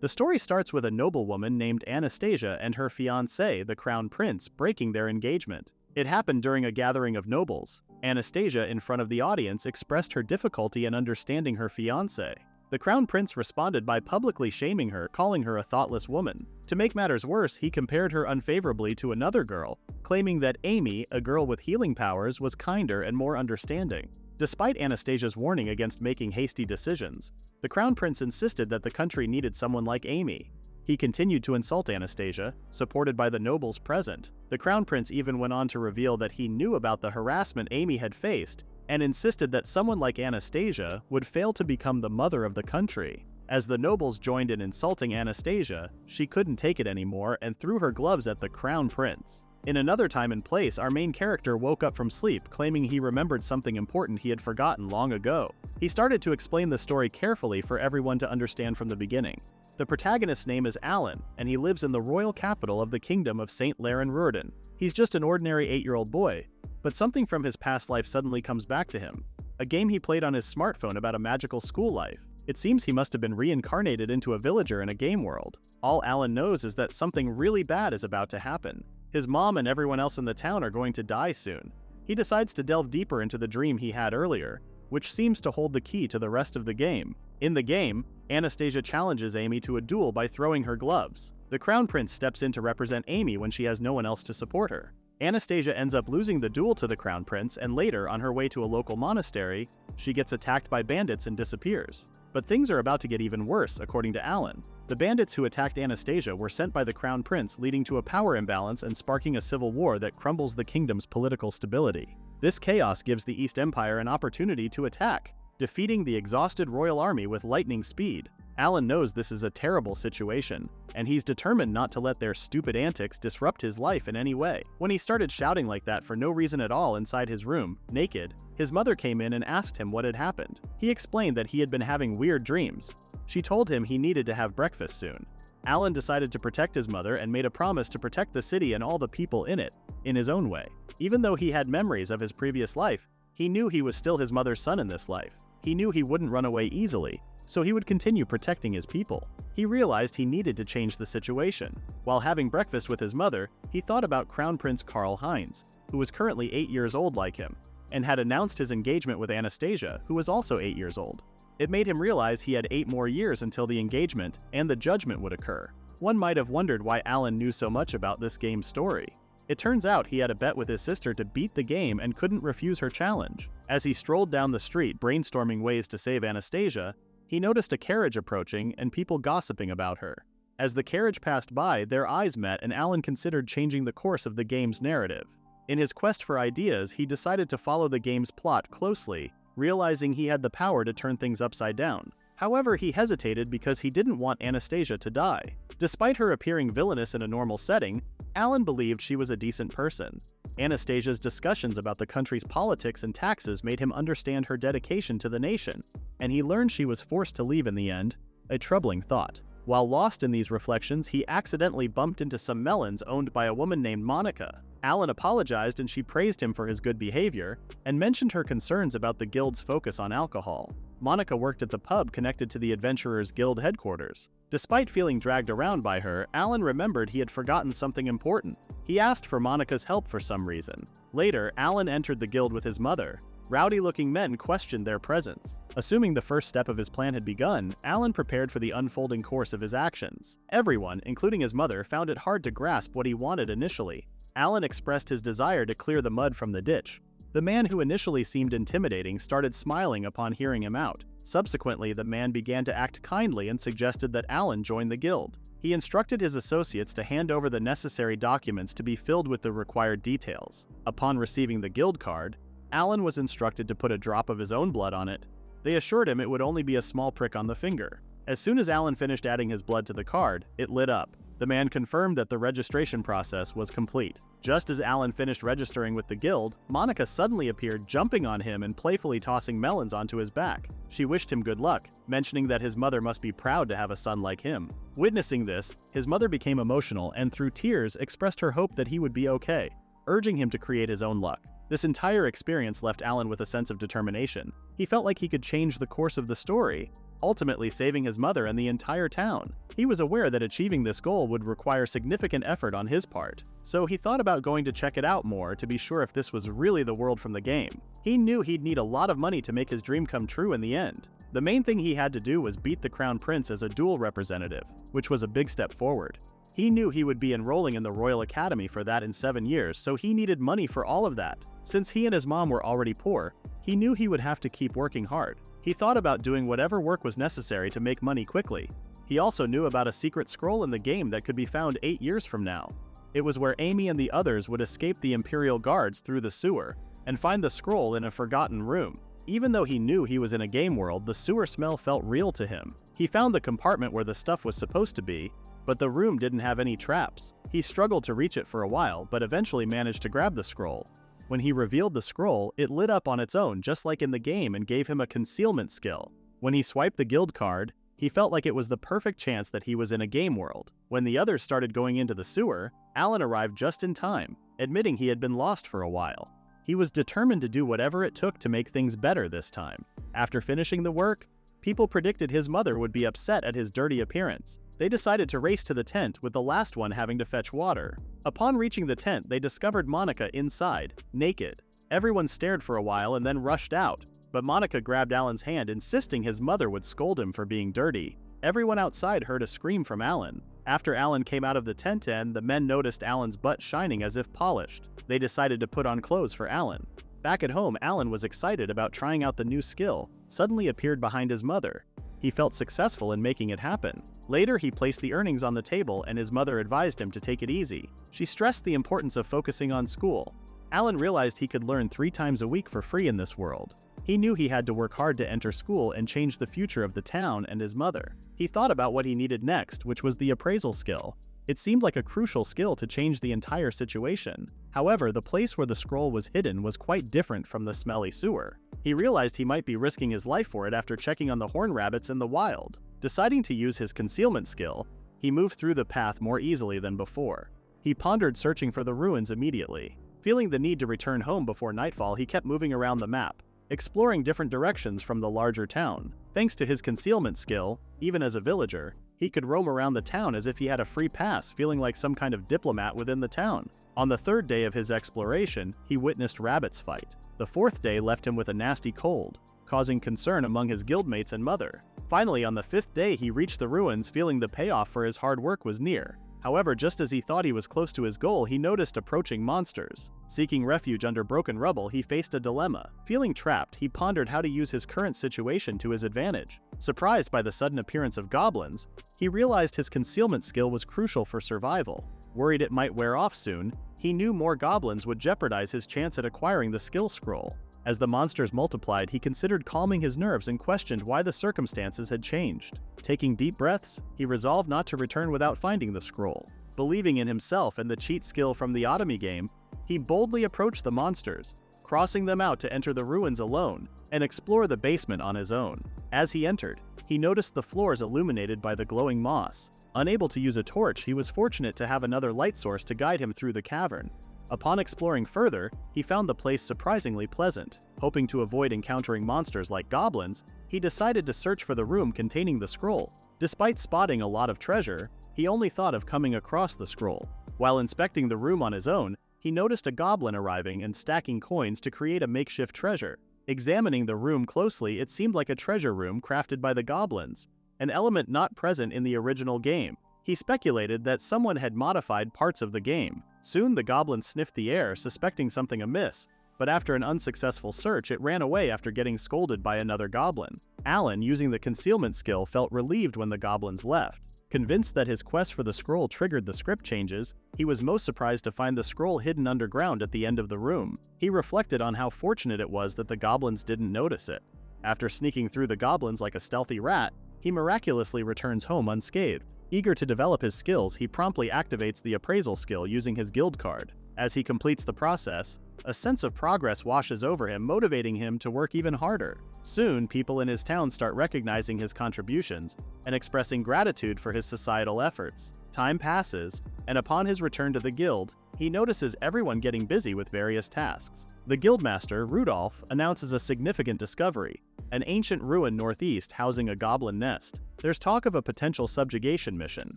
The story starts with a noblewoman named Anastasia and her fiancé, the Crown Prince, breaking their engagement. It happened during a gathering of nobles. Anastasia, in front of the audience, expressed her difficulty in understanding her fiancé. The Crown Prince responded by publicly shaming her, calling her a thoughtless woman. To make matters worse, he compared her unfavorably to another girl, claiming that Amy, a girl with healing powers, was kinder and more understanding. Despite Anastasia's warning against making hasty decisions, the Crown Prince insisted that the country needed someone like Amy. He continued to insult Anastasia, supported by the nobles present. The Crown Prince even went on to reveal that he knew about the harassment Amy had faced, and insisted that someone like Anastasia would fail to become the mother of the country. As the nobles joined in insulting Anastasia, she couldn't take it anymore and threw her gloves at the Crown Prince. In another time and place, our main character woke up from sleep, claiming he remembered something important he had forgotten long ago. He started to explain the story carefully for everyone to understand from the beginning. The protagonist's name is Alan, and he lives in the royal capital of the kingdom of St. Laren-Rurden. He's just an ordinary 8-year-old boy, but something from his past life suddenly comes back to him. A game he played on his smartphone about a magical school life. It seems he must have been reincarnated into a villager in a game world. All Alan knows is that something really bad is about to happen. His mom and everyone else in the town are going to die soon. He decides to delve deeper into the dream he had earlier, which seems to hold the key to the rest of the game. In the game, Anastasia challenges Amy to a duel by throwing her gloves. The Crown Prince steps in to represent Amy when she has no one else to support her. Anastasia ends up losing the duel to the Crown Prince, and later, on her way to a local monastery, she gets attacked by bandits and disappears. But things are about to get even worse, according to Alan. The bandits who attacked Anastasia were sent by the Crown Prince, leading to a power imbalance and sparking a civil war that crumbles the kingdom's political stability. This chaos gives the East Empire an opportunity to attack, defeating the exhausted royal army with lightning speed. Alan knows this is a terrible situation, and he's determined not to let their stupid antics disrupt his life in any way. When he started shouting like that for no reason at all inside his room, naked, his mother came in and asked him what had happened. He explained that he had been having weird dreams. She told him he needed to have breakfast soon. Alan decided to protect his mother and made a promise to protect the city and all the people in it, in his own way. Even though he had memories of his previous life, he knew he was still his mother's son in this life. He knew he wouldn't run away easily, so he would continue protecting his people. He realized he needed to change the situation. While having breakfast with his mother, he thought about Crown Prince Karl Heinz, who was currently 8 years old like him, and had announced his engagement with Anastasia, who was also 8 years old. It made him realize he had 8 more years until the engagement and the judgment would occur. One might have wondered why Alan knew so much about this game's story. It turns out he had a bet with his sister to beat the game and couldn't refuse her challenge. As he strolled down the street brainstorming ways to save Anastasia, he noticed a carriage approaching and people gossiping about her. As the carriage passed by, their eyes met and Alan considered changing the course of the game's narrative. In his quest for ideas, he decided to follow the game's plot closely, realizing he had the power to turn things upside down. However, he hesitated because he didn't want Anastasia to die. Despite her appearing villainous in a normal setting, Alan believed she was a decent person. Anastasia's discussions about the country's politics and taxes made him understand her dedication to the nation, and he learned she was forced to leave in the end, a troubling thought. While lost in these reflections, he accidentally bumped into some melons owned by a woman named Monica. Alan apologized and she praised him for his good behavior, and mentioned her concerns about the guild's focus on alcohol. Monica worked at the pub connected to the Adventurers Guild headquarters. Despite feeling dragged around by her, Alan remembered he had forgotten something important. He asked for Monica's help for some reason. Later, Alan entered the guild with his mother. Rowdy-looking men questioned their presence. Assuming the first step of his plan had begun, Alan prepared for the unfolding course of his actions. Everyone, including his mother, found it hard to grasp what he wanted initially. Alan expressed his desire to clear the mud from the ditch. The man who initially seemed intimidating started smiling upon hearing him out. Subsequently, the man began to act kindly and suggested that Alan join the guild. He instructed his associates to hand over the necessary documents to be filled with the required details. Upon receiving the guild card, Alan was instructed to put a drop of his own blood on it. They assured him it would only be a small prick on the finger. As soon as Alan finished adding his blood to the card, it lit up. The man confirmed that the registration process was complete. Just as Alan finished registering with the guild, Monica suddenly appeared, jumping on him and playfully tossing melons onto his back. She wished him good luck, mentioning that his mother must be proud to have a son like him. Witnessing this, his mother became emotional and through tears expressed her hope that he would be okay, urging him to create his own luck. This entire experience left Alan with a sense of determination. He felt like he could change the course of the story, ultimately saving his mother and the entire town. He was aware that achieving this goal would require significant effort on his part, so he thought about going to check it out more to be sure if this was really the world from the game. He knew he'd need a lot of money to make his dream come true in the end. The main thing he had to do was beat the Crown Prince as a duel representative, which was a big step forward. He knew he would be enrolling in the Royal Academy for that in 7 years, so he needed money for all of that. Since he and his mom were already poor, he knew he would have to keep working hard. He thought about doing whatever work was necessary to make money quickly. He also knew about a secret scroll in the game that could be found 8 years from now. It was where Amy and the others would escape the Imperial Guards through the sewer and find the scroll in a forgotten room. Even though he knew he was in a game world, the sewer smell felt real to him. He found the compartment where the stuff was supposed to be, but the room didn't have any traps. He struggled to reach it for a while, but eventually managed to grab the scroll. When he revealed the scroll, it lit up on its own just like in the game and gave him a concealment skill. When he swiped the guild card, he felt like it was the perfect chance that he was in a game world. When the others started going into the sewer, Alan arrived just in time, admitting he had been lost for a while. He was determined to do whatever it took to make things better this time. After finishing the work, people predicted his mother would be upset at his dirty appearance. They decided to race to the tent, with the last one having to fetch water. Upon reaching the tent, they discovered Monica inside, naked. Everyone stared for a while and then rushed out, but Monica grabbed Alan's hand, insisting his mother would scold him for being dirty. Everyone outside heard a scream from Alan. After Alan came out of the tent and the men noticed Alan's butt shining as if polished, they decided to put on clothes for Alan. Back at home, Alan was excited about trying out the new skill, suddenly appeared behind his mother. He felt successful in making it happen. Later, he placed the earnings on the table and his mother advised him to take it easy. She stressed the importance of focusing on school. Alan realized he could learn 3 times a week for free in this world. He knew he had to work hard to enter school and change the future of the town and his mother. He thought about what he needed next, which was the appraisal skill. It seemed like a crucial skill to change the entire situation. However, the place where the scroll was hidden was quite different from the smelly sewer. He realized he might be risking his life for it after checking on the horn rabbits in the wild. Deciding to use his concealment skill, he moved through the path more easily than before. He pondered searching for the ruins immediately. Feeling the need to return home before nightfall, he kept moving around the map, exploring different directions from the larger town. Thanks to his concealment skill, even as a villager, he could roam around the town as if he had a free pass, feeling like some kind of diplomat within the town. On the 3rd day of his exploration, he witnessed rabbits fight. The 4th day left him with a nasty cold, causing concern among his guildmates and mother. Finally, on the 5th day, he reached the ruins, feeling the payoff for his hard work was near. However, just as he thought he was close to his goal, he noticed approaching monsters. Seeking refuge under broken rubble, he faced a dilemma. Feeling trapped, he pondered how to use his current situation to his advantage. Surprised by the sudden appearance of goblins, he realized his concealment skill was crucial for survival. Worried it might wear off soon, he knew more goblins would jeopardize his chance at acquiring the skill scroll. As the monsters multiplied, he considered calming his nerves and questioned why the circumstances had changed. Taking deep breaths, he resolved not to return without finding the scroll. Believing in himself and the cheat skill from the Otomy game, he boldly approached the monsters, crossing them out to enter the ruins alone and explore the basement on his own. As he entered, he noticed the floors illuminated by the glowing moss. Unable to use a torch, he was fortunate to have another light source to guide him through the cavern. Upon exploring further, he found the place surprisingly pleasant. Hoping to avoid encountering monsters like goblins, he decided to search for the room containing the scroll. Despite spotting a lot of treasure, he only thought of coming across the scroll. While inspecting the room on his own, he noticed a goblin arriving and stacking coins to create a makeshift treasure. Examining the room closely, it seemed like a treasure room crafted by the goblins, an element not present in the original game. He speculated that someone had modified parts of the game. Soon the goblin sniffed the air, suspecting something amiss, but after an unsuccessful search, it ran away after getting scolded by another goblin. Alan, using the concealment skill, felt relieved when the goblins left. Convinced that his quest for the scroll triggered the script changes, he was most surprised to find the scroll hidden underground at the end of the room. He reflected on how fortunate it was that the goblins didn't notice it. After sneaking through the goblins like a stealthy rat, he miraculously returns home unscathed. Eager to develop his skills, he promptly activates the appraisal skill using his guild card. As he completes the process, a sense of progress washes over him, motivating him to work even harder. Soon, people in his town start recognizing his contributions and expressing gratitude for his societal efforts. Time passes, and upon his return to the guild, he notices everyone getting busy with various tasks. The guildmaster, Rudolph, announces a significant discovery. an ancient ruin northeast housing a goblin nest. There's talk of a potential subjugation mission.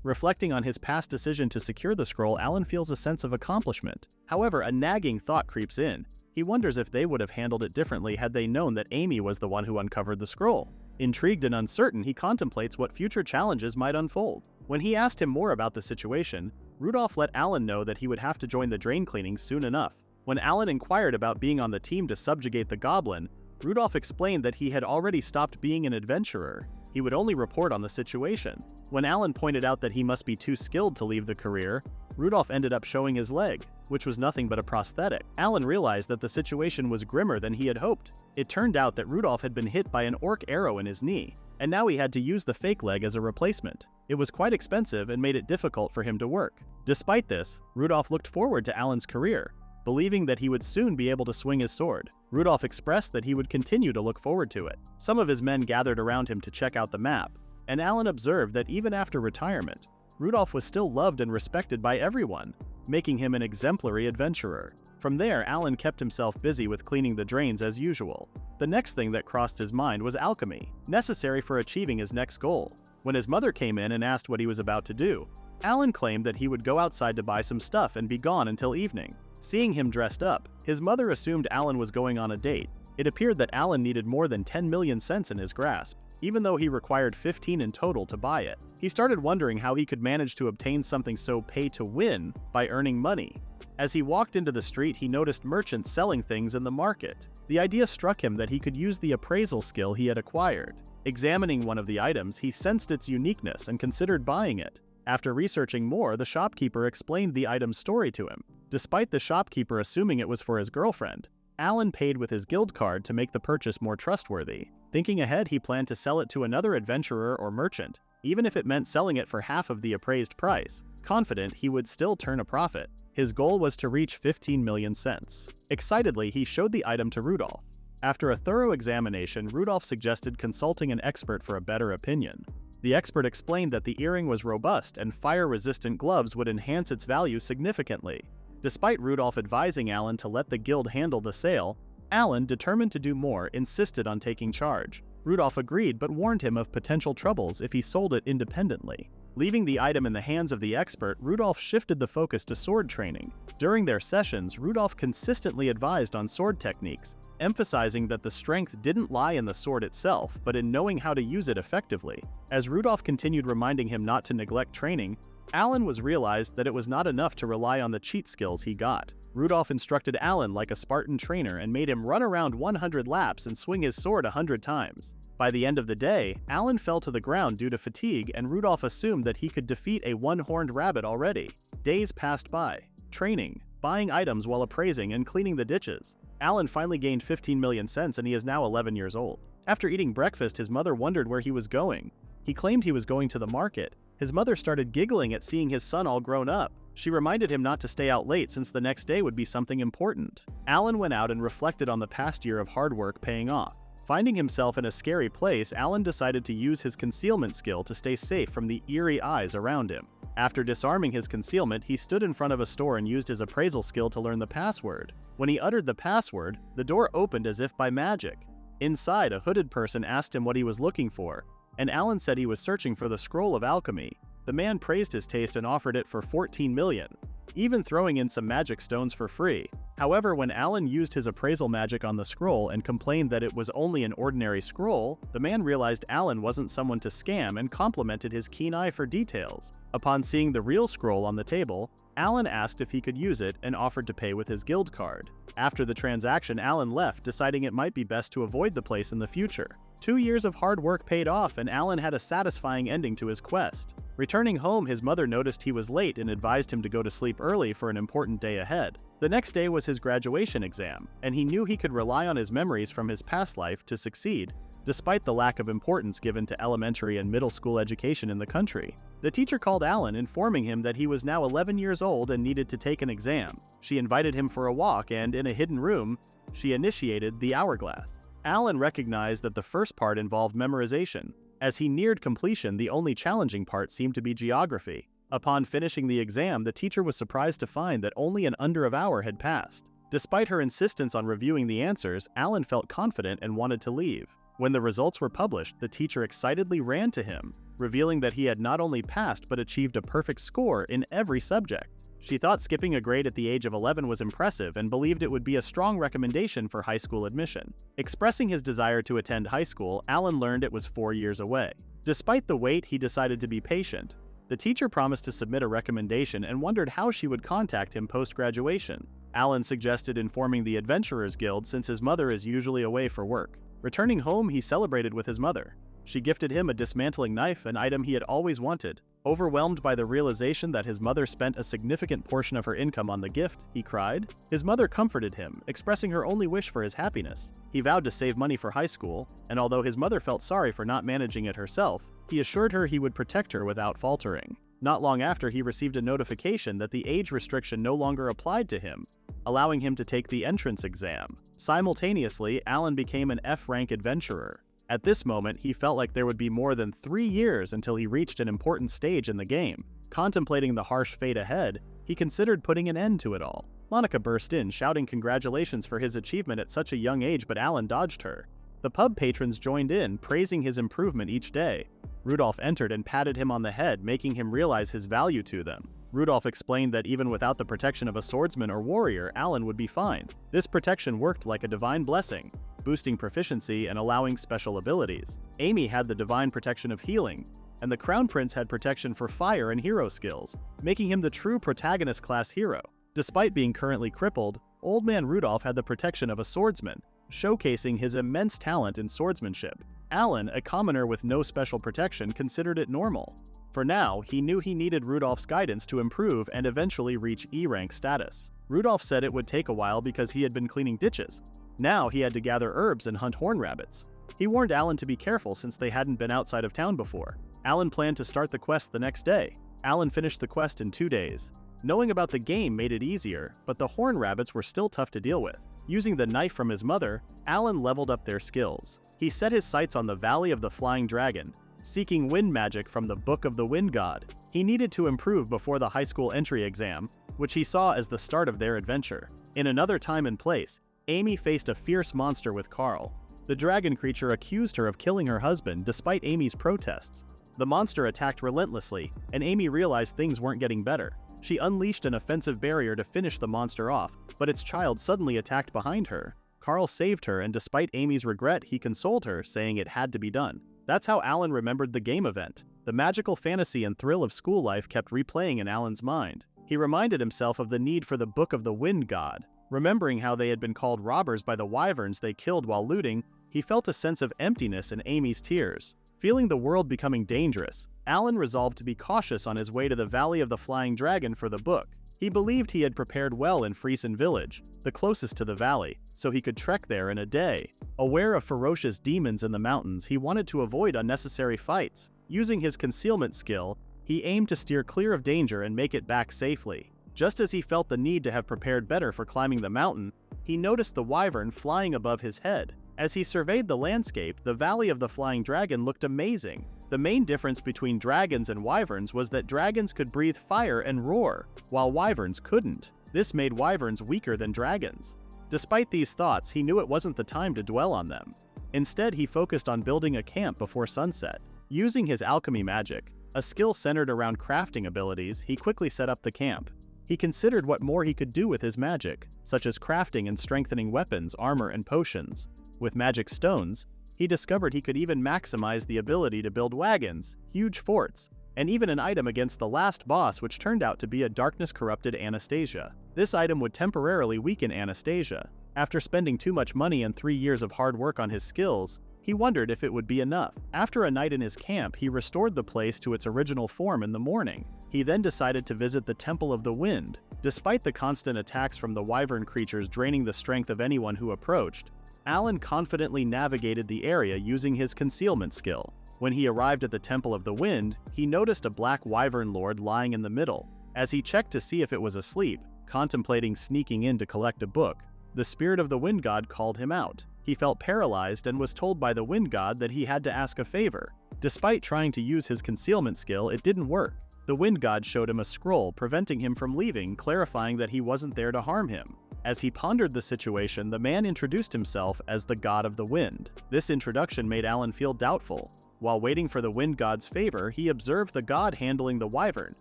Reflecting on his past decision to secure the scroll, Alan feels a sense of accomplishment. However, a nagging thought creeps in. He wonders if they would have handled it differently had they known that Amy was the one who uncovered the scroll. Intrigued and uncertain, he contemplates what future challenges might unfold. When he asked him more about the situation, Rudolph let Alan know that he would have to join the drain cleaning soon enough. When Alan inquired about being on the team to subjugate the goblin, Rudolph explained that he had already stopped being an adventurer. He would only report on the situation. When Alan pointed out that he must be too skilled to leave the career, Rudolph ended up showing his leg, which was nothing but a prosthetic. Alan realized that the situation was grimmer than he had hoped. It turned out that Rudolph had been hit by an orc arrow in his knee, and now he had to use the fake leg as a replacement. It was quite expensive and made it difficult for him to work. Despite this, Rudolph looked forward to Alan's career, believing that he would soon be able to swing his sword. Rudolph expressed that he would continue to look forward to it. Some of his men gathered around him to check out the map, and Alan observed that even after retirement, Rudolph was still loved and respected by everyone, making him an exemplary adventurer. From there, Alan kept himself busy with cleaning the drains as usual. The next thing that crossed his mind was alchemy, necessary for achieving his next goal. When his mother came in and asked what he was about to do, Alan claimed that he would go outside to buy some stuff and be gone until evening. Seeing him dressed up, his mother assumed Alan was going on a date. It appeared that Alan needed more than 10 million cents in his grasp, even though he required 15 in total to buy it. He started wondering how he could manage to obtain something so pay-to-win by earning money. As he walked into the street, he noticed merchants selling things in the market. The idea struck him that he could use the appraisal skill he had acquired. Examining one of the items, he sensed its uniqueness and considered buying it. After researching more, the shopkeeper explained the item's story to him. Despite the shopkeeper assuming it was for his girlfriend, Alan paid with his guild card to make the purchase more trustworthy. Thinking ahead, he planned to sell it to another adventurer or merchant, even if it meant selling it for half of the appraised price. Confident he would still turn a profit, his goal was to reach 15 million cents. Excitedly, he showed the item to Rudolph. After a thorough examination, Rudolph suggested consulting an expert for a better opinion. The expert explained that the earring was robust and fire-resistant gloves would enhance its value significantly. Despite Rudolph advising Alan to let the guild handle the sale, Alan, determined to do more, insisted on taking charge. Rudolph agreed but warned him of potential troubles if he sold it independently. Leaving the item in the hands of the expert, Rudolph shifted the focus to sword training. During their sessions, Rudolph consistently advised on sword techniques, emphasizing that the strength didn't lie in the sword itself, but in knowing how to use it effectively. As Rudolph continued reminding him not to neglect training, Alan realized that it was not enough to rely on the cheat skills he got. Rudolph instructed Alan like a Spartan trainer and made him run around 100 laps and swing his sword 100 times. By the end of the day, Alan fell to the ground due to fatigue, and Rudolph assumed that he could defeat a one-horned rabbit already. Days passed by, training, buying items while appraising, and cleaning the ditches. Alan finally gained 15 million cents and he is now 11 years old. After eating breakfast, his mother wondered where he was going. He claimed he was going to the market. His mother started giggling at seeing his son all grown up. She reminded him not to stay out late since the next day would be something important. Alan went out and reflected on the past year of hard work paying off. Finding himself in a scary place, Alan decided to use his concealment skill to stay safe from the eerie eyes around him. After disarming his concealment, he stood in front of a store and used his appraisal skill to learn the password. When he uttered the password, the door opened as if by magic. Inside, a hooded person asked him what he was looking for, and Alan said he was searching for the scroll of alchemy. The man praised his taste and offered it for 14 million, even throwing in some magic stones for free. However, when Alan used his appraisal magic on the scroll and complained that it was only an ordinary scroll, the man realized Alan wasn't someone to scam and complimented his keen eye for details. Upon seeing the real scroll on the table, Alan asked if he could use it and offered to pay with his guild card. After the transaction, Alan left, deciding it might be best to avoid the place in the future. 2 years of hard work paid off, and Alan had a satisfying ending to his quest. Returning home, his mother noticed he was late and advised him to go to sleep early for an important day ahead. The next day was his graduation exam, and he knew he could rely on his memories from his past life to succeed, despite the lack of importance given to elementary and middle school education in the country. The teacher called Alan, informing him that he was now 11 years old and needed to take an exam. She invited him for a walk, and in a hidden room, she initiated the hourglass. Alan recognized that the first part involved memorization. As he neared completion, the only challenging part seemed to be geography. Upon finishing the exam, the teacher was surprised to find that only an under of hour had passed. Despite her insistence on reviewing the answers, Alan felt confident and wanted to leave. When the results were published, the teacher excitedly ran to him, revealing that he had not only passed but achieved a perfect score in every subject. She thought skipping a grade at the age of 11 was impressive and believed it would be a strong recommendation for high school admission. Expressing his desire to attend high school, Alan learned it was 4 years away. Despite the wait, he decided to be patient. The teacher promised to submit a recommendation and wondered how she would contact him post-graduation. Alan suggested informing the Adventurers Guild since his mother is usually away for work. Returning home, he celebrated with his mother. She gifted him a dismantling knife, an item he had always wanted. Overwhelmed by the realization that his mother spent a significant portion of her income on the gift, he cried. His mother comforted him, expressing her only wish for his happiness. He vowed to save money for high school, and although his mother felt sorry for not managing it herself, he assured her he would protect her without faltering. Not long after, he received a notification that the age restriction no longer applied to him, allowing him to take the entrance exam. Simultaneously, Alan became an F-rank adventurer. At this moment, he felt like there would be more than 3 years until he reached an important stage in the game. Contemplating the harsh fate ahead, he considered putting an end to it all. Monica burst in, shouting congratulations for his achievement at such a young age, but Alan dodged her. The pub patrons joined in, praising his improvement each day. Rudolph entered and patted him on the head, making him realize his value to them. Rudolph explained that even without the protection of a swordsman or warrior, Alan would be fine. This protection worked like a divine blessing, boosting proficiency and allowing special abilities. Amy had the divine protection of healing, and the Crown Prince had protection for fire and hero skills, making him the true protagonist-class hero. Despite being currently crippled, Old Man Rudolph had the protection of a swordsman, showcasing his immense talent in swordsmanship. Alan, a commoner with no special protection, considered it normal. For now, he knew he needed Rudolph's guidance to improve and eventually reach E-rank status. Rudolph said it would take a while because he had been cleaning ditches. Now he had to gather herbs and hunt horn rabbits. He warned Alan to be careful since they hadn't been outside of town before. Alan planned to start the quest the next day. Alan finished the quest in 2 days. Knowing about the game made it easier, but the horn rabbits were still tough to deal with. Using the knife from his mother, Alan leveled up their skills. He set his sights on the Valley of the Flying Dragon, seeking wind magic from the Book of the Wind God. He needed to improve before the high school entry exam, which he saw as the start of their adventure. In another time and place, Amy faced a fierce monster with Carl. The dragon creature accused her of killing her husband despite Amy's protests. The monster attacked relentlessly, and Amy realized things weren't getting better. She unleashed an offensive barrier to finish the monster off, but its child suddenly attacked behind her. Carl saved her, and despite Amy's regret, he consoled her, saying it had to be done. That's how Alan remembered the game event. The magical fantasy and thrill of school life kept replaying in Alan's mind. He reminded himself of the need for the Book of the Wind God. Remembering how they had been called robbers by the wyverns they killed while looting, he felt a sense of emptiness in Amy's tears. Feeling the world becoming dangerous, Alan resolved to be cautious on his way to the Valley of the Flying Dragon for the book. He believed he had prepared well in Friesen Village, the closest to the valley, so he could trek there in a day. Aware of ferocious demons in the mountains, he wanted to avoid unnecessary fights. Using his concealment skill, he aimed to steer clear of danger and make it back safely. Just as he felt the need to have prepared better for climbing the mountain, he noticed the wyvern flying above his head. As he surveyed the landscape, the Valley of the Flying Dragon looked amazing. The main difference between dragons and wyverns was that dragons could breathe fire and roar, while wyverns couldn't. This made wyverns weaker than dragons. Despite these thoughts, he knew it wasn't the time to dwell on them. Instead, he focused on building a camp before sunset. Using his alchemy magic, a skill centered around crafting abilities, he quickly set up the camp. He considered what more he could do with his magic, such as crafting and strengthening weapons, armor, and potions. With magic stones, he discovered he could even maximize the ability to build wagons, huge forts, and even an item against the last boss, which turned out to be a darkness-corrupted Anastasia. This item would temporarily weaken Anastasia. After spending too much money and 3 years of hard work on his skills, he wondered if it would be enough. After a night in his camp, he restored the place to its original form in the morning. He then decided to visit the Temple of the Wind. Despite the constant attacks from the wyvern creatures draining the strength of anyone who approached, Alan confidently navigated the area using his concealment skill. When he arrived at the Temple of the Wind, he noticed a black wyvern lord lying in the middle. As he checked to see if it was asleep, contemplating sneaking in to collect a book, the spirit of the wind god called him out. He felt paralyzed and was told by the wind god that he had to ask a favor. Despite trying to use his concealment skill, it didn't work. The wind god showed him a scroll preventing him from leaving, clarifying that he wasn't there to harm him. As he pondered the situation, the man introduced himself as the god of the wind. This introduction made Alan feel doubtful. While waiting for the wind god's favor, he observed the god handling the wyvern,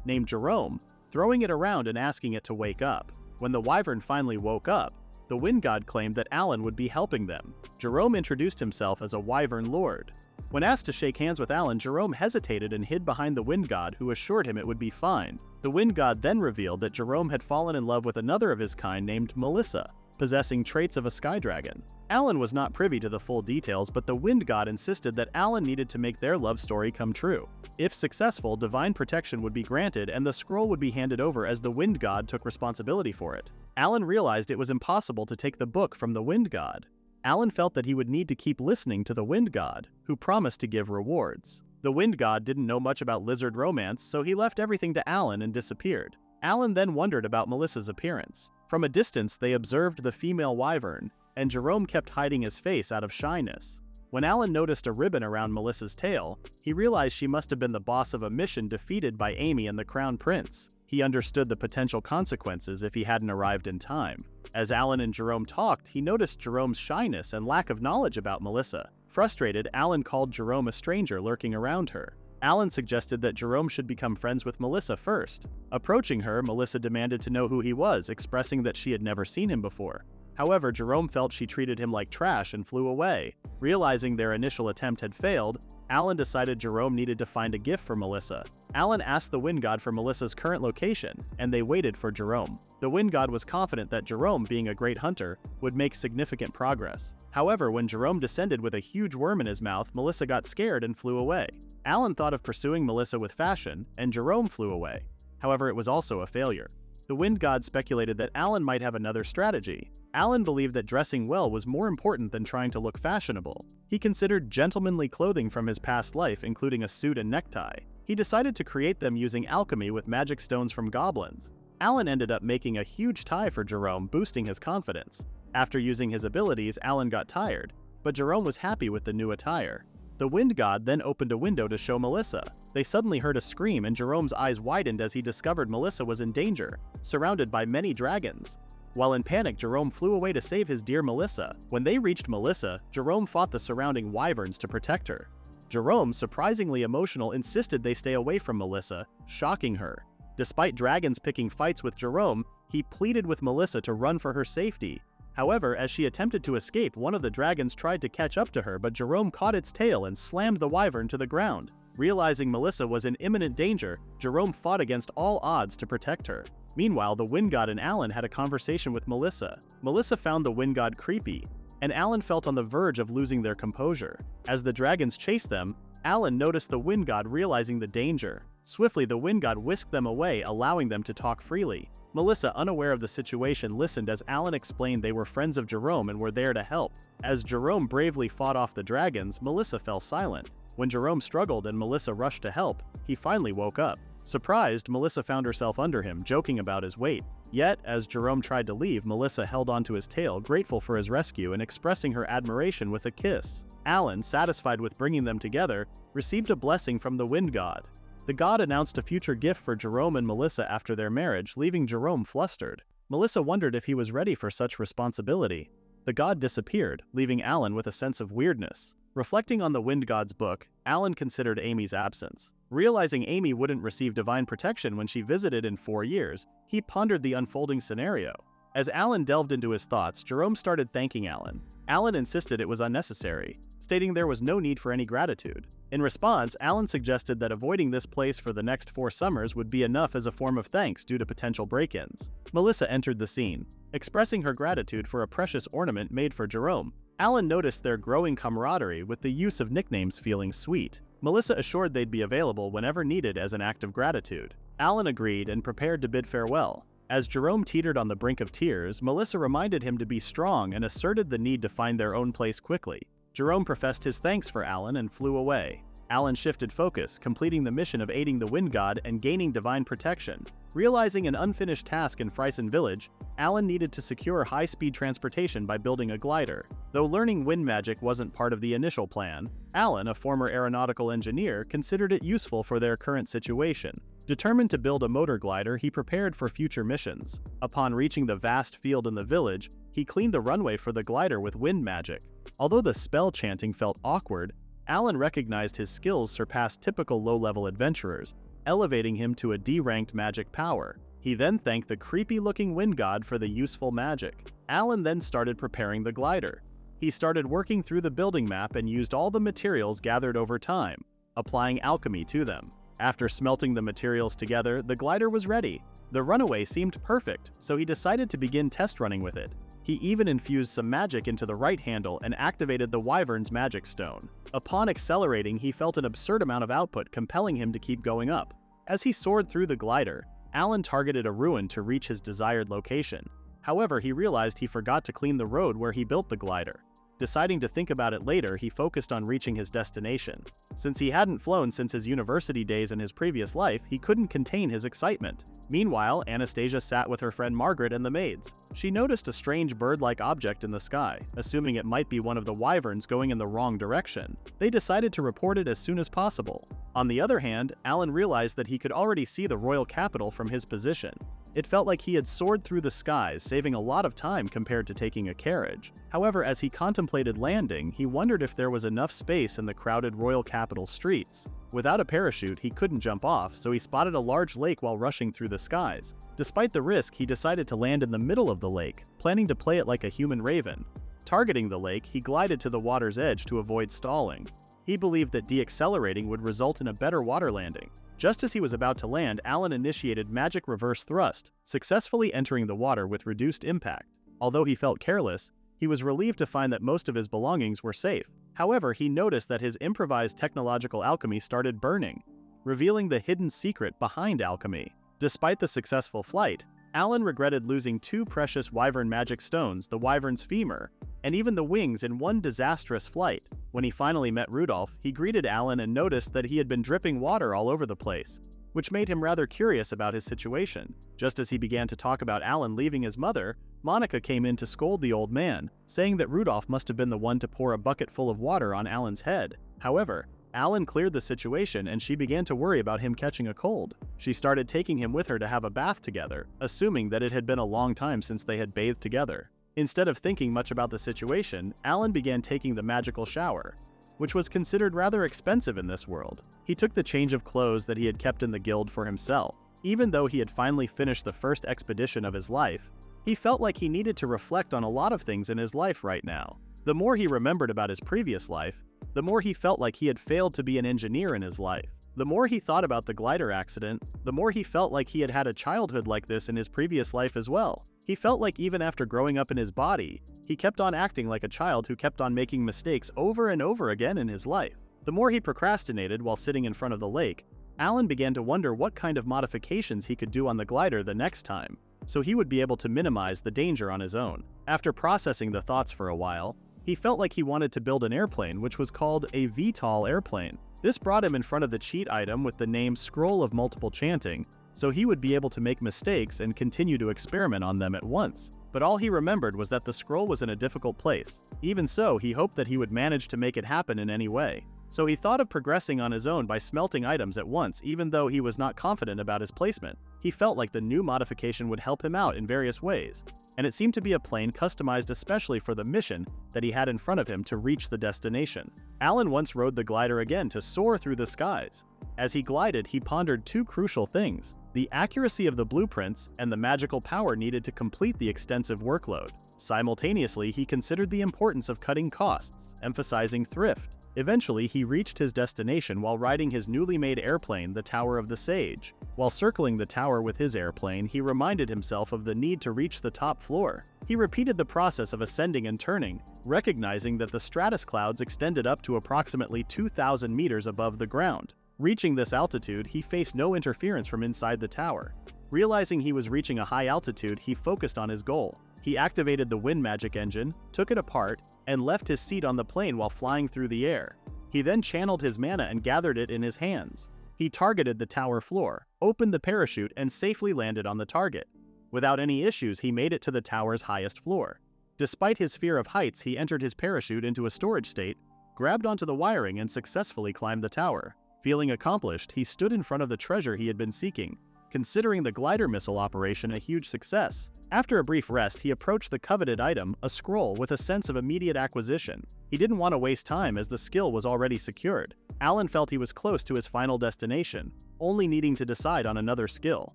named Jerome, throwing it around and asking it to wake up. When the wyvern finally woke up, the wind god claimed that Alan would be helping them. Jerome introduced himself as a wyvern lord. When asked to shake hands with Alan, Jerome hesitated and hid behind the wind god, who assured him it would be fine. The wind god then revealed that Jerome had fallen in love with another of his kind named Melissa, possessing traits of a sky dragon. Alan was not privy to the full details, but the wind god insisted that Alan needed to make their love story come true. If successful, divine protection would be granted and the scroll would be handed over as the wind god took responsibility for it. Alan realized it was impossible to take the book from the wind god. Alan felt that he would need to keep listening to the wind god, who promised to give rewards. The wind god didn't know much about lizard romance, so he left everything to Alan and disappeared. Alan then wondered about Melissa's appearance. From a distance, they observed the female wyvern, and Jerome kept hiding his face out of shyness. When Alan noticed a ribbon around Melissa's tail, he realized she must have been the boss of a mission defeated by Amy and the Crown Prince. He understood the potential consequences if he hadn't arrived in time. As Alan and Jerome talked, he noticed Jerome's shyness and lack of knowledge about Melissa. Frustrated, Alan called Jerome a stranger lurking around her. Alan suggested that Jerome should become friends with Melissa first. Approaching her, Melissa demanded to know who he was, expressing that she had never seen him before. However, Jerome felt she treated him like trash and flew away. Realizing their initial attempt had failed, Alan decided Jerome needed to find a gift for Melissa. Alan asked the wind god for Melissa's current location, and they waited for Jerome. The wind god was confident that Jerome, being a great hunter, would make significant progress. However, when Jerome descended with a huge worm in his mouth, Melissa got scared and flew away. Alan thought of pursuing Melissa with fashion, and Jerome flew away. However, it was also a failure. The wind god speculated that Alan might have another strategy. Alan believed that dressing well was more important than trying to look fashionable. He considered gentlemanly clothing from his past life, including a suit and necktie. He decided to create them using alchemy with magic stones from goblins. Alan ended up making a huge tie for Jerome, boosting his confidence. After using his abilities, Alan got tired, but Jerome was happy with the new attire. The wind god then opened a window to show Melissa. They suddenly heard a scream and Jerome's eyes widened as he discovered Melissa was in danger, surrounded by many dragons. While in panic, Jerome flew away to save his dear Melissa. When they reached Melissa, Jerome fought the surrounding wyverns to protect her. Jerome, surprisingly emotional, insisted they stay away from Melissa, shocking her. Despite dragons picking fights with Jerome, he pleaded with Melissa to run for her safety. However, as she attempted to escape, one of the dragons tried to catch up to her, but Jerome caught its tail and slammed the wyvern to the ground. Realizing Melissa was in imminent danger, Jerome fought against all odds to protect her. Meanwhile, the wind god and Alan had a conversation with Melissa. Melissa found the wind god creepy, and Alan felt on the verge of losing their composure. As the dragons chased them, Alan noticed the wind god realizing the danger. Swiftly, the wind god whisked them away, allowing them to talk freely. Melissa, unaware of the situation, listened as Alan explained they were friends of Jerome and were there to help. As Jerome bravely fought off the dragons, Melissa fell silent. When Jerome struggled and Melissa rushed to help, he finally woke up. Surprised, Melissa found herself under him, joking about his weight. Yet, as Jerome tried to leave, Melissa held onto his tail, grateful for his rescue and expressing her admiration with a kiss. Alan, satisfied with bringing them together, received a blessing from the wind god. The god announced a future gift for Jerome and Melissa after their marriage, leaving Jerome flustered. Melissa wondered if he was ready for such responsibility. The god disappeared, leaving Alan with a sense of weirdness. Reflecting on the wind god's book, Alan considered Amy's absence. Realizing Amy wouldn't receive divine protection when she visited in 4 years, he pondered the unfolding scenario. As Alan delved into his thoughts, Jerome started thanking Alan. Alan insisted it was unnecessary, stating there was no need for any gratitude. In response, Alan suggested that avoiding this place for the next 4 summers would be enough as a form of thanks due to potential break-ins. Melissa entered the scene, expressing her gratitude for a precious ornament made for Jerome. Alan noticed their growing camaraderie, with the use of nicknames feeling sweet. Melissa assured they'd be available whenever needed as an act of gratitude. Alan agreed and prepared to bid farewell. As Jerome teetered on the brink of tears, Melissa reminded him to be strong and asserted the need to find their own place quickly. Jerome professed his thanks for Alan and flew away. Alan shifted focus, completing the mission of aiding the wind god and gaining divine protection. Realizing an unfinished task in Friesen Village, Alan needed to secure high-speed transportation by building a glider. Though learning wind magic wasn't part of the initial plan, Alan, a former aeronautical engineer, considered it useful for their current situation. Determined to build a motor glider, he prepared for future missions. Upon reaching the vast field in the village, he cleaned the runway for the glider with wind magic. Although the spell chanting felt awkward, Alan recognized his skills surpassed typical low-level adventurers, elevating him to a D-ranked magic power. He then thanked the creepy-looking wind god for the useful magic. Alan then started preparing the glider. He started working through the building map and used all the materials gathered over time, applying alchemy to them. After smelting the materials together, the glider was ready. The runaway seemed perfect, so he decided to begin test running with it. He even infused some magic into the right handle and activated the Wyvern's magic stone. Upon accelerating, he felt an absurd amount of output, compelling him to keep going up. As he soared through the glider, Alan targeted a ruin to reach his desired location. However, he realized he forgot to clean the road where he built the glider. Deciding to think about it later, he focused on reaching his destination. Since he hadn't flown since his university days in his previous life, he couldn't contain his excitement. Meanwhile, Anastasia sat with her friend Margaret and the maids. She noticed a strange bird-like object in the sky, assuming it might be one of the wyverns going in the wrong direction. They decided to report it as soon as possible. On the other hand, Alan realized that he could already see the royal capital from his position. It felt like he had soared through the skies, saving a lot of time compared to taking a carriage. However, as he contemplated landing, he wondered if there was enough space in the crowded royal capital streets. Without a parachute, he couldn't jump off, so he spotted a large lake while rushing through the skies. Despite the risk, he decided to land in the middle of the lake, planning to play it like a human raven. Targeting the lake, he glided to the water's edge to avoid stalling. He believed that deaccelerating would result in a better water landing. Just as he was about to land, Alan initiated magic reverse thrust, successfully entering the water with reduced impact. Although he felt careless, he was relieved to find that most of his belongings were safe. However, he noticed that his improvised technological alchemy started burning, revealing the hidden secret behind alchemy. Despite the successful flight, Alan regretted losing two precious wyvern magic stones, the wyvern's femur, and even the wings in one disastrous flight. When he finally met Rudolph, he greeted Alan and noticed that he had been dripping water all over the place, which made him rather curious about his situation. Just as he began to talk about Alan leaving his mother, Monica came in to scold the old man, saying that Rudolph must have been the one to pour a bucket full of water on Alan's head. However, Alan cleared the situation and she began to worry about him catching a cold. She started taking him with her to have a bath together, assuming that it had been a long time since they had bathed together. Instead of thinking much about the situation, Alan began taking the magical shower, which was considered rather expensive in this world. He took the change of clothes that he had kept in the guild for himself. Even though he had finally finished the first expedition of his life, he felt like he needed to reflect on a lot of things in his life right now. The more he remembered about his previous life, the more he felt like he had failed to be an engineer in his life. The more he thought about the glider accident, the more he felt like he had had a childhood like this in his previous life as well. He felt like even after growing up in his body, he kept on acting like a child who kept on making mistakes over and over again in his life. The more he procrastinated while sitting in front of the lake, Alan began to wonder what kind of modifications he could do on the glider the next time, so he would be able to minimize the danger on his own. After processing the thoughts for a while, he felt like he wanted to build an airplane, which was called a VTOL airplane. This brought him in front of the cheat item with the name Scroll of Multiple Chanting, so he would be able to make mistakes and continue to experiment on them at once. But all he remembered was that the scroll was in a difficult place. Even so, he hoped that he would manage to make it happen in any way. So he thought of progressing on his own by smelting items at once, even though he was not confident about his placement. He felt like the new modification would help him out in various ways, and it seemed to be a plane customized especially for the mission that he had in front of him to reach the destination. Alan once rode the glider again to soar through the skies. As he glided, he pondered two crucial things: the accuracy of the blueprints and the magical power needed to complete the extensive workload. Simultaneously, he considered the importance of cutting costs, emphasizing thrift. Eventually, he reached his destination while riding his newly made airplane, the Tower of the Sage. While circling the tower with his airplane, he reminded himself of the need to reach the top floor. He repeated the process of ascending and turning, recognizing that the stratus clouds extended up to approximately 2,000 meters above the ground. Reaching this altitude, he faced no interference from inside the tower. Realizing he was reaching a high altitude, he focused on his goal. He activated the wind magic engine, took it apart, and left his seat on the plane while flying through the air. He then channeled his mana and gathered it in his hands. He targeted the tower floor, opened the parachute, and safely landed on the target. Without any issues, he made it to the tower's highest floor. Despite his fear of heights, he entered his parachute into a storage state, grabbed onto the wiring, and successfully climbed the tower. Feeling accomplished, he stood in front of the treasure he had been seeking, considering the glider missile operation a huge success. After a brief rest, he approached the coveted item, a scroll, with a sense of immediate acquisition. He didn't want to waste time as the skill was already secured. Alan felt he was close to his final destination, only needing to decide on another skill.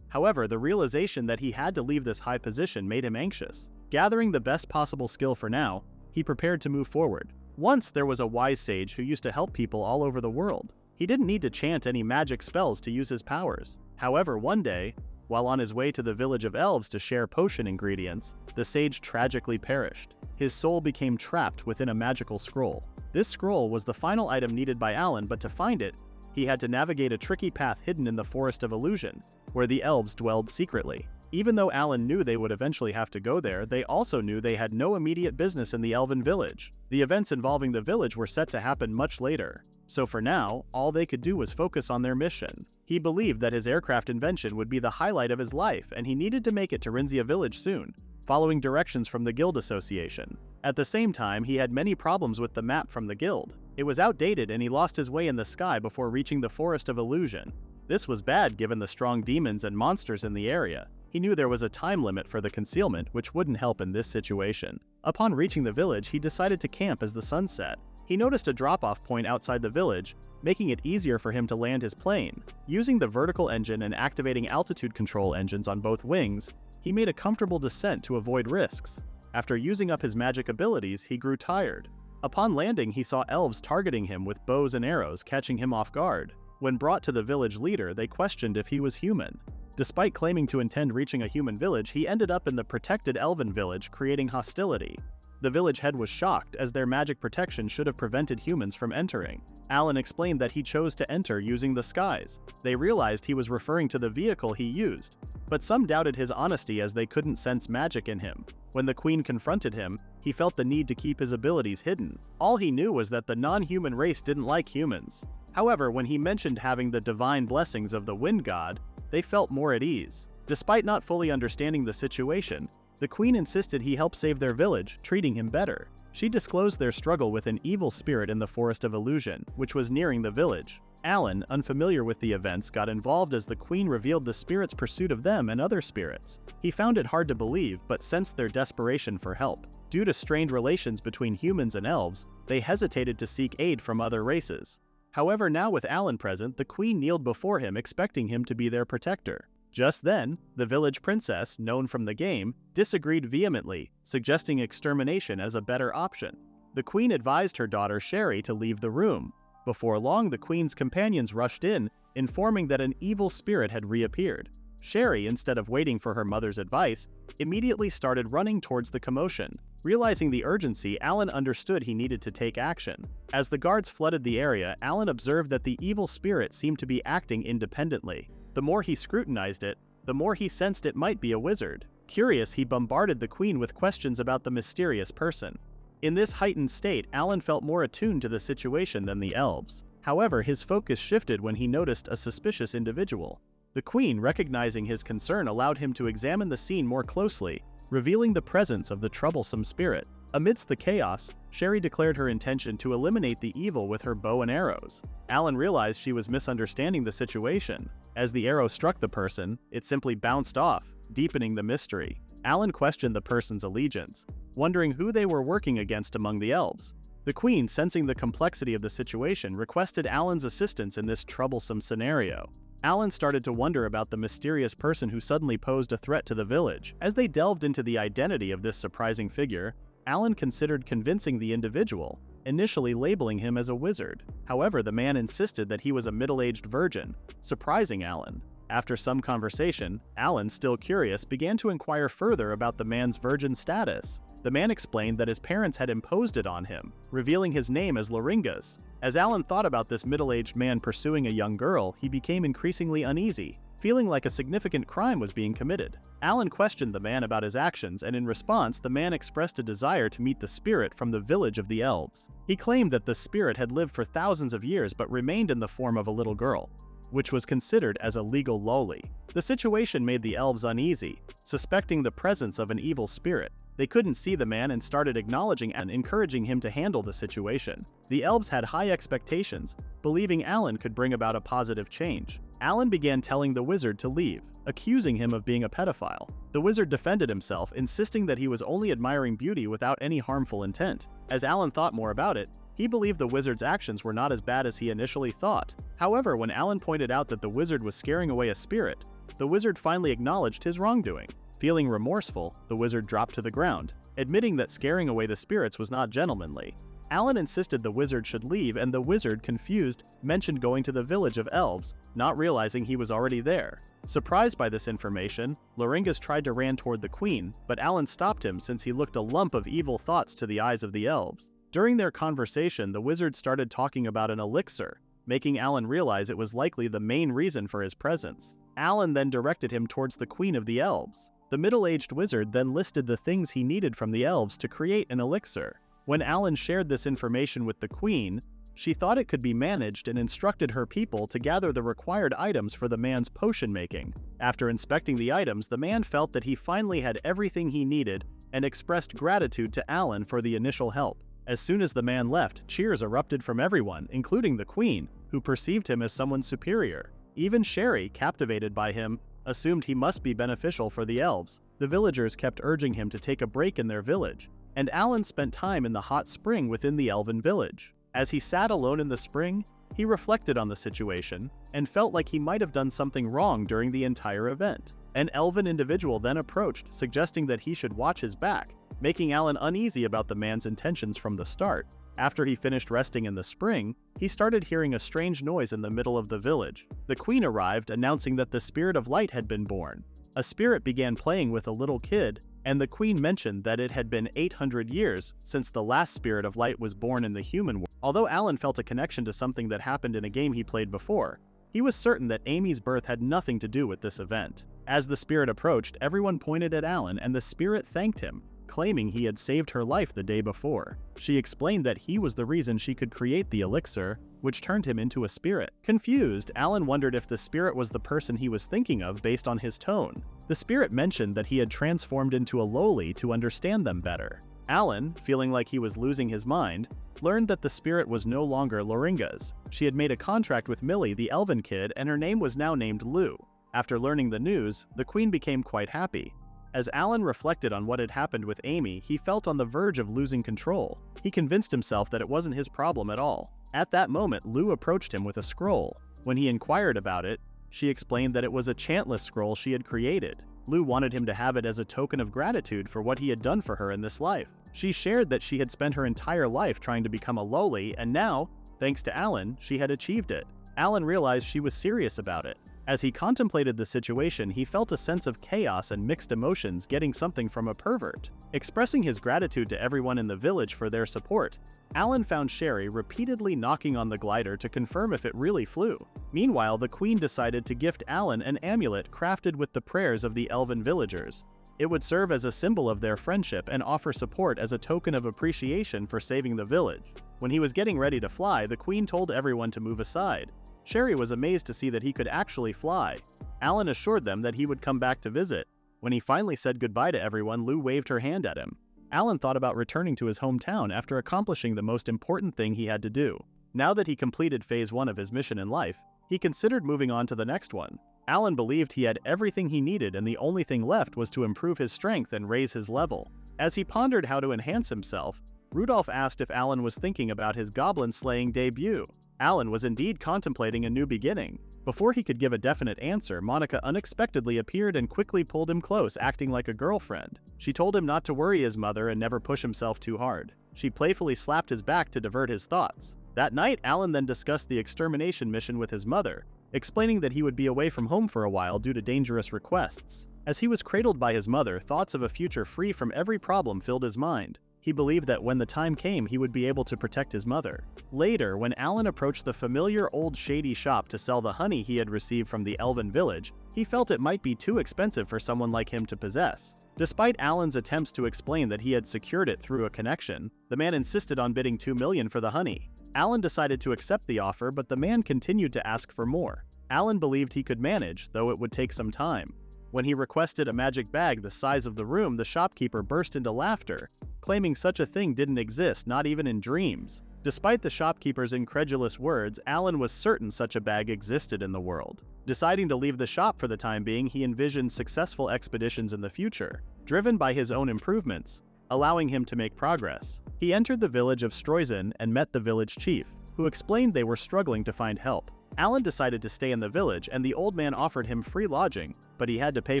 However, the realization that he had to leave this high position made him anxious. Gathering the best possible skill for now, he prepared to move forward. Once there was a wise sage who used to help people all over the world. He didn't need to chant any magic spells to use his powers. However, one day, while on his way to the village of elves to share potion ingredients, the sage tragically perished. His soul became trapped within a magical scroll. This scroll was the final item needed by Alan, but to find it, he had to navigate a tricky path hidden in the Forest of Illusion, where the elves dwelled secretly. Even though Alan knew they would eventually have to go there, they also knew they had no immediate business in the elven village. The events involving the village were set to happen much later, so for now, all they could do was focus on their mission. He believed that his aircraft invention would be the highlight of his life, and he needed to make it to Rinzia village soon, following directions from the guild association. At the same time, he had many problems with the map from the guild. It was outdated and he lost his way in the sky before reaching the Forest of Illusion. This was bad given the strong demons and monsters in the area. He knew there was a time limit for the concealment, which wouldn't help in this situation. Upon reaching the village, he decided to camp as the sun set. He noticed a drop-off point outside the village, making it easier for him to land his plane. Using the vertical engine and activating altitude control engines on both wings, he made a comfortable descent to avoid risks. After using up his magic abilities, he grew tired. Upon landing, he saw elves targeting him with bows and arrows, catching him off guard. When brought to the village leader, they questioned if he was human. Despite claiming to intend reaching a human village, he ended up in the protected elven village, creating hostility. The village head was shocked, as their magic protection should have prevented humans from entering. Alan explained that he chose to enter using the skies. They realized he was referring to the vehicle he used, but some doubted his honesty as they couldn't sense magic in him. When the queen confronted him, he felt the need to keep his abilities hidden. All he knew was that the non-human race didn't like humans. However, when he mentioned having the divine blessings of the wind god, they felt more at ease. Despite not fully understanding the situation, the queen insisted he help save their village, treating him better. She disclosed their struggle with an evil spirit in the Forest of Illusion, which was nearing the village. Alan, unfamiliar with the events, got involved as the queen revealed the spirit's pursuit of them and other spirits. He found it hard to believe, but sensed their desperation for help. Due to strained relations between humans and elves, they hesitated to seek aid from other races. However, now with Alan present, the queen kneeled before him, expecting him to be their protector. Just then, the village princess, known from the game, disagreed vehemently, suggesting extermination as a better option. The queen advised her daughter Sherry to leave the room. Before long, the queen's companions rushed in, informing that an evil spirit had reappeared. Sherry, instead of waiting for her mother's advice, immediately started running towards the commotion. Realizing the urgency, Alan understood he needed to take action. As the guards flooded the area, Alan observed that the evil spirit seemed to be acting independently. The more he scrutinized it, the more he sensed it might be a wizard. Curious, he bombarded the queen with questions about the mysterious person. In this heightened state, Alan felt more attuned to the situation than the elves. However, his focus shifted when he noticed a suspicious individual. The queen, recognizing his concern, allowed him to examine the scene more closely, revealing the presence of the troublesome spirit. Amidst the chaos, Sherry declared her intention to eliminate the evil with her bow and arrows. Alan realized she was misunderstanding the situation. As the arrow struck the person, it simply bounced off, deepening the mystery. Alan questioned the person's allegiance, wondering who they were working against among the elves. The queen, sensing the complexity of the situation, requested Alan's assistance in this troublesome scenario. Alan started to wonder about the mysterious person who suddenly posed a threat to the village. As they delved into the identity of this surprising figure, Alan considered convincing the individual, initially labeling him as a wizard. However, the man insisted that he was a middle-aged virgin, surprising Alan. After some conversation, Alan, still curious, began to inquire further about the man's virgin status. The man explained that his parents had imposed it on him, revealing his name as Loringas. As Alan thought about this middle-aged man pursuing a young girl, he became increasingly uneasy, feeling like a significant crime was being committed. Alan questioned the man about his actions, and in response, the man expressed a desire to meet the spirit from the village of the elves. He claimed that the spirit had lived for thousands of years but remained in the form of a little girl, which was considered as a legal loli. The situation made the elves uneasy, suspecting the presence of an evil spirit. They couldn't see the man and started acknowledging and encouraging him to handle the situation. The elves had high expectations, believing Alan could bring about a positive change. Alan began telling the wizard to leave, accusing him of being a pedophile. The wizard defended himself, insisting that he was only admiring beauty without any harmful intent. As Alan thought more about it, he believed the wizard's actions were not as bad as he initially thought. However, when Alan pointed out that the wizard was scaring away a spirit, the wizard finally acknowledged his wrongdoing. Feeling remorseful, the wizard dropped to the ground, admitting that scaring away the spirits was not gentlemanly. Alan insisted the wizard should leave, and the wizard, confused, mentioned going to the village of elves, not realizing he was already there. Surprised by this information, Loringas tried to ran toward the queen, but Alan stopped him since he looked a lump of evil thoughts to the eyes of the elves. During their conversation, the wizard started talking about an elixir, making Alan realize it was likely the main reason for his presence. Alan then directed him towards the queen of the elves. The middle-aged wizard then listed the things he needed from the elves to create an elixir. When Alan shared this information with the queen, she thought it could be managed and instructed her people to gather the required items for the man's potion making. After inspecting the items, the man felt that he finally had everything he needed and expressed gratitude to Alan for the initial help. As soon as the man left, cheers erupted from everyone, including the queen, who perceived him as someone superior. Even Sherry, captivated by him, assumed he must be beneficial for the elves. The villagers kept urging him to take a break in their village, and Alan spent time in the hot spring within the elven village. As he sat alone in the spring, he reflected on the situation and felt like he might have done something wrong during the entire event. An elven individual then approached, suggesting that he should watch his back, making Alan uneasy about the man's intentions from the start. After he finished resting in the spring, he started hearing a strange noise in the middle of the village. The queen arrived, announcing that the spirit of light had been born. A spirit began playing with a little kid, and the queen mentioned that it had been 800 years since the last spirit of light was born in the human world. Although Alan felt a connection to something that happened in a game he played before, he was certain that Amy's birth had nothing to do with this event. As the spirit approached, everyone pointed at Alan, and the spirit thanked him, claiming he had saved her life the day before. She explained that he was the reason she could create the elixir, which turned him into a spirit. Confused, Alan wondered if the spirit was the person he was thinking of based on his tone. The spirit mentioned that he had transformed into a lowly to understand them better. Alan, feeling like he was losing his mind, learned that the spirit was no longer Loringas. She had made a contract with Millie, the elven kid, and her name was now named Lou. After learning the news, the queen became quite happy. As Alan reflected on what had happened with Amy, he felt on the verge of losing control. He convinced himself that it wasn't his problem at all. At that moment, Lou approached him with a scroll. When he inquired about it, she explained that it was a chantless scroll she had created. Lou wanted him to have it as a token of gratitude for what he had done for her in this life. She shared that she had spent her entire life trying to become a lowly, and now, thanks to Alan, she had achieved it. Alan realized she was serious about it. As he contemplated the situation, he felt a sense of chaos and mixed emotions getting something from a pervert. Expressing his gratitude to everyone in the village for their support, Alan found Sherry repeatedly knocking on the glider to confirm if it really flew. Meanwhile, the queen decided to gift Alan an amulet crafted with the prayers of the elven villagers. It would serve as a symbol of their friendship and offer support as a token of appreciation for saving the village. When he was getting ready to fly, the queen told everyone to move aside. Sherry was amazed to see that he could actually fly. Alan assured them that he would come back to visit. When he finally said goodbye to everyone, Lou waved her hand at him. Alan thought about returning to his hometown after accomplishing the most important thing he had to do. Now that he completed phase 1 of his mission in life, he considered moving on to the next one. Alan believed he had everything he needed, and the only thing left was to improve his strength and raise his level. As he pondered how to enhance himself, Rudolph asked if Alan was thinking about his goblin-slaying debut. Alan was indeed contemplating a new beginning. Before he could give a definite answer, Monica unexpectedly appeared and quickly pulled him close, acting like a girlfriend. She told him not to worry his mother and never push himself too hard. She playfully slapped his back to divert his thoughts. That night, Alan then discussed the extermination mission with his mother, explaining that he would be away from home for a while due to dangerous requests. As he was cradled by his mother, thoughts of a future free from every problem filled his mind. He believed that when the time came, he would be able to protect his mother. Later, when Alan approached the familiar old shady shop to sell the honey he had received from the elven village, he felt it might be too expensive for someone like him to possess. Despite Alan's attempts to explain that he had secured it through a connection, the man insisted on bidding $2 million for the honey. Alan decided to accept the offer, but the man continued to ask for more. Alan believed he could manage, though it would take some time. When he requested a magic bag the size of the room, the shopkeeper burst into laughter, claiming such a thing didn't exist, not even in dreams. Despite the shopkeeper's incredulous words, Alan was certain such a bag existed in the world. Deciding to leave the shop for the time being, he envisioned successful expeditions in the future, driven by his own improvements, allowing him to make progress. He entered the village of Streusen and met the village chief, who explained they were struggling to find help. Alan decided to stay in the village, and the old man offered him free lodging, but he had to pay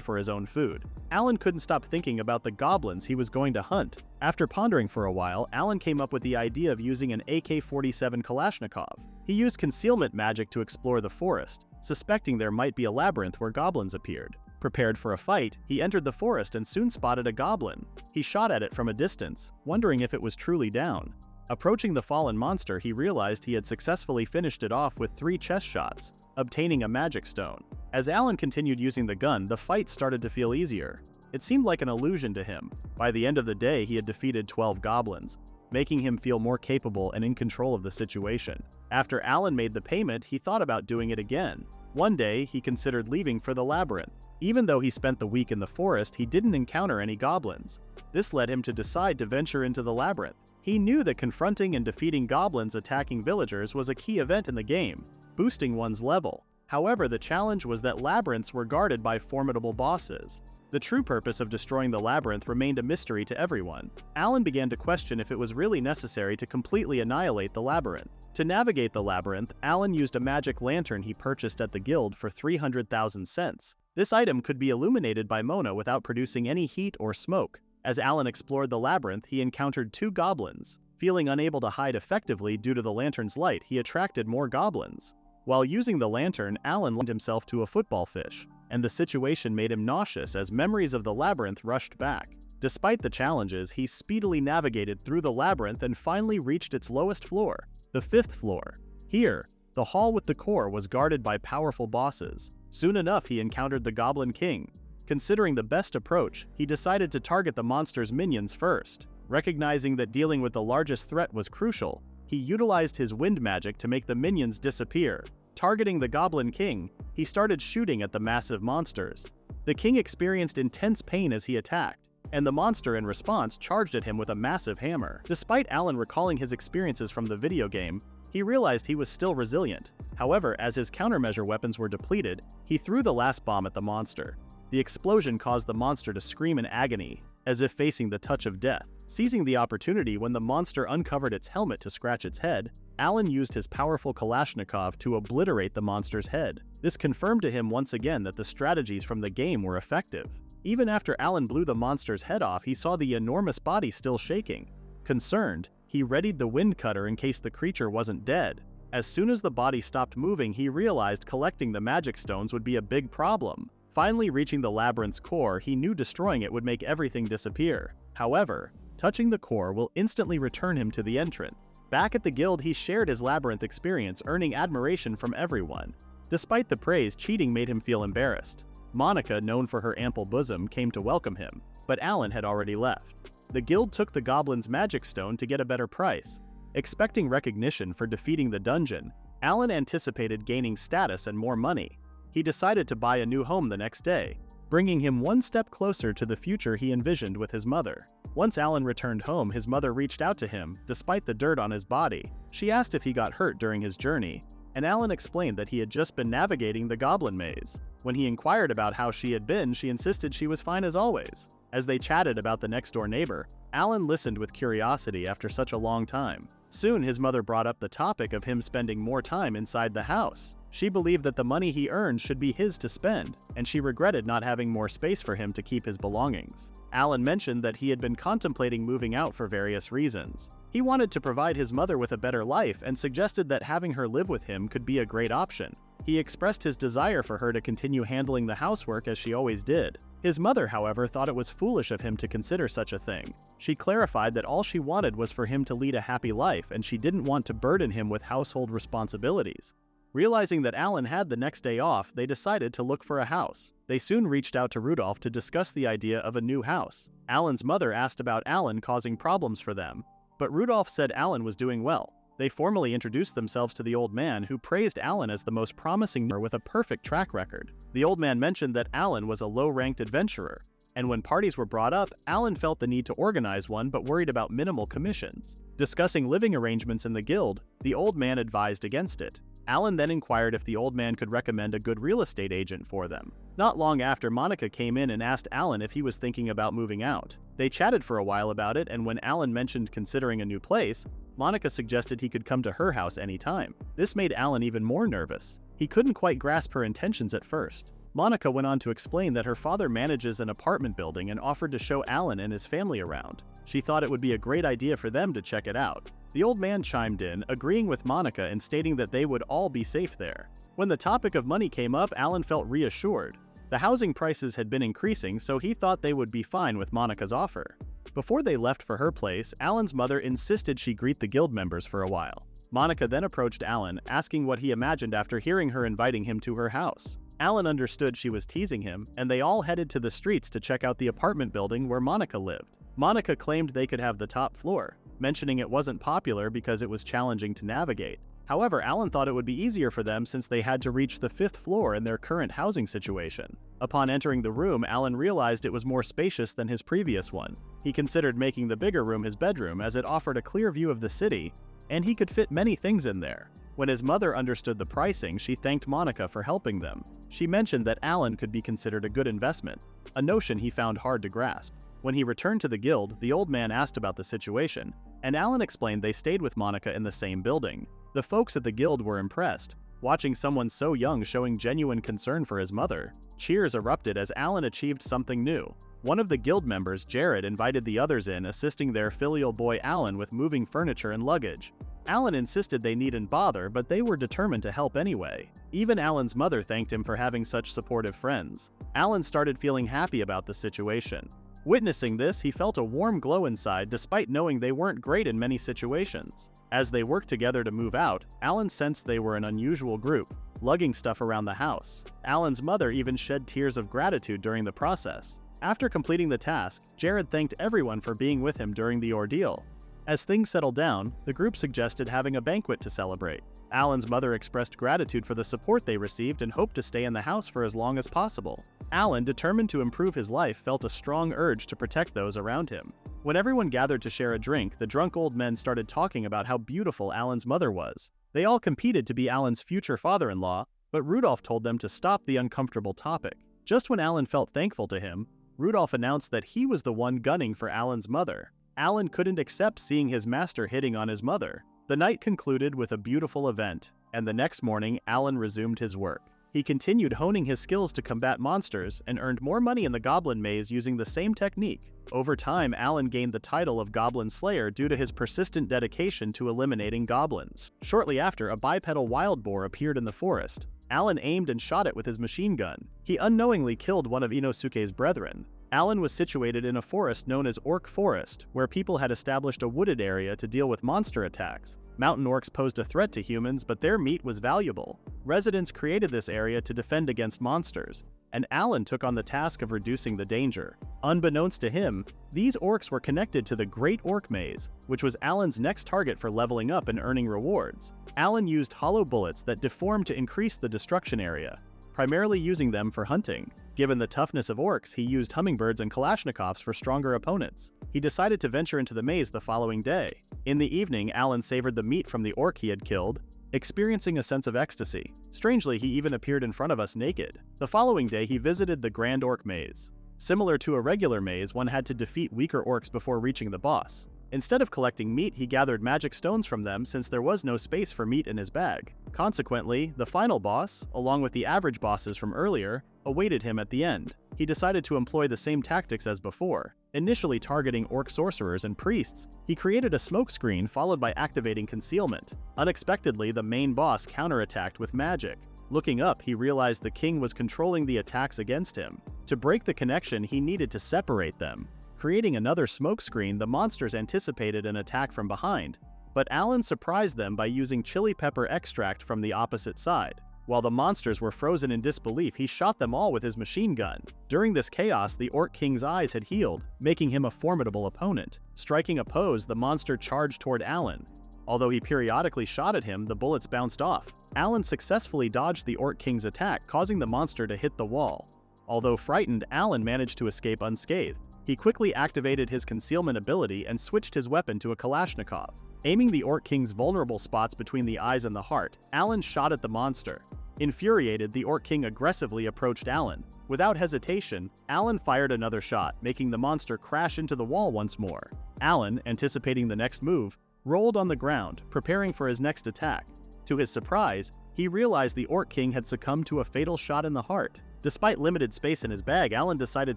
for his own food. Alan couldn't stop thinking about the goblins he was going to hunt. After pondering for a while, Alan came up with the idea of using an AK-47 Kalashnikov. He used concealment magic to explore the forest, suspecting there might be a labyrinth where goblins appeared. Prepared for a fight, he entered the forest and soon spotted a goblin. He shot at it from a distance, wondering if it was truly down. Approaching the fallen monster, he realized he had successfully finished it off with 3 chest shots, obtaining a magic stone. As Alan continued using the gun, the fight started to feel easier. It seemed like an illusion to him. By the end of the day, he had defeated 12 goblins, making him feel more capable and in control of the situation. After Alan made the payment, he thought about doing it again. One day, he considered leaving for the labyrinth. Even though he spent the week in the forest, he didn't encounter any goblins. This led him to decide to venture into the labyrinth. He knew that confronting and defeating goblins attacking villagers was a key event in the game, boosting one's level. However, the challenge was that labyrinths were guarded by formidable bosses. The true purpose of destroying the labyrinth remained a mystery to everyone. Alan began to question if it was really necessary to completely annihilate the labyrinth. To navigate the labyrinth, Alan used a magic lantern he purchased at the guild for 300,000 cents. This item could be illuminated by Mona without producing any heat or smoke. As Alan explored the labyrinth, he encountered 2 goblins. Feeling unable to hide effectively due to the lantern's light, he attracted more goblins. While using the lantern, Alan likened himself to a football fish, and the situation made him nauseous as memories of the labyrinth rushed back. Despite the challenges, he speedily navigated through the labyrinth and finally reached its lowest floor, the 5th floor. Here, the hall with the core was guarded by powerful bosses. Soon enough, he encountered the Goblin King. Considering the best approach, he decided to target the monster's minions first. Recognizing that dealing with the largest threat was crucial, he utilized his wind magic to make the minions disappear. Targeting the Goblin King, he started shooting at the massive monsters. The king experienced intense pain as he attacked, and the monster in response charged at him with a massive hammer. Despite Alan recalling his experiences from the video game, he realized he was still resilient. However, as his countermeasure weapons were depleted, he threw the last bomb at the monster. The explosion caused the monster to scream in agony, as if facing the touch of death. Seizing the opportunity when the monster uncovered its helmet to scratch its head, Alan used his powerful Kalashnikov to obliterate the monster's head. This confirmed to him once again that the strategies from the game were effective. Even after Alan blew the monster's head off, he saw the enormous body still shaking. Concerned, he readied the wind cutter in case the creature wasn't dead. As soon as the body stopped moving, he realized collecting the magic stones would be a big problem. Finally reaching the labyrinth's core, he knew destroying it would make everything disappear. However, touching the core will instantly return him to the entrance. Back at the guild, he shared his labyrinth experience, earning admiration from everyone. Despite the praise, cheating made him feel embarrassed. Monica, known for her ample bosom, came to welcome him, but Alan had already left. The guild took the goblin's magic stone to get a better price. Expecting recognition for defeating the dungeon, Alan anticipated gaining status and more money. He decided to buy a new home the next day, bringing him one step closer to the future he envisioned with his mother. Once Alan returned home, his mother reached out to him, despite the dirt on his body. She asked if he got hurt during his journey, and Alan explained that he had just been navigating the goblin maze. When he inquired about how she had been, she insisted she was fine as always. As they chatted about the next-door neighbor, Alan listened with curiosity after such a long time. Soon, his mother brought up the topic of him spending more time inside the house. She believed that the money he earned should be his to spend, and she regretted not having more space for him to keep his belongings. Alan mentioned that he had been contemplating moving out for various reasons. He wanted to provide his mother with a better life and suggested that having her live with him could be a great option. He expressed his desire for her to continue handling the housework as she always did. His mother, however, thought it was foolish of him to consider such a thing. She clarified that all she wanted was for him to lead a happy life, and she didn't want to burden him with household responsibilities. Realizing that Alan had the next day off, they decided to look for a house. They soon reached out to Rudolph to discuss the idea of a new house. Alan's mother asked about Alan causing problems for them, but Rudolph said Alan was doing well. They formally introduced themselves to the old man, who praised Alan as the most promising with a perfect track record. The old man mentioned that Alan was a low-ranked adventurer, and when parties were brought up, Alan felt the need to organize one but worried about minimal commissions. Discussing living arrangements in the guild, the old man advised against it. Alan then inquired if the old man could recommend a good real estate agent for them. Not long after, Monica came in and asked Alan if he was thinking about moving out. They chatted for a while about it, and when Alan mentioned considering a new place, Monica suggested he could come to her house anytime. This made Alan even more nervous. He couldn't quite grasp her intentions at first. Monica went on to explain that her father manages an apartment building and offered to show Alan and his family around. She thought it would be a great idea for them to check it out. The old man chimed in, agreeing with Monica and stating that they would all be safe there. When the topic of money came up, Alan felt reassured. The housing prices had been increasing, so he thought they would be fine with Monica's offer. Before they left for her place, Alan's mother insisted she greet the guild members for a while. Monica then approached Alan, asking what he imagined after hearing her inviting him to her house. Alan understood she was teasing him, and they all headed to the streets to check out the apartment building where Monica lived. Monica claimed they could have the top floor, mentioning it wasn't popular because it was challenging to navigate. However, Alan thought it would be easier for them since they had to reach the 5th floor in their current housing situation. Upon entering the room, Alan realized it was more spacious than his previous one. He considered making the bigger room his bedroom, as it offered a clear view of the city, and he could fit many things in there. When his mother understood the pricing, she thanked Monica for helping them. She mentioned that Alan could be considered a good investment, a notion he found hard to grasp. When he returned to the guild, the old man asked about the situation, and Alan explained they stayed with Monica in the same building. The folks at the guild were impressed, watching someone so young showing genuine concern for his mother. Cheers erupted as Alan achieved something new. One of the guild members, Jared, invited the others in, assisting their filial boy Alan with moving furniture and luggage. Alan insisted they needn't bother, but they were determined to help anyway. Even Alan's mother thanked him for having such supportive friends. Alan started feeling happy about the situation. Witnessing this, he felt a warm glow inside despite knowing they weren't great in many situations. As they worked together to move out, Alan sensed they were an unusual group, lugging stuff around the house. Alan's mother even shed tears of gratitude during the process. After completing the task, Jared thanked everyone for being with him during the ordeal. As things settled down, the group suggested having a banquet to celebrate. Alan's mother expressed gratitude for the support they received and hoped to stay in the house for as long as possible. Alan, determined to improve his life, felt a strong urge to protect those around him. When everyone gathered to share a drink, the drunk old men started talking about how beautiful Alan's mother was. They all competed to be Alan's future father-in-law, but Rudolph told them to stop the uncomfortable topic. Just when Alan felt thankful to him, Rudolph announced that he was the one gunning for Alan's mother. Alan couldn't accept seeing his master hitting on his mother. The night concluded with a beautiful event, and the next morning Alan resumed his work. He continued honing his skills to combat monsters and earned more money in the Goblin Maze using the same technique. Over time, Alan gained the title of Goblin Slayer due to his persistent dedication to eliminating goblins. Shortly after, a bipedal wild boar appeared in the forest. Alan aimed and shot it with his machine gun. He unknowingly killed one of Inosuke's brethren. Alan was situated in a forest known as Orc Forest, where people had established a wooded area to deal with monster attacks. Mountain orcs posed a threat to humans, but their meat was valuable. Residents created this area to defend against monsters, and Alan took on the task of reducing the danger. Unbeknownst to him, these orcs were connected to the Great Orc Maze, which was Alan's next target for leveling up and earning rewards. Alan used hollow bullets that deformed to increase the destruction area, primarily using them for hunting. Given the toughness of orcs, he used hummingbirds and Kalashnikovs for stronger opponents. He decided to venture into the maze the following day. In the evening, Alan savored the meat from the orc he had killed, experiencing a sense of ecstasy. Strangely, he even appeared in front of us naked. The following day, he visited the Grand Orc Maze. Similar to a regular maze, one had to defeat weaker orcs before reaching the boss. Instead of collecting meat, he gathered magic stones from them since there was no space for meat in his bag. Consequently, the final boss, along with the average bosses from earlier, awaited him at the end. He decided to employ the same tactics as before. Initially targeting orc sorcerers and priests, he created a smoke screen followed by activating concealment. Unexpectedly, the main boss counterattacked with magic. Looking up, he realized the king was controlling the attacks against him. To break the connection, he needed to separate them. Creating another smoke screen, the monsters anticipated an attack from behind, but Alan surprised them by using chili pepper extract from the opposite side. While the monsters were frozen in disbelief, he shot them all with his machine gun. During this chaos, the Orc King's eyes had healed, making him a formidable opponent. Striking a pose, the monster charged toward Alan. Although he periodically shot at him, the bullets bounced off. Alan successfully dodged the Orc King's attack, causing the monster to hit the wall. Although frightened, Alan managed to escape unscathed. He quickly activated his concealment ability and switched his weapon to a Kalashnikov. Aiming the Orc King's vulnerable spots between the eyes and the heart, Alan shot at the monster. Infuriated, the Orc King aggressively approached Alan. Without hesitation, Alan fired another shot, making the monster crash into the wall once more. Alan, anticipating the next move, rolled on the ground, preparing for his next attack. To his surprise, he realized the Orc King had succumbed to a fatal shot in the heart. Despite limited space in his bag, Alan decided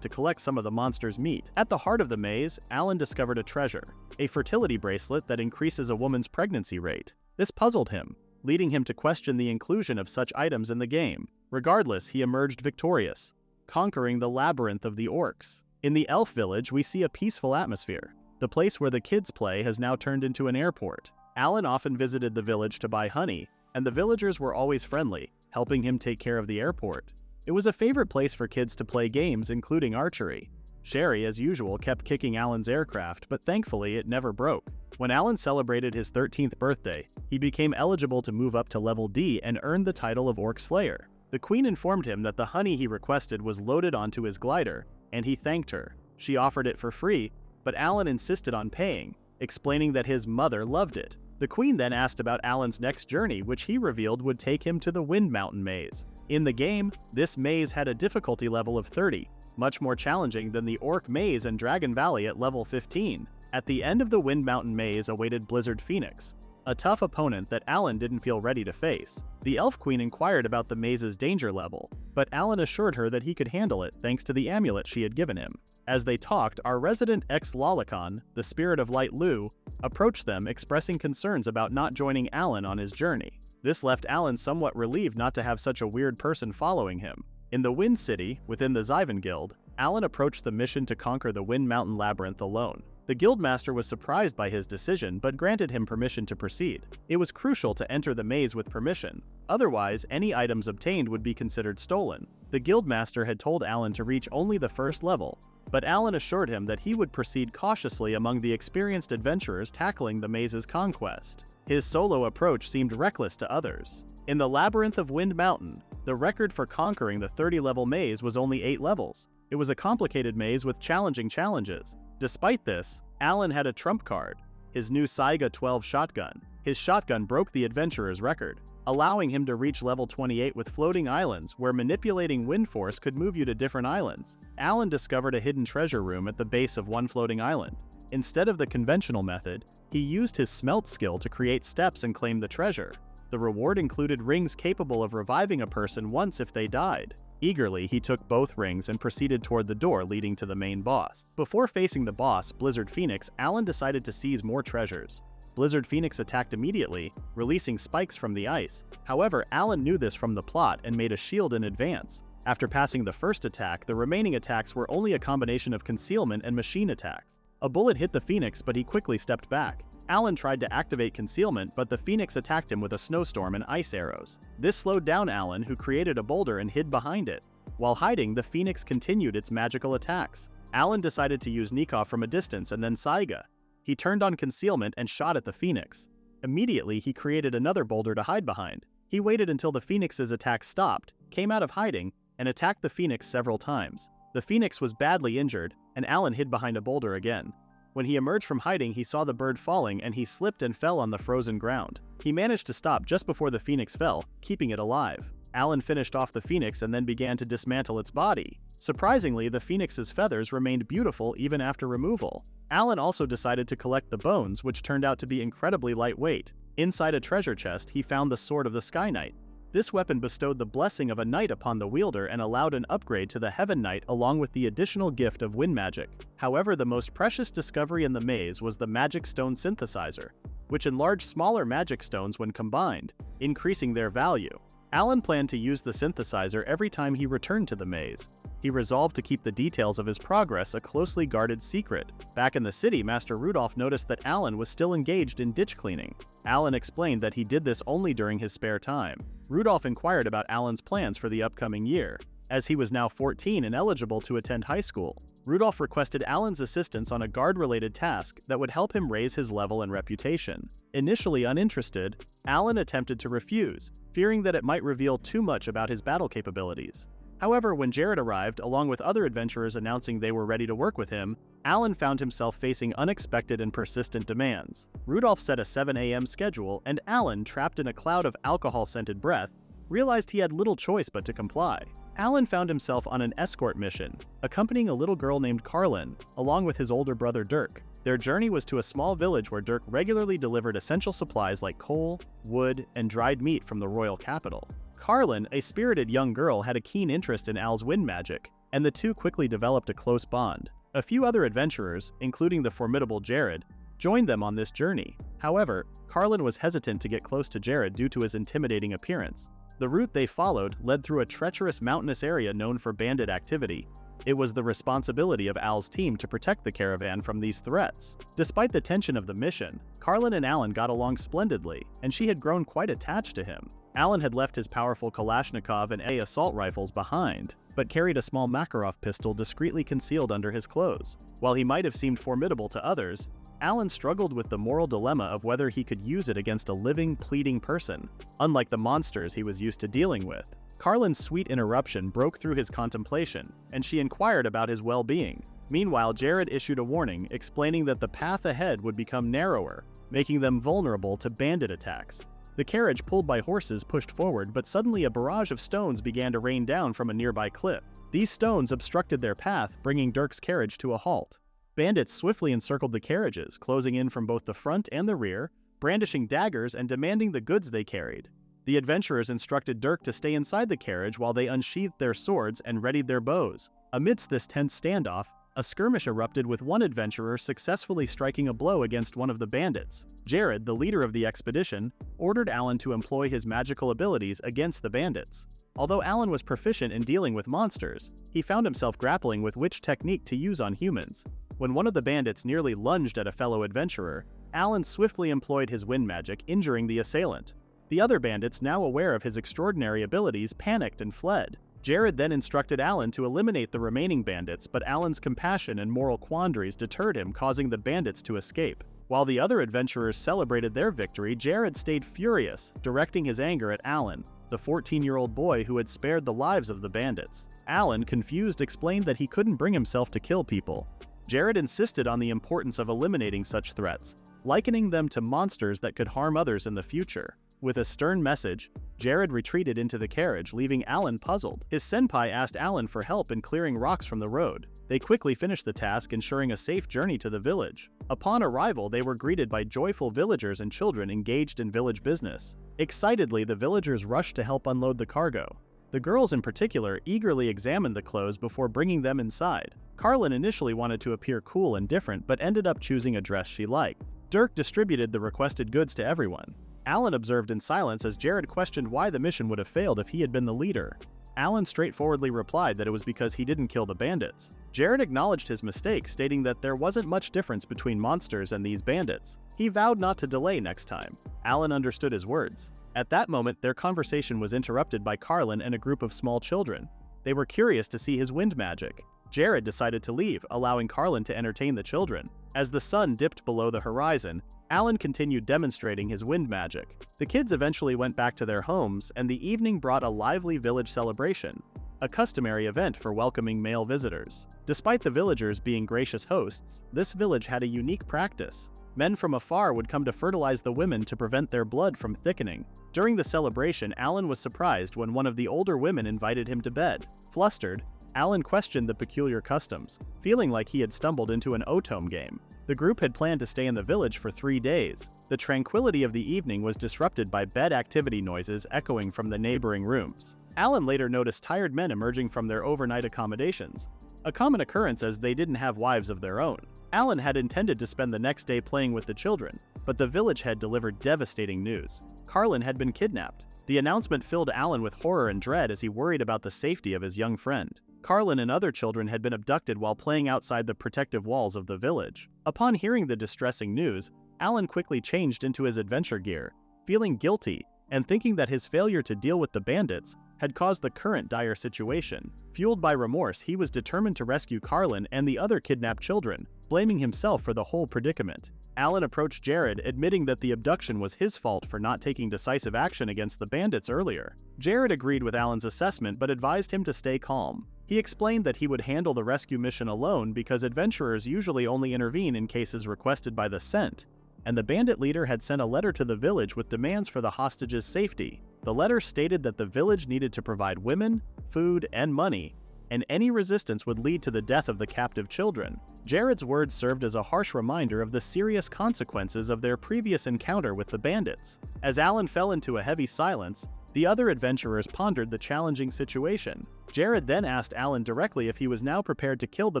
to collect some of the monster's meat. At the heart of the maze, Alan discovered a treasure, a fertility bracelet that increases a woman's pregnancy rate. This puzzled him, leading him to question the inclusion of such items in the game. Regardless, he emerged victorious, conquering the labyrinth of the orcs. In the elf village, we see a peaceful atmosphere. The place where the kids play has now turned into an airport. Alan often visited the village to buy honey, and the villagers were always friendly, helping him take care of the airport. It was a favorite place for kids to play games, including archery. Sherry, as usual, kept kicking Alan's aircraft, but thankfully it never broke. When Alan celebrated his 13th birthday, he became eligible to move up to level D and earned the title of Orc Slayer. The queen informed him that the honey he requested was loaded onto his glider, and he thanked her. She offered it for free, but Alan insisted on paying, explaining that his mother loved it. The queen then asked about Alan's next journey, which he revealed would take him to the Wind Mountain Maze. In the game, this maze had a difficulty level of 30, much more challenging than the Orc Maze and Dragon Valley at level 15. At the end of the Wind Mountain Maze awaited Blizzard Phoenix, a tough opponent that Alan didn't feel ready to face. The Elf Queen inquired about the maze's danger level, but Alan assured her that he could handle it thanks to the amulet she had given him. As they talked, our resident ex-Lolicon, the Spirit of Light Lu, approached them, expressing concerns about not joining Alan on his journey. This left Alan somewhat relieved not to have such a weird person following him. In the Wind City, within the Zyvan Guild, Alan approached the mission to conquer the Wind Mountain Labyrinth alone. The Guildmaster was surprised by his decision but granted him permission to proceed. It was crucial to enter the maze with permission, otherwise any items obtained would be considered stolen. The Guildmaster had told Alan to reach only the first level, but Alan assured him that he would proceed cautiously among the experienced adventurers tackling the maze's conquest. His solo approach seemed reckless to others. In the Labyrinth of Wind Mountain, the record for conquering the 30-level maze was only 8 levels. It was a complicated maze with challenging challenges. Despite this, Alan had a trump card, his new Saiga 12 shotgun. His shotgun broke the adventurer's record, allowing him to reach level 28 with floating islands where manipulating wind force could move you to different islands. Alan discovered a hidden treasure room at the base of one floating island. Instead of the conventional method, he used his smelt skill to create steps and claim the treasure. The reward included rings capable of reviving a person once if they died. Eagerly, he took both rings and proceeded toward the door leading to the main boss. Before facing the boss, Blizzard Phoenix, Alan decided to seize more treasures. Blizzard Phoenix attacked immediately, releasing spikes from the ice. However, Alan knew this from the plot and made a shield in advance. After passing the first attack, the remaining attacks were only a combination of concealment and machine attacks. A bullet hit the Phoenix, but he quickly stepped back. Alan tried to activate concealment, but the Phoenix attacked him with a snowstorm and ice arrows. This slowed down Alan, who created a boulder and hid behind it. While hiding, the Phoenix continued its magical attacks. Alan decided to use Nikov from a distance and then Saiga. He turned on concealment and shot at the Phoenix. Immediately, he created another boulder to hide behind. He waited until the Phoenix's attack stopped, came out of hiding, and attacked the Phoenix several times. The Phoenix was badly injured, and Alan hid behind a boulder again. When he emerged from hiding, he saw the bird falling and he slipped and fell on the frozen ground. He managed to stop just before the Phoenix fell, keeping it alive. Alan finished off the Phoenix and then began to dismantle its body. Surprisingly, the Phoenix's feathers remained beautiful even after removal. Alan also decided to collect the bones, which turned out to be incredibly lightweight. Inside a treasure chest, he found the Sword of the Sky Knight. This weapon bestowed the blessing of a knight upon the wielder and allowed an upgrade to the Heaven Knight along with the additional gift of wind magic. However, the most precious discovery in the maze was the Magic Stone Synthesizer, which enlarged smaller magic stones when combined, increasing their value. Alan planned to use the synthesizer every time he returned to the maze. He resolved to keep the details of his progress a closely guarded secret. Back in the city, Master Rudolph noticed that Alan was still engaged in ditch cleaning. Alan explained that he did this only during his spare time. Rudolph inquired about Alan's plans for the upcoming year. as he was now 14 and eligible to attend high school. Rudolph requested Alan's assistance on a guard-related task that would help him raise his level and reputation. Initially uninterested, Alan attempted to refuse, fearing that it might reveal too much about his battle capabilities. However, when Jared arrived, along with other adventurers announcing they were ready to work with him, Alan found himself facing unexpected and persistent demands. Rudolph set a 7 a.m. schedule, and Alan, trapped in a cloud of alcohol-scented breath, realized he had little choice but to comply. Alan found himself on an escort mission, accompanying a little girl named Carlin, along with his older brother Dirk. Their journey was to a small village where Dirk regularly delivered essential supplies like coal, wood, and dried meat from the royal capital. Carlin, a spirited young girl, had a keen interest in Al's wind magic, and the two quickly developed a close bond. A few other adventurers, including the formidable Jared, joined them on this journey. However, Carlin was hesitant to get close to Jared due to his intimidating appearance. The route they followed led through a treacherous mountainous area known for bandit activity. It was the responsibility of Al's team to protect the caravan from these threats. Despite the tension of the mission, Carlin and Alan got along splendidly, and she had grown quite attached to him. Alan had left his powerful Kalashnikov and assault rifles behind, but carried a small Makarov pistol discreetly concealed under his clothes. While he might have seemed formidable to others, Alan struggled with the moral dilemma of whether he could use it against a living, pleading person, unlike the monsters he was used to dealing with. Carlin's sweet interruption broke through his contemplation, and she inquired about his well-being. Meanwhile, Jared issued a warning, explaining that the path ahead would become narrower, making them vulnerable to bandit attacks. The carriage pulled by horses pushed forward, but suddenly a barrage of stones began to rain down from a nearby cliff. These stones obstructed their path, bringing Dirk's carriage to a halt. Bandits swiftly encircled the carriages, closing in from both the front and the rear, brandishing daggers and demanding the goods they carried. The adventurers instructed Dirk to stay inside the carriage while they unsheathed their swords and readied their bows. Amidst this tense standoff, a skirmish erupted with one adventurer successfully striking a blow against one of the bandits. Jared, the leader of the expedition, ordered Alan to employ his magical abilities against the bandits. Although Alan was proficient in dealing with monsters, he found himself grappling with which technique to use on humans. When one of the bandits nearly lunged at a fellow adventurer, Alan swiftly employed his wind magic, injuring the assailant. The other bandits, now aware of his extraordinary abilities, panicked and fled. Jared then instructed Alan to eliminate the remaining bandits, but Alan's compassion and moral quandaries deterred him, causing the bandits to escape. While the other adventurers celebrated their victory, Jared stayed furious, directing his anger at Alan, the 14-year-old boy who had spared the lives of the bandits. Alan, confused, explained that he couldn't bring himself to kill people. Jared insisted on the importance of eliminating such threats, likening them to monsters that could harm others in the future. With a stern message, Jared retreated into the carriage, leaving Alan puzzled. His senpai asked Alan for help in clearing rocks from the road. They quickly finished the task, ensuring a safe journey to the village. Upon arrival, they were greeted by joyful villagers and children engaged in village business. Excitedly, the villagers rushed to help unload the cargo. The girls in particular eagerly examined the clothes before bringing them inside. Carlin initially wanted to appear cool and different, but ended up choosing a dress she liked. Dirk distributed the requested goods to everyone. Alan observed in silence as Jared questioned why the mission would have failed if he had been the leader. Alan straightforwardly replied that it was because he didn't kill the bandits. Jared acknowledged his mistake, stating that there wasn't much difference between monsters and these bandits. He vowed not to delay next time. Alan understood his words. At that moment, their conversation was interrupted by Carlin and a group of small children. They were curious to see his wind magic. Jared decided to leave, allowing Carlin to entertain the children. As the sun dipped below the horizon, Alan continued demonstrating his wind magic. The kids eventually went back to their homes, and the evening brought a lively village celebration, a customary event for welcoming male visitors. Despite the villagers being gracious hosts, this village had a unique practice. Men from afar would come to fertilize the women to prevent their blood from thickening. During the celebration, Alan was surprised when one of the older women invited him to bed. Flustered, Alan questioned the peculiar customs, feeling like he had stumbled into an otome game. The group had planned to stay in the village for 3 days. The tranquility of the evening was disrupted by bed activity noises echoing from the neighboring rooms. Alan later noticed tired men emerging from their overnight accommodations, a common occurrence as they didn't have wives of their own. Alan had intended to spend the next day playing with the children, but the village had delivered devastating news. Carlin had been kidnapped. The announcement filled Alan with horror and dread as he worried about the safety of his young friend. Carlin and other children had been abducted while playing outside the protective walls of the village. Upon hearing the distressing news, Alan quickly changed into his adventure gear, feeling guilty and thinking that his failure to deal with the bandits had caused the current dire situation. Fueled by remorse, he was determined to rescue Carlin and the other kidnapped children, blaming himself for the whole predicament. Alan approached Jared, admitting that the abduction was his fault for not taking decisive action against the bandits earlier. Jared agreed with Alan's assessment but advised him to stay calm. He explained that he would handle the rescue mission alone because adventurers usually only intervene in cases requested by the Scent, and the bandit leader had sent a letter to the village with demands for the hostages' safety. The letter stated that the village needed to provide women, food, and money, and any resistance would lead to the death of the captive children. Jared's words served as a harsh reminder of the serious consequences of their previous encounter with the bandits. As Alan fell into a heavy silence, the other adventurers pondered the challenging situation. Jared then asked Alan directly if he was now prepared to kill the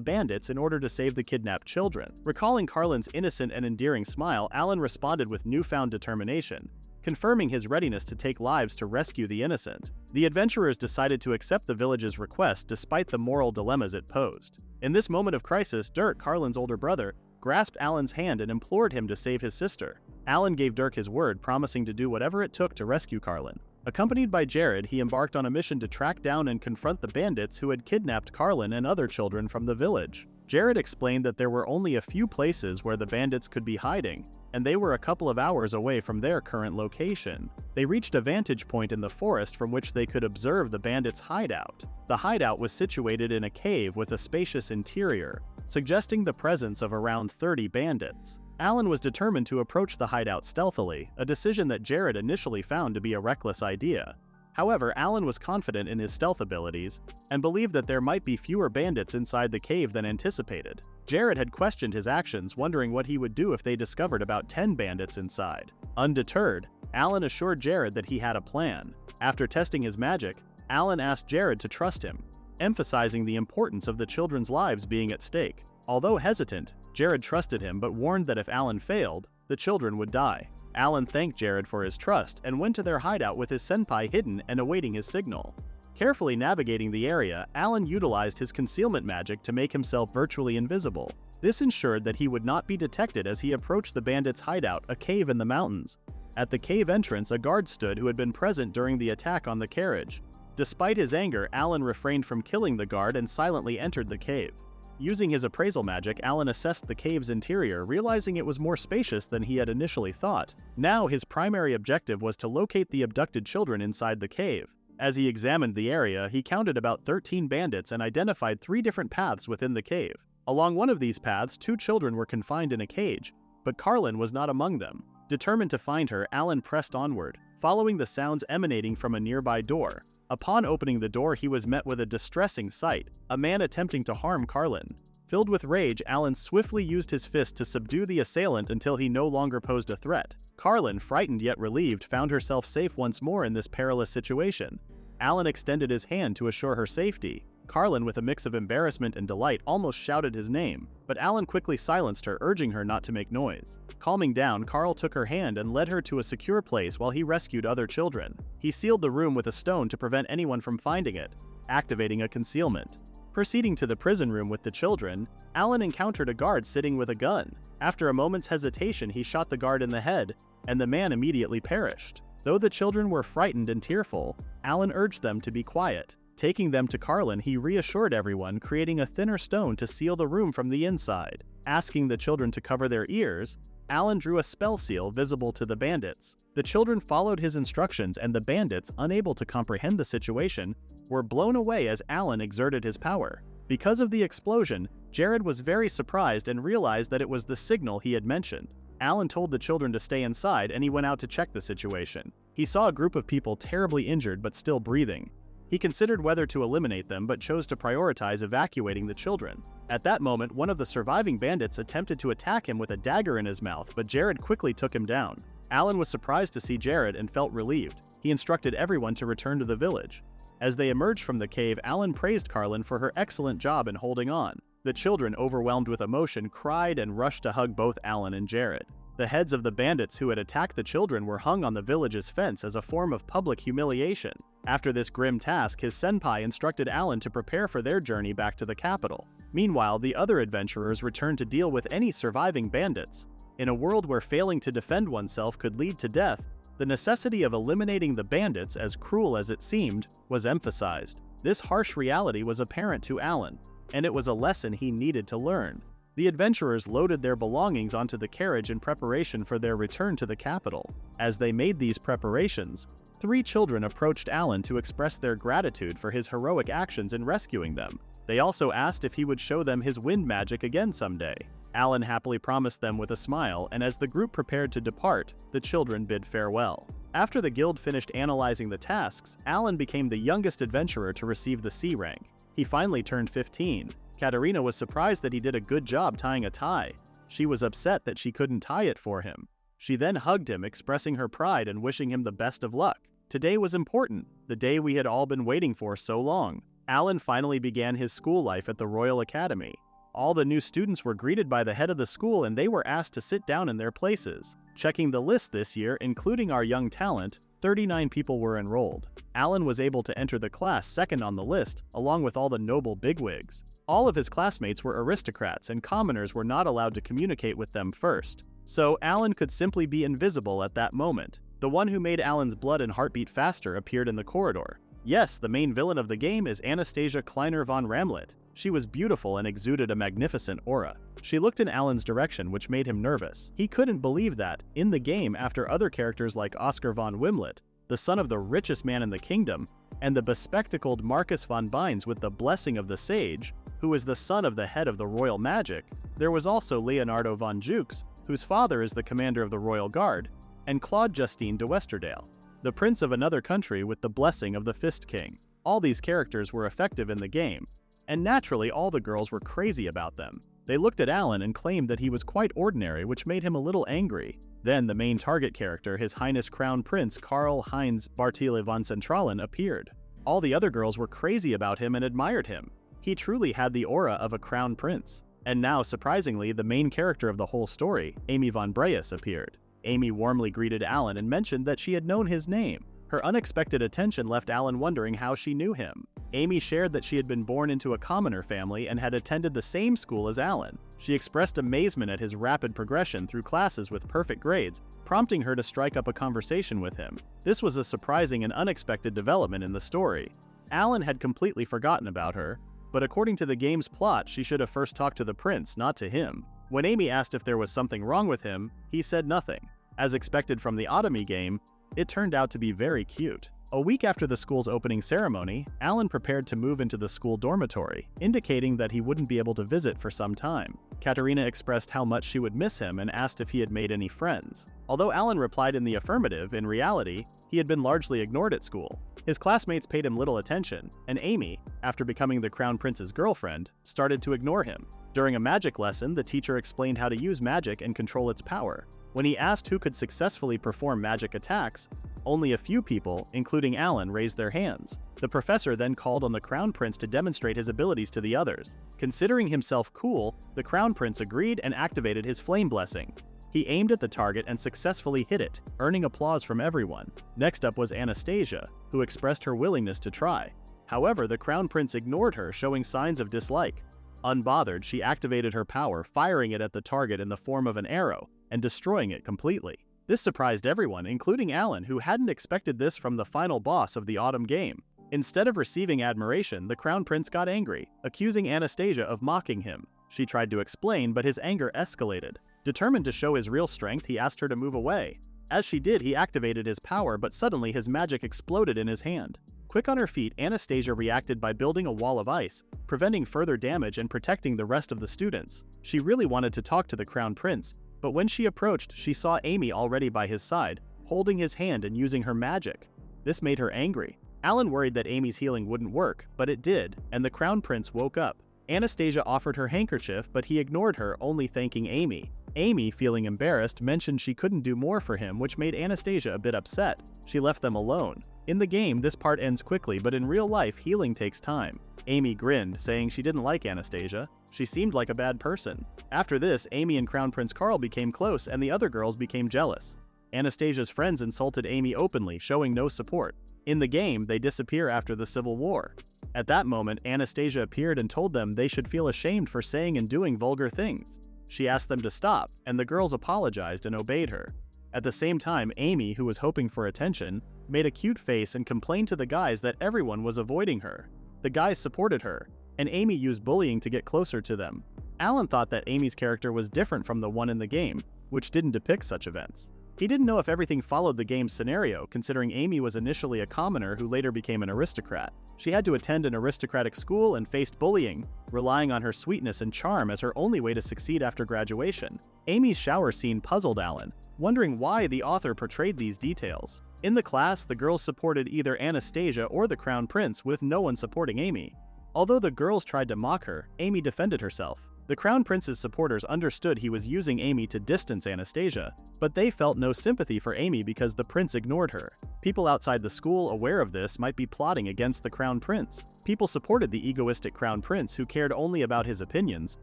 bandits in order to save the kidnapped children. Recalling Carlin's innocent and endearing smile, Alan responded with newfound determination, confirming his readiness to take lives to rescue the innocent. The adventurers decided to accept the village's request despite the moral dilemmas it posed. In this moment of crisis, Dirk, Carlin's older brother, grasped Alan's hand and implored him to save his sister. Alan gave Dirk his word, promising to do whatever it took to rescue Carlin. Accompanied by Jared, he embarked on a mission to track down and confront the bandits who had kidnapped Carlin and other children from the village. Jared explained that there were only a few places where the bandits could be hiding, and they were a couple of hours away from their current location. They reached a vantage point in the forest from which they could observe the bandits' hideout. The hideout was situated in a cave with a spacious interior, suggesting the presence of around 30 bandits. Alan was determined to approach the hideout stealthily, a decision that Jared initially found to be a reckless idea. However, Alan was confident in his stealth abilities and believed that there might be fewer bandits inside the cave than anticipated. Jared had questioned his actions, wondering what he would do if they discovered about 10 bandits inside. Undeterred, Alan assured Jared that he had a plan. After testing his magic, Alan asked Jared to trust him, emphasizing the importance of the children's lives being at stake. Although hesitant, Jared trusted him but warned that if Alan failed, the children would die. Alan thanked Jared for his trust and went to their hideout with his senpai hidden and awaiting his signal. Carefully navigating the area, Alan utilized his concealment magic to make himself virtually invisible. This ensured that he would not be detected as he approached the bandits' hideout, a cave in the mountains. At the cave entrance, a guard stood who had been present during the attack on the carriage. Despite his anger, Alan refrained from killing the guard and silently entered the cave. Using his appraisal magic, Alan assessed the cave's interior, realizing it was more spacious than he had initially thought. Now, his primary objective was to locate the abducted children inside the cave. As he examined the area, he counted about 13 bandits and identified 3 different paths within the cave. Along one of these paths, 2 children were confined in a cage, but Carlin was not among them. Determined to find her, Alan pressed onward, following the sounds emanating from a nearby door. Upon opening the door, he was met with a distressing sight, a man attempting to harm Carlin. Filled with rage, Alan swiftly used his fist to subdue the assailant until he no longer posed a threat. Carlin, frightened yet relieved, found herself safe once more in this perilous situation. Alan extended his hand to assure her safety. Carlin, with a mix of embarrassment and delight, almost shouted his name, but Alan quickly silenced her, urging her not to make noise. Calming down, Carl took her hand and led her to a secure place while he rescued other children. He sealed the room with a stone to prevent anyone from finding it, activating a concealment. Proceeding to the prison room with the children, Alan encountered a guard sitting with a gun. After a moment's hesitation, he shot the guard in the head, and the man immediately perished. Though the children were frightened and tearful, Alan urged them to be quiet. Taking them to Carlin, he reassured everyone, creating a thinner stone to seal the room from the inside. Asking the children to cover their ears, Alan drew a spell seal visible to the bandits. The children followed his instructions, and the bandits, unable to comprehend the situation, were blown away as Alan exerted his power. Because of the explosion, Jared was very surprised and realized that it was the signal he had mentioned. Alan told the children to stay inside, and he went out to check the situation. He saw a group of people terribly injured but still breathing. He considered whether to eliminate them but chose to prioritize evacuating the children. At that moment, one of the surviving bandits attempted to attack him with a dagger in his mouth, but Jared quickly took him down. Alan was surprised to see Jared and felt relieved. He instructed everyone to return to the village. As they emerged from the cave, Alan praised Carlin for her excellent job in holding on. The children, overwhelmed with emotion, cried and rushed to hug both Alan and Jared. The heads of the bandits who had attacked the children were hung on the village's fence as a form of public humiliation. After this grim task, his senpai instructed Alan to prepare for their journey back to the capital. Meanwhile, the other adventurers returned to deal with any surviving bandits. In a world where failing to defend oneself could lead to death, The necessity of eliminating the bandits, as cruel as it seemed, was emphasized. This harsh reality was apparent to Alan, and it was a lesson he needed to learn. The adventurers loaded their belongings onto the carriage in preparation for their return to the capital. As they made these preparations, 3 children approached Alan to express their gratitude for his heroic actions in rescuing them. They also asked if he would show them his wind magic again someday. Alan happily promised them with a smile, and as the group prepared to depart, the children bid farewell. After the guild finished analyzing the tasks, Alan became the youngest adventurer to receive the C rank. He finally turned 15. Katerina was surprised that he did a good job tying a tie. She was upset that she couldn't tie it for him. She then hugged him, expressing her pride and wishing him the best of luck. Today was important, the day we had all been waiting for so long. Alan finally began his school life at the Royal Academy. All the new students were greeted by the head of the school and they were asked to sit down in their places. Checking the list this year, including our young talent, 39 people were enrolled. Alan was able to enter the class second on the list, along with all the noble bigwigs. All of his classmates were aristocrats and commoners were not allowed to communicate with them first. So Alan could simply be invisible at that moment. The one who made Alan's blood and heartbeat faster appeared in the corridor. Yes, the main villain of the game is Anastasia Kleiner von Ramlet. She was beautiful and exuded a magnificent aura. She looked in Alan's direction, which made him nervous. He couldn't believe that, in the game, after other characters like Oscar von Wimlet, the son of the richest man in the kingdom, and the bespectacled Marcus von Bynes with the blessing of the sage, who is the son of the head of the royal magic, there was also Leonardo von Jukes, whose father is the commander of the Royal Guard, and Claude Justine de Westerdale, the prince of another country with the blessing of the Fist King. All these characters were effective in the game, and naturally all the girls were crazy about them. They looked at Alan and claimed that he was quite ordinary, which made him a little angry. Then the main target character, His Highness Crown Prince Karl Heinz Bartile von Centralen, appeared. All the other girls were crazy about him and admired him. He truly had the aura of a crown prince. And now, surprisingly, the main character of the whole story, Amy von Breus, appeared. Amy warmly greeted Alan and mentioned that she had known his name. Her unexpected attention left Alan wondering how she knew him. Amy shared that she had been born into a commoner family and had attended the same school as Alan. She expressed amazement at his rapid progression through classes with perfect grades, prompting her to strike up a conversation with him. This was a surprising and unexpected development in the story. Alan had completely forgotten about her, but according to the game's plot, she should have first talked to the prince, not to him. When Amy asked if there was something wrong with him, he said nothing. As expected from the Otomy game, it turned out to be very cute. A week after the school's opening ceremony, Alan prepared to move into the school dormitory, indicating that he wouldn't be able to visit for some time. Katerina expressed how much she would miss him and asked if he had made any friends. Although Alan replied in the affirmative, in reality, he had been largely ignored at school. His classmates paid him little attention, and Amy, after becoming the Crown Prince's girlfriend, started to ignore him. During a magic lesson, the teacher explained how to use magic and control its power. When he asked who could successfully perform magic attacks, only a few people, including Alan, raised their hands. The professor then called on the Crown Prince to demonstrate his abilities to the others. Considering himself cool, the Crown Prince agreed and activated his flame blessing. He aimed at the target and successfully hit it, earning applause from everyone. Next up was Anastasia, who expressed her willingness to try. However, the Crown Prince ignored her, showing signs of dislike. Unbothered, she activated her power, firing it at the target in the form of an arrow, and destroying it completely. This surprised everyone, including Alan, who hadn't expected this from the final boss of the autumn game. Instead of receiving admiration, the Crown Prince got angry, accusing Anastasia of mocking him. She tried to explain, but his anger escalated. Determined to show his real strength, he asked her to move away. As she did, he activated his power, but suddenly his magic exploded in his hand. Quick on her feet, Anastasia reacted by building a wall of ice, preventing further damage and protecting the rest of the students. She really wanted to talk to the Crown Prince, but when she approached, she saw Amy already by his side, holding his hand and using her magic. This made her angry. Alan worried that Amy's healing wouldn't work, but it did, and the Crown Prince woke up. Anastasia offered her handkerchief, but he ignored her, only thanking Amy. Amy, feeling embarrassed, mentioned she couldn't do more for him, which made Anastasia a bit upset. She left them alone. In the game, this part ends quickly, but in real life, healing takes time. Amy grinned, saying she didn't like Anastasia. She seemed like a bad person. After this, Amy and Crown Prince Karl became close, and the other girls became jealous. Anastasia's friends insulted Amy openly, showing no support. In the game, they disappear after the Civil War. At that moment, Anastasia appeared and told them they should feel ashamed for saying and doing vulgar things. She asked them to stop, and the girls apologized and obeyed her. At the same time, Amy, who was hoping for attention, made a cute face and complained to the guys that everyone was avoiding her. The guys supported her, and Amy used bullying to get closer to them. Alan thought that Amy's character was different from the one in the game, which didn't depict such events. He didn't know if everything followed the game's scenario, considering Amy was initially a commoner who later became an aristocrat. She had to attend an aristocratic school and faced bullying, relying on her sweetness and charm as her only way to succeed after graduation. Amy's shower scene puzzled Alan, wondering why the author portrayed these details. In the class, the girls supported either Anastasia or the Crown Prince, with no one supporting Amy. Although the girls tried to mock her, Amy defended herself. The Crown Prince's supporters understood he was using Amy to distance Anastasia, but they felt no sympathy for Amy because the prince ignored her. People outside the school aware of this might be plotting against the Crown Prince. People supported the egoistic Crown Prince who cared only about his opinions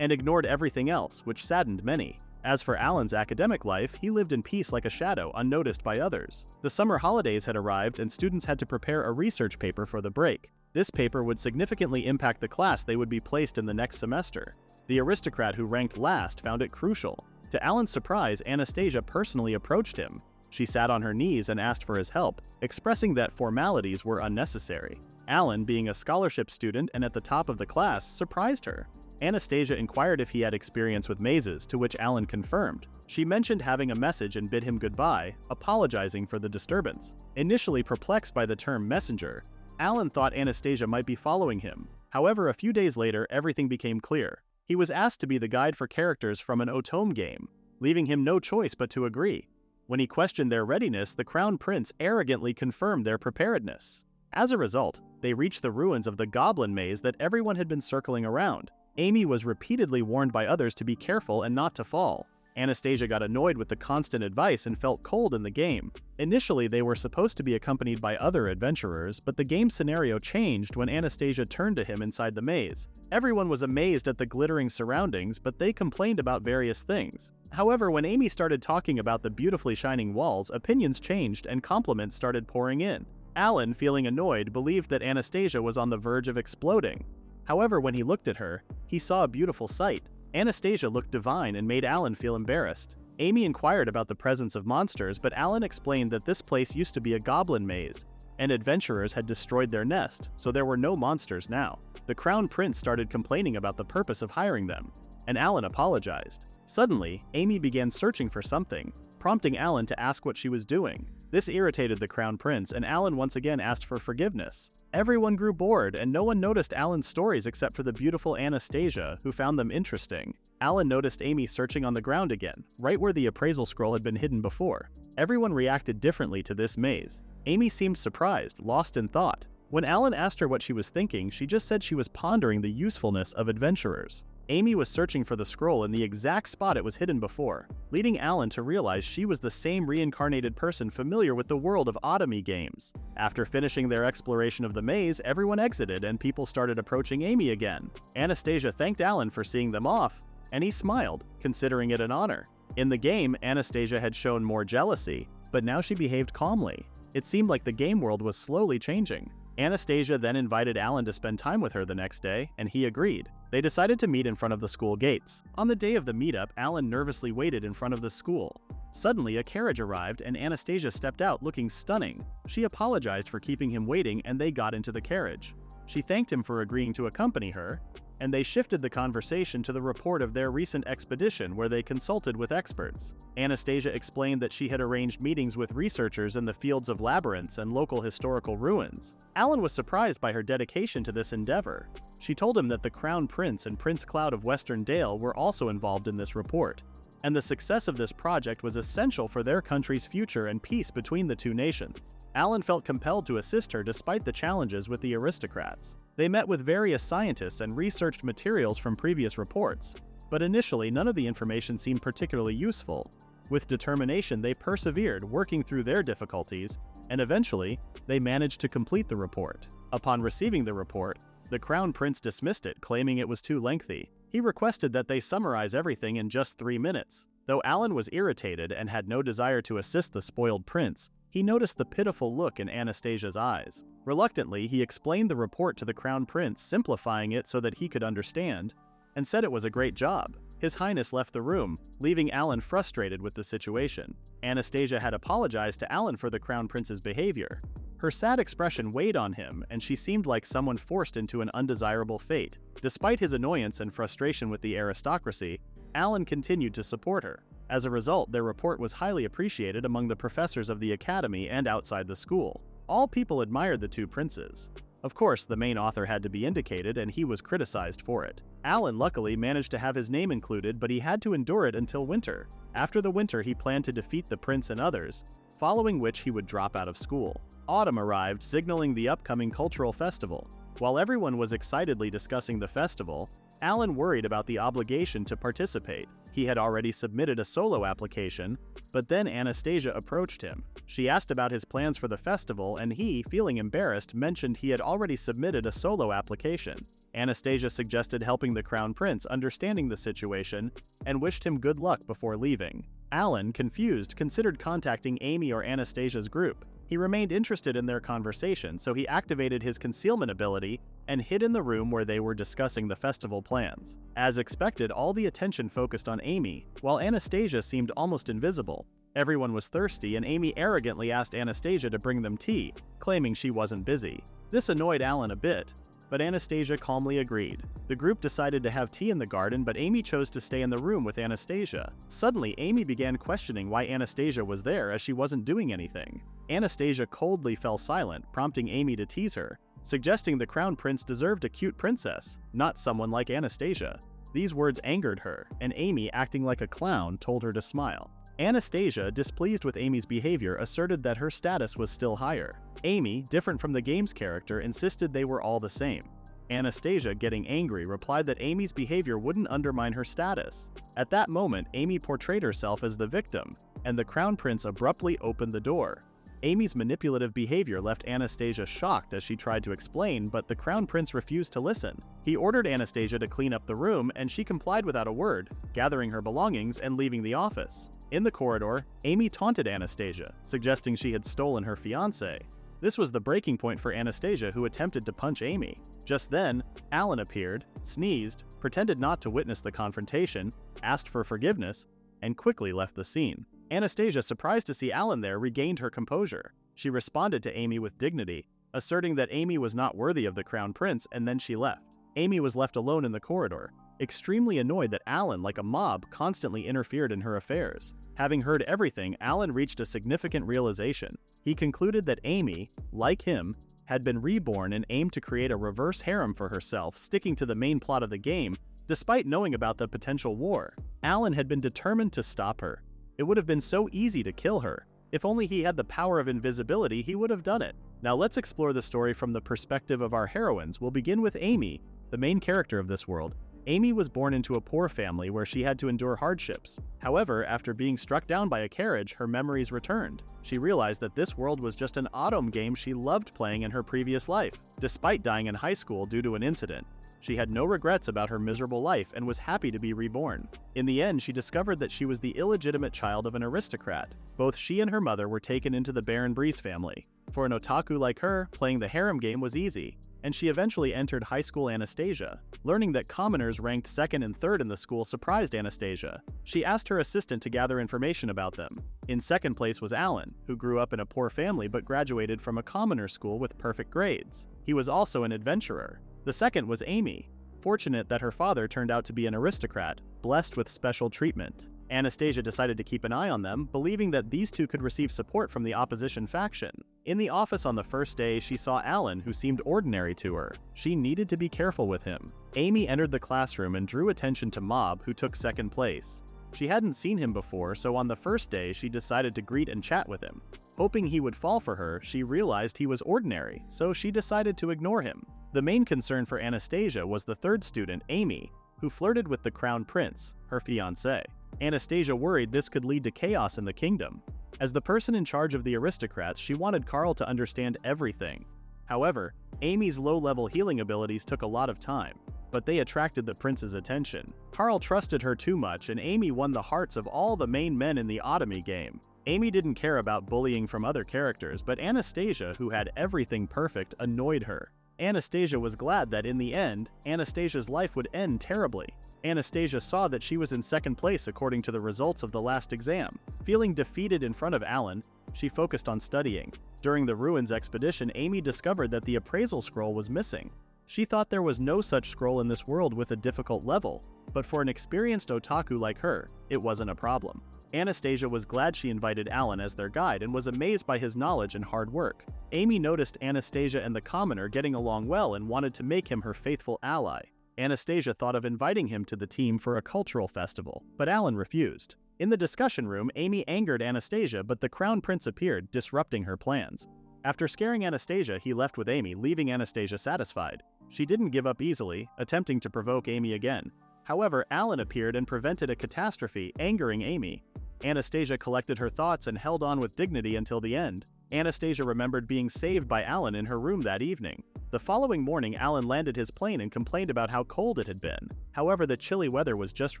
and ignored everything else, which saddened many. As for Alan's academic life, he lived in peace like a shadow, unnoticed by others. The summer holidays had arrived and students had to prepare a research paper for the break. This paper would significantly impact the class they would be placed in the next semester. The aristocrat who ranked last found it crucial. To Alan's surprise, Anastasia personally approached him. She sat on her knees and asked for his help, expressing that formalities were unnecessary. Alan, being a scholarship student and at the top of the class, surprised her. Anastasia inquired if he had experience with mazes, to which Alan confirmed. She mentioned having a message and bid him goodbye, apologizing for the disturbance. Initially perplexed by the term messenger, Alan thought Anastasia might be following him. However, a few days later, everything became clear. He was asked to be the guide for characters from an Otome game, leaving him no choice but to agree. When he questioned their readiness, the Crown Prince arrogantly confirmed their preparedness. As a result, they reached the ruins of the Goblin Maze that everyone had been circling around. Amy was repeatedly warned by others to be careful and not to fall. Anastasia got annoyed with the constant advice and felt cold in the game. Initially, they were supposed to be accompanied by other adventurers, but the game scenario changed when Anastasia turned to him inside the maze. Everyone was amazed at the glittering surroundings, but they complained about various things. However, when Amy started talking about the beautifully shining walls, opinions changed and compliments started pouring in. Alan, feeling annoyed, believed that Anastasia was on the verge of exploding. However, when he looked at her, he saw a beautiful sight. Anastasia looked divine and made Alan feel embarrassed. Amy inquired about the presence of monsters, but Alan explained that this place used to be a goblin maze, and adventurers had destroyed their nest, so there were no monsters now. The Crown Prince started complaining about the purpose of hiring them, and Alan apologized. Suddenly, Amy began searching for something, prompting Alan to ask what she was doing. This irritated the Crown Prince, and Alan once again asked for forgiveness. Everyone grew bored, and no one noticed Alan's stories except for the beautiful Anastasia, who found them interesting. Alan noticed Amy searching on the ground again, right where the appraisal scroll had been hidden before. Everyone reacted differently to this maze. Amy seemed surprised, lost in thought. When Alan asked her what she was thinking, she just said she was pondering the usefulness of adventurers. Amy was searching for the scroll in the exact spot it was hidden before, leading Alan to realize she was the same reincarnated person familiar with the world of Otome games. After finishing their exploration of the maze, everyone exited and people started approaching Amy again. Anastasia thanked Alan for seeing them off, and he smiled, considering it an honor. In the game, Anastasia had shown more jealousy, but now she behaved calmly. It seemed like the game world was slowly changing. Anastasia then invited Alan to spend time with her the next day, and he agreed. They decided to meet in front of the school gates. On the day of the meetup, Alan nervously waited in front of the school. Suddenly, a carriage arrived and Anastasia stepped out looking stunning. She apologized for keeping him waiting and they got into the carriage. She thanked him for agreeing to accompany her, and they shifted the conversation to the report of their recent expedition where they consulted with experts. Anastasia explained that she had arranged meetings with researchers in the fields of labyrinths and local historical ruins. Alan was surprised by her dedication to this endeavor. She told him that the Crown Prince and Prince Cloud of Western Dale were also involved in this report, and the success of this project was essential for their country's future and peace between the two nations. Alan felt compelled to assist her despite the challenges with the aristocrats. They met with various scientists and researched materials from previous reports, but initially none of the information seemed particularly useful. With determination, they persevered, working through their difficulties, and eventually, they managed to complete the report. Upon receiving the report, the Crown Prince dismissed it, claiming it was too lengthy. He requested that they summarize everything in just 3 minutes. Though Alan was irritated and had no desire to assist the spoiled prince, he noticed the pitiful look in Anastasia's eyes. Reluctantly, he explained the report to the Crown Prince, simplifying it so that he could understand, and said it was a great job. His Highness left the room, leaving Alan frustrated with the situation. Anastasia had apologized to Alan for the Crown Prince's behavior. Her sad expression weighed on him, and she seemed like someone forced into an undesirable fate. Despite his annoyance and frustration with the aristocracy, Alan continued to support her. As a result, their report was highly appreciated among the professors of the academy and outside the school. All people admired the two princes. Of course, the main author had to be indicated, and he was criticized for it. Alan luckily managed to have his name included, but he had to endure it until winter. After the winter, he planned to defeat the prince and others, following which he would drop out of school. Autumn arrived, signaling the upcoming cultural festival. While everyone was excitedly discussing the festival, Alan worried about the obligation to participate. He had already submitted a solo application, but then Anastasia approached him. She asked about his plans for the festival, and he, feeling embarrassed, mentioned he had already submitted a solo application. Anastasia suggested helping the Crown Prince, understanding the situation, and wished him good luck before leaving. Alan, confused, considered contacting Amy or Anastasia's group. He remained interested in their conversation, so he activated his concealment ability and hid in the room where they were discussing the festival plans. As expected, all the attention focused on Amy, while Anastasia seemed almost invisible. Everyone was thirsty, and Amy arrogantly asked Anastasia to bring them tea, claiming she wasn't busy. This annoyed Alan a bit, but Anastasia calmly agreed. The group decided to have tea in the garden, but Amy chose to stay in the room with Anastasia. Suddenly, Amy began questioning why Anastasia was there, as she wasn't doing anything. Anastasia coldly fell silent, prompting Amy to tease her, suggesting the Crown Prince deserved a cute princess, not someone like Anastasia. These words angered her, and Amy, acting like a clown, told her to smile. Anastasia, displeased with Amy's behavior, asserted that her status was still higher. Amy, different from the game's character, insisted they were all the same. Anastasia, getting angry, replied that Amy's behavior wouldn't undermine her status. At that moment, Amy portrayed herself as the victim, and the Crown Prince abruptly opened the door. Amy's manipulative behavior left Anastasia shocked as she tried to explain, but the Crown Prince refused to listen. He ordered Anastasia to clean up the room, and she complied without a word, gathering her belongings and leaving the office. In the corridor, Amy taunted Anastasia, suggesting she had stolen her fiancé. This was the breaking point for Anastasia, who attempted to punch Amy. Just then, Alan appeared, sneezed, pretended not to witness the confrontation, asked for forgiveness, and quickly left the scene. Anastasia, surprised to see Alan there, regained her composure. She responded to Amy with dignity, asserting that Amy was not worthy of the Crown Prince, and then she left. Amy was left alone in the corridor, extremely annoyed that Alan, like a mob, constantly interfered in her affairs. Having heard everything, Alan reached a significant realization. He concluded that Amy, like him, had been reborn and aimed to create a reverse harem for herself, sticking to the main plot of the game, despite knowing about the potential war. Alan had been determined to stop her. It would have been so easy to kill her. If only he had the power of invisibility, he would have done it. Now let's explore the story from the perspective of our heroines. We'll begin with Amy, the main character of this world. Amy was born into a poor family where she had to endure hardships. However, after being struck down by a carriage, her memories returned. She realized that this world was just an autumn game she loved playing in her previous life. Despite dying in high school due to an incident, she had no regrets about her miserable life and was happy to be reborn. In the end, she discovered that she was the illegitimate child of an aristocrat. Both she and her mother were taken into the Baron Breeze family. For an otaku like her, playing the harem game was easy, and she eventually entered high school Anastasia. Learning that commoners ranked second and third in the school surprised Anastasia. She asked her assistant to gather information about them. In second place was Alan, who grew up in a poor family but graduated from a commoner school with perfect grades. He was also an adventurer. The second was Amy, fortunate that her father turned out to be an aristocrat, blessed with special treatment. Anastasia decided to keep an eye on them, believing that these two could receive support from the opposition faction. In the office on the first day, she saw Alan, who seemed ordinary to her. She needed to be careful with him. Amy entered the classroom and drew attention to Mob, who took second place. She hadn't seen him before, so on the first day, she decided to greet and chat with him. Hoping he would fall for her, she realized he was ordinary, so she decided to ignore him. The main concern for Anastasia was the third student, Amy, who flirted with the Crown Prince, her fiancé. Anastasia worried this could lead to chaos in the kingdom. As the person in charge of the aristocrats, she wanted Carl to understand everything. However, Amy's low-level healing abilities took a lot of time, but they attracted the prince's attention. Carl trusted her too much, and Amy won the hearts of all the main men in the Automy game. Amy didn't care about bullying from other characters, but Anastasia, who had everything perfect, annoyed her. Anastasia was glad that in the end, Anastasia's life would end terribly. Anastasia saw that she was in second place according to the results of the last exam. Feeling defeated in front of Alan, she focused on studying. During the ruins expedition, Amy discovered that the appraisal scroll was missing. She thought there was no such scroll in this world with a difficult level, but for an experienced otaku like her, it wasn't a problem. Anastasia was glad she invited Alan as their guide and was amazed by his knowledge and hard work. Amy noticed Anastasia and the commoner getting along well and wanted to make him her faithful ally. Anastasia thought of inviting him to the team for a cultural festival, but Alan refused. In the discussion room, Amy angered Anastasia, but the Crown Prince appeared, disrupting her plans. After scaring Anastasia, he left with Amy, leaving Anastasia satisfied. She didn't give up easily, attempting to provoke Amy again. However, Alan appeared and prevented a catastrophe, angering Amy. Anastasia collected her thoughts and held on with dignity until the end. Anastasia remembered being saved by Alan in her room that evening. The following morning, Alan landed his plane and complained about how cold it had been. However, the chilly weather was just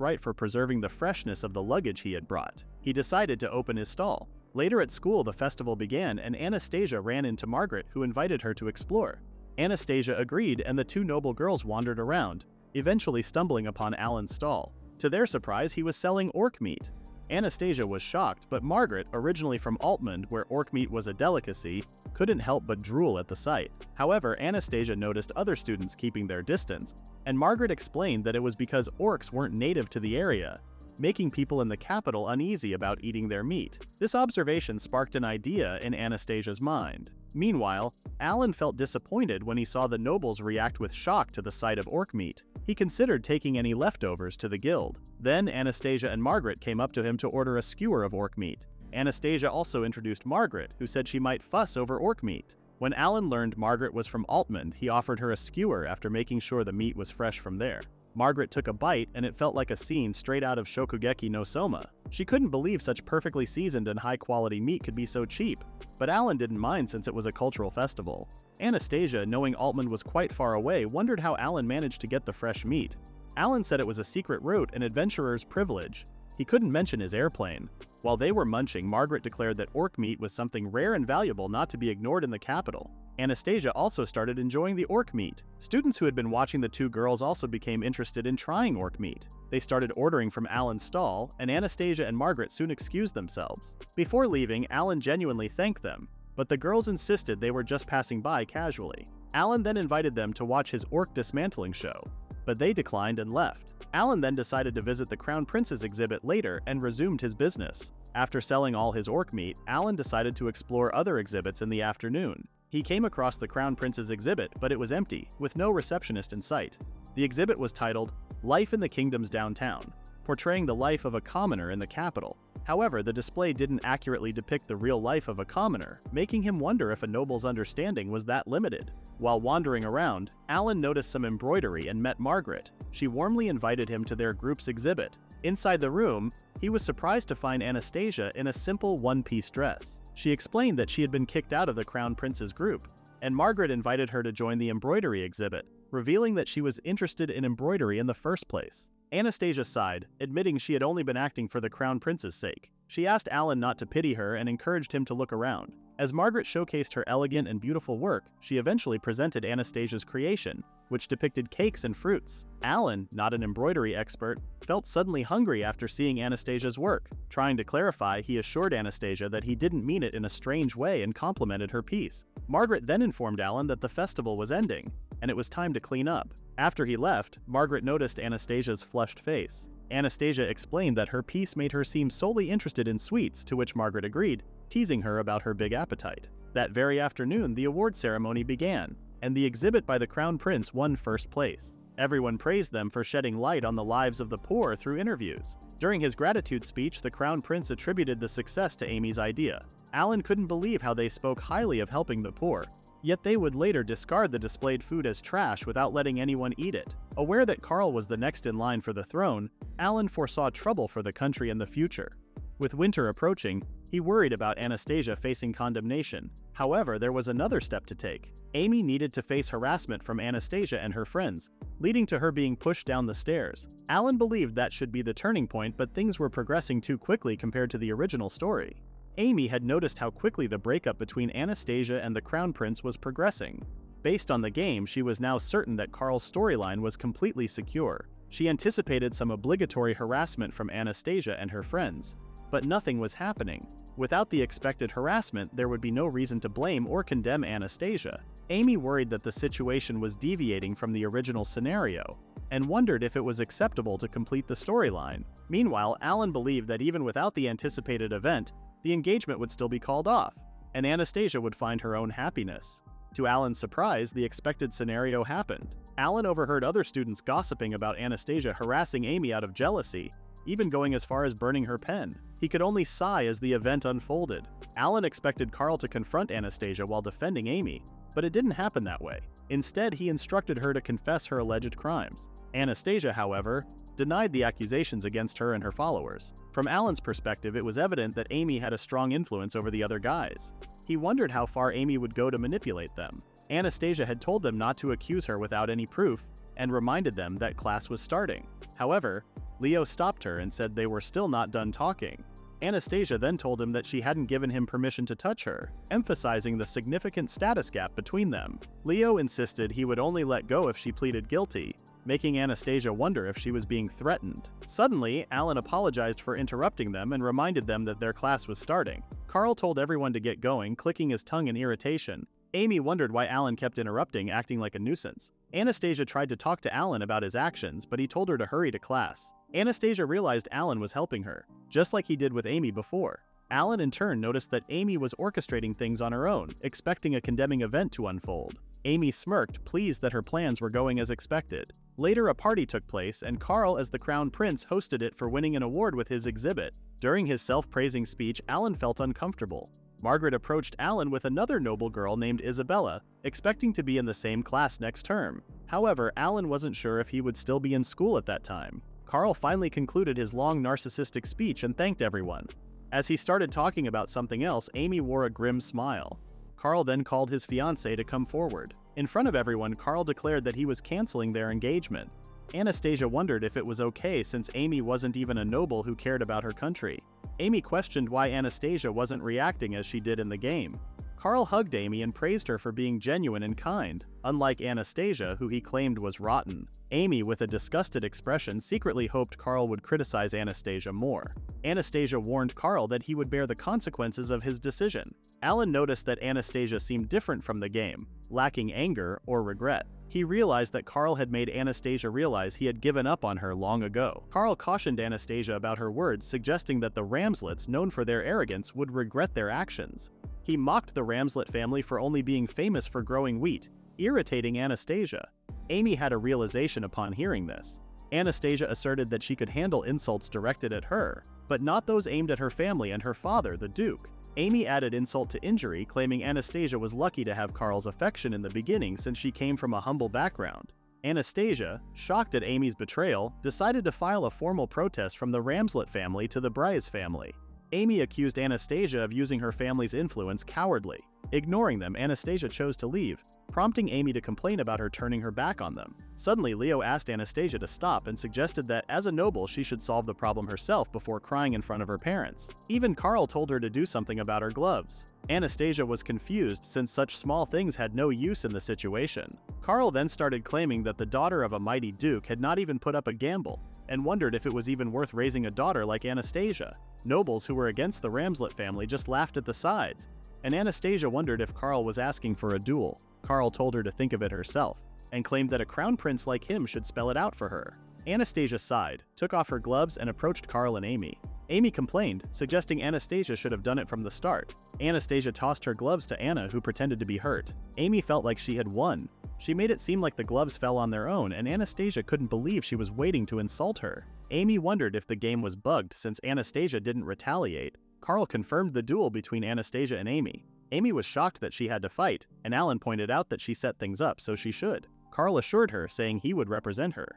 right for preserving the freshness of the luggage he had brought. He decided to open his stall. Later at school, the festival began, and Anastasia ran into Margaret, who invited her to explore. Anastasia agreed, and the two noble girls wandered around, eventually stumbling upon Alan's stall. To their surprise, he was selling orc meat. Anastasia was shocked, but Margaret, originally from Altmund, where orc meat was a delicacy, couldn't help but drool at the sight. However, Anastasia noticed other students keeping their distance, and Margaret explained that it was because orcs weren't native to the area, making people in the capital uneasy about eating their meat. This observation sparked an idea in Anastasia's mind. Meanwhile, Alan felt disappointed when he saw the nobles react with shock to the sight of orc meat. He considered taking any leftovers to the guild. Then Anastasia and Margaret came up to him to order a skewer of orc meat. Anastasia also introduced Margaret, who said she might fuss over orc meat. When Alan learned Margaret was from Altmund, he offered her a skewer after making sure the meat was fresh from there. Margaret took a bite, and it felt like a scene straight out of Shokugeki no Soma. She couldn't believe such perfectly seasoned and high-quality meat could be so cheap, but Alan didn't mind since it was a cultural festival. Anastasia, knowing Altmund was quite far away, wondered how Alan managed to get the fresh meat. Alan said it was a secret route, an adventurer's privilege. He couldn't mention his airplane. While they were munching, Margaret declared that orc meat was something rare and valuable not to be ignored in the capital. Anastasia also started enjoying the orc meat. Students who had been watching the two girls also became interested in trying orc meat. They started ordering from Alan's stall, and Anastasia and Margaret soon excused themselves. Before leaving, Alan genuinely thanked them, but the girls insisted they were just passing by casually. Alan then invited them to watch his orc dismantling show, but they declined and left. Alan then decided to visit the Crown Prince's exhibit later and resumed his business. After selling all his orc meat, Alan decided to explore other exhibits in the afternoon. He came across the Crown Prince's exhibit, but it was empty, with no receptionist in sight. The exhibit was titled, Life in the Kingdom's Downtown, portraying the life of a commoner in the capital. However, the display didn't accurately depict the real life of a commoner, making him wonder if a noble's understanding was that limited. While wandering around, Alan noticed some embroidery and met Margaret. She warmly invited him to their group's exhibit. Inside the room, he was surprised to find Anastasia in a simple one-piece dress. She explained that she had been kicked out of the Crown Prince's group, and Margaret invited her to join the embroidery exhibit, revealing that she was interested in embroidery in the first place. Anastasia sighed, admitting she had only been acting for the Crown Prince's sake. She asked Alan not to pity her and encouraged him to look around. As Margaret showcased her elegant and beautiful work, she eventually presented Anastasia's creation, which depicted cakes and fruits. Alan, not an embroidery expert, felt suddenly hungry after seeing Anastasia's work. Trying to clarify, he assured Anastasia that he didn't mean it in a strange way and complimented her piece. Margaret then informed Alan that the festival was ending, and it was time to clean up. After he left, Margaret noticed Anastasia's flushed face. Anastasia explained that her piece made her seem solely interested in sweets, to which Margaret agreed, teasing her about her big appetite. That very afternoon, the award ceremony began, and the exhibit by the Crown Prince won first place. Everyone praised them for shedding light on the lives of the poor through interviews. During his gratitude speech, the Crown Prince attributed the success to Amy's idea. Alan couldn't believe how they spoke highly of helping the poor, yet they would later discard the displayed food as trash without letting anyone eat it. Aware that Karl was the next in line for the throne, Alan foresaw trouble for the country in the future. With winter approaching, he worried about Anastasia facing condemnation. However, there was another step to take. Amy needed to face harassment from Anastasia and her friends, leading to her being pushed down the stairs. Alan believed that should be the turning point, but things were progressing too quickly compared to the original story. Amy had noticed how quickly the breakup between Anastasia and the Crown Prince was progressing. Based on the game, she was now certain that Carl's storyline was completely secure. She anticipated some obligatory harassment from Anastasia and her friends, but nothing was happening. Without the expected harassment, there would be no reason to blame or condemn Anastasia. Amy worried that the situation was deviating from the original scenario, and wondered if it was acceptable to complete the storyline. Meanwhile, Alan believed that even without the anticipated event, the engagement would still be called off, and Anastasia would find her own happiness. To Alan's surprise, the expected scenario happened. Alan overheard other students gossiping about Anastasia harassing Amy out of jealousy, even going as far as burning her pen. He could only sigh as the event unfolded. Alan expected Carl to confront Anastasia while defending Amy, but it didn't happen that way. Instead, he instructed her to confess her alleged crimes. Anastasia, however, denied the accusations against her and her followers. From Alan's perspective, it was evident that Amy had a strong influence over the other guys. He wondered how far Amy would go to manipulate them. Anastasia had told them not to accuse her without any proof, and reminded them that class was starting. However, Leo stopped her and said they were still not done talking. Anastasia then told him that she hadn't given him permission to touch her, emphasizing the significant status gap between them. Leo insisted he would only let go if she pleaded guilty, making Anastasia wonder if she was being threatened. Suddenly, Alan apologized for interrupting them and reminded them that their class was starting. Carl told everyone to get going, clicking his tongue in irritation. Amy wondered why Alan kept interrupting, acting like a nuisance. Anastasia tried to talk to Alan about his actions, but he told her to hurry to class. Anastasia realized Alan was helping her, just like he did with Amy before. Alan in turn noticed that Amy was orchestrating things on her own, expecting a condemning event to unfold. Amy smirked, pleased that her plans were going as expected. Later, a party took place, and Carl, as the Crown Prince, hosted it for winning an award with his exhibit. During his self-praising speech, Alan felt uncomfortable. Margaret approached Alan with another noble girl named Isabella, expecting to be in the same class next term. However, Alan wasn't sure if he would still be in school at that time. Carl finally concluded his long narcissistic speech and thanked everyone. As he started talking about something else, Amy wore a grim smile. Carl then called his fiancée to come forward. In front of everyone, Carl declared that he was canceling their engagement. Anastasia wondered if it was okay since Amy wasn't even a noble who cared about her country. Amy questioned why Anastasia wasn't reacting as she did in the game. Carl hugged Amy and praised her for being genuine and kind, unlike Anastasia, who he claimed was rotten. Amy, with a disgusted expression, secretly hoped Carl would criticize Anastasia more. Anastasia warned Carl that he would bear the consequences of his decision. Alan noticed that Anastasia seemed different from the game, lacking anger or regret. He realized that Carl had made Anastasia realize he had given up on her long ago. Carl cautioned Anastasia about her words, suggesting that the Ramslets, known for their arrogance, would regret their actions. He mocked the Ramslet family for only being famous for growing wheat, irritating Anastasia. Amy had a realization upon hearing this. Anastasia asserted that she could handle insults directed at her, but not those aimed at her family and her father, the Duke. Amy added insult to injury, claiming Anastasia was lucky to have Carl's affection in the beginning since she came from a humble background. Anastasia, shocked at Amy's betrayal, decided to file a formal protest from the Ramslet family to the Bryce family. Amy accused Anastasia of using her family's influence cowardly. Ignoring them, Anastasia chose to leave, prompting Amy to complain about her turning her back on them. Suddenly, Leo asked Anastasia to stop and suggested that, as a noble, she should solve the problem herself before crying in front of her parents. Even Carl told her to do something about her gloves. Anastasia was confused since such small things had no use in the situation. Carl then started claiming that the daughter of a mighty duke had not even put up a gamble, and wondered if it was even worth raising a daughter like Anastasia. Nobles who were against the Ramslet family just laughed at the sides, and Anastasia wondered if Carl was asking for a duel. Carl told her to think of it herself, and claimed that a crown prince like him should spell it out for her. Anastasia sighed, took off her gloves, and approached Carl and Amy. Amy complained, suggesting Anastasia should have done it from the start. Anastasia tossed her gloves to Anna, who pretended to be hurt. Amy felt like she had won. She made it seem like the gloves fell on their own, and Anastasia couldn't believe she was waiting to insult her. Amy wondered if the game was bugged since Anastasia didn't retaliate. Carl confirmed the duel between Anastasia and Amy. Amy was shocked that she had to fight, and Alan pointed out that she set things up, so she should. Carl assured her, saying he would represent her.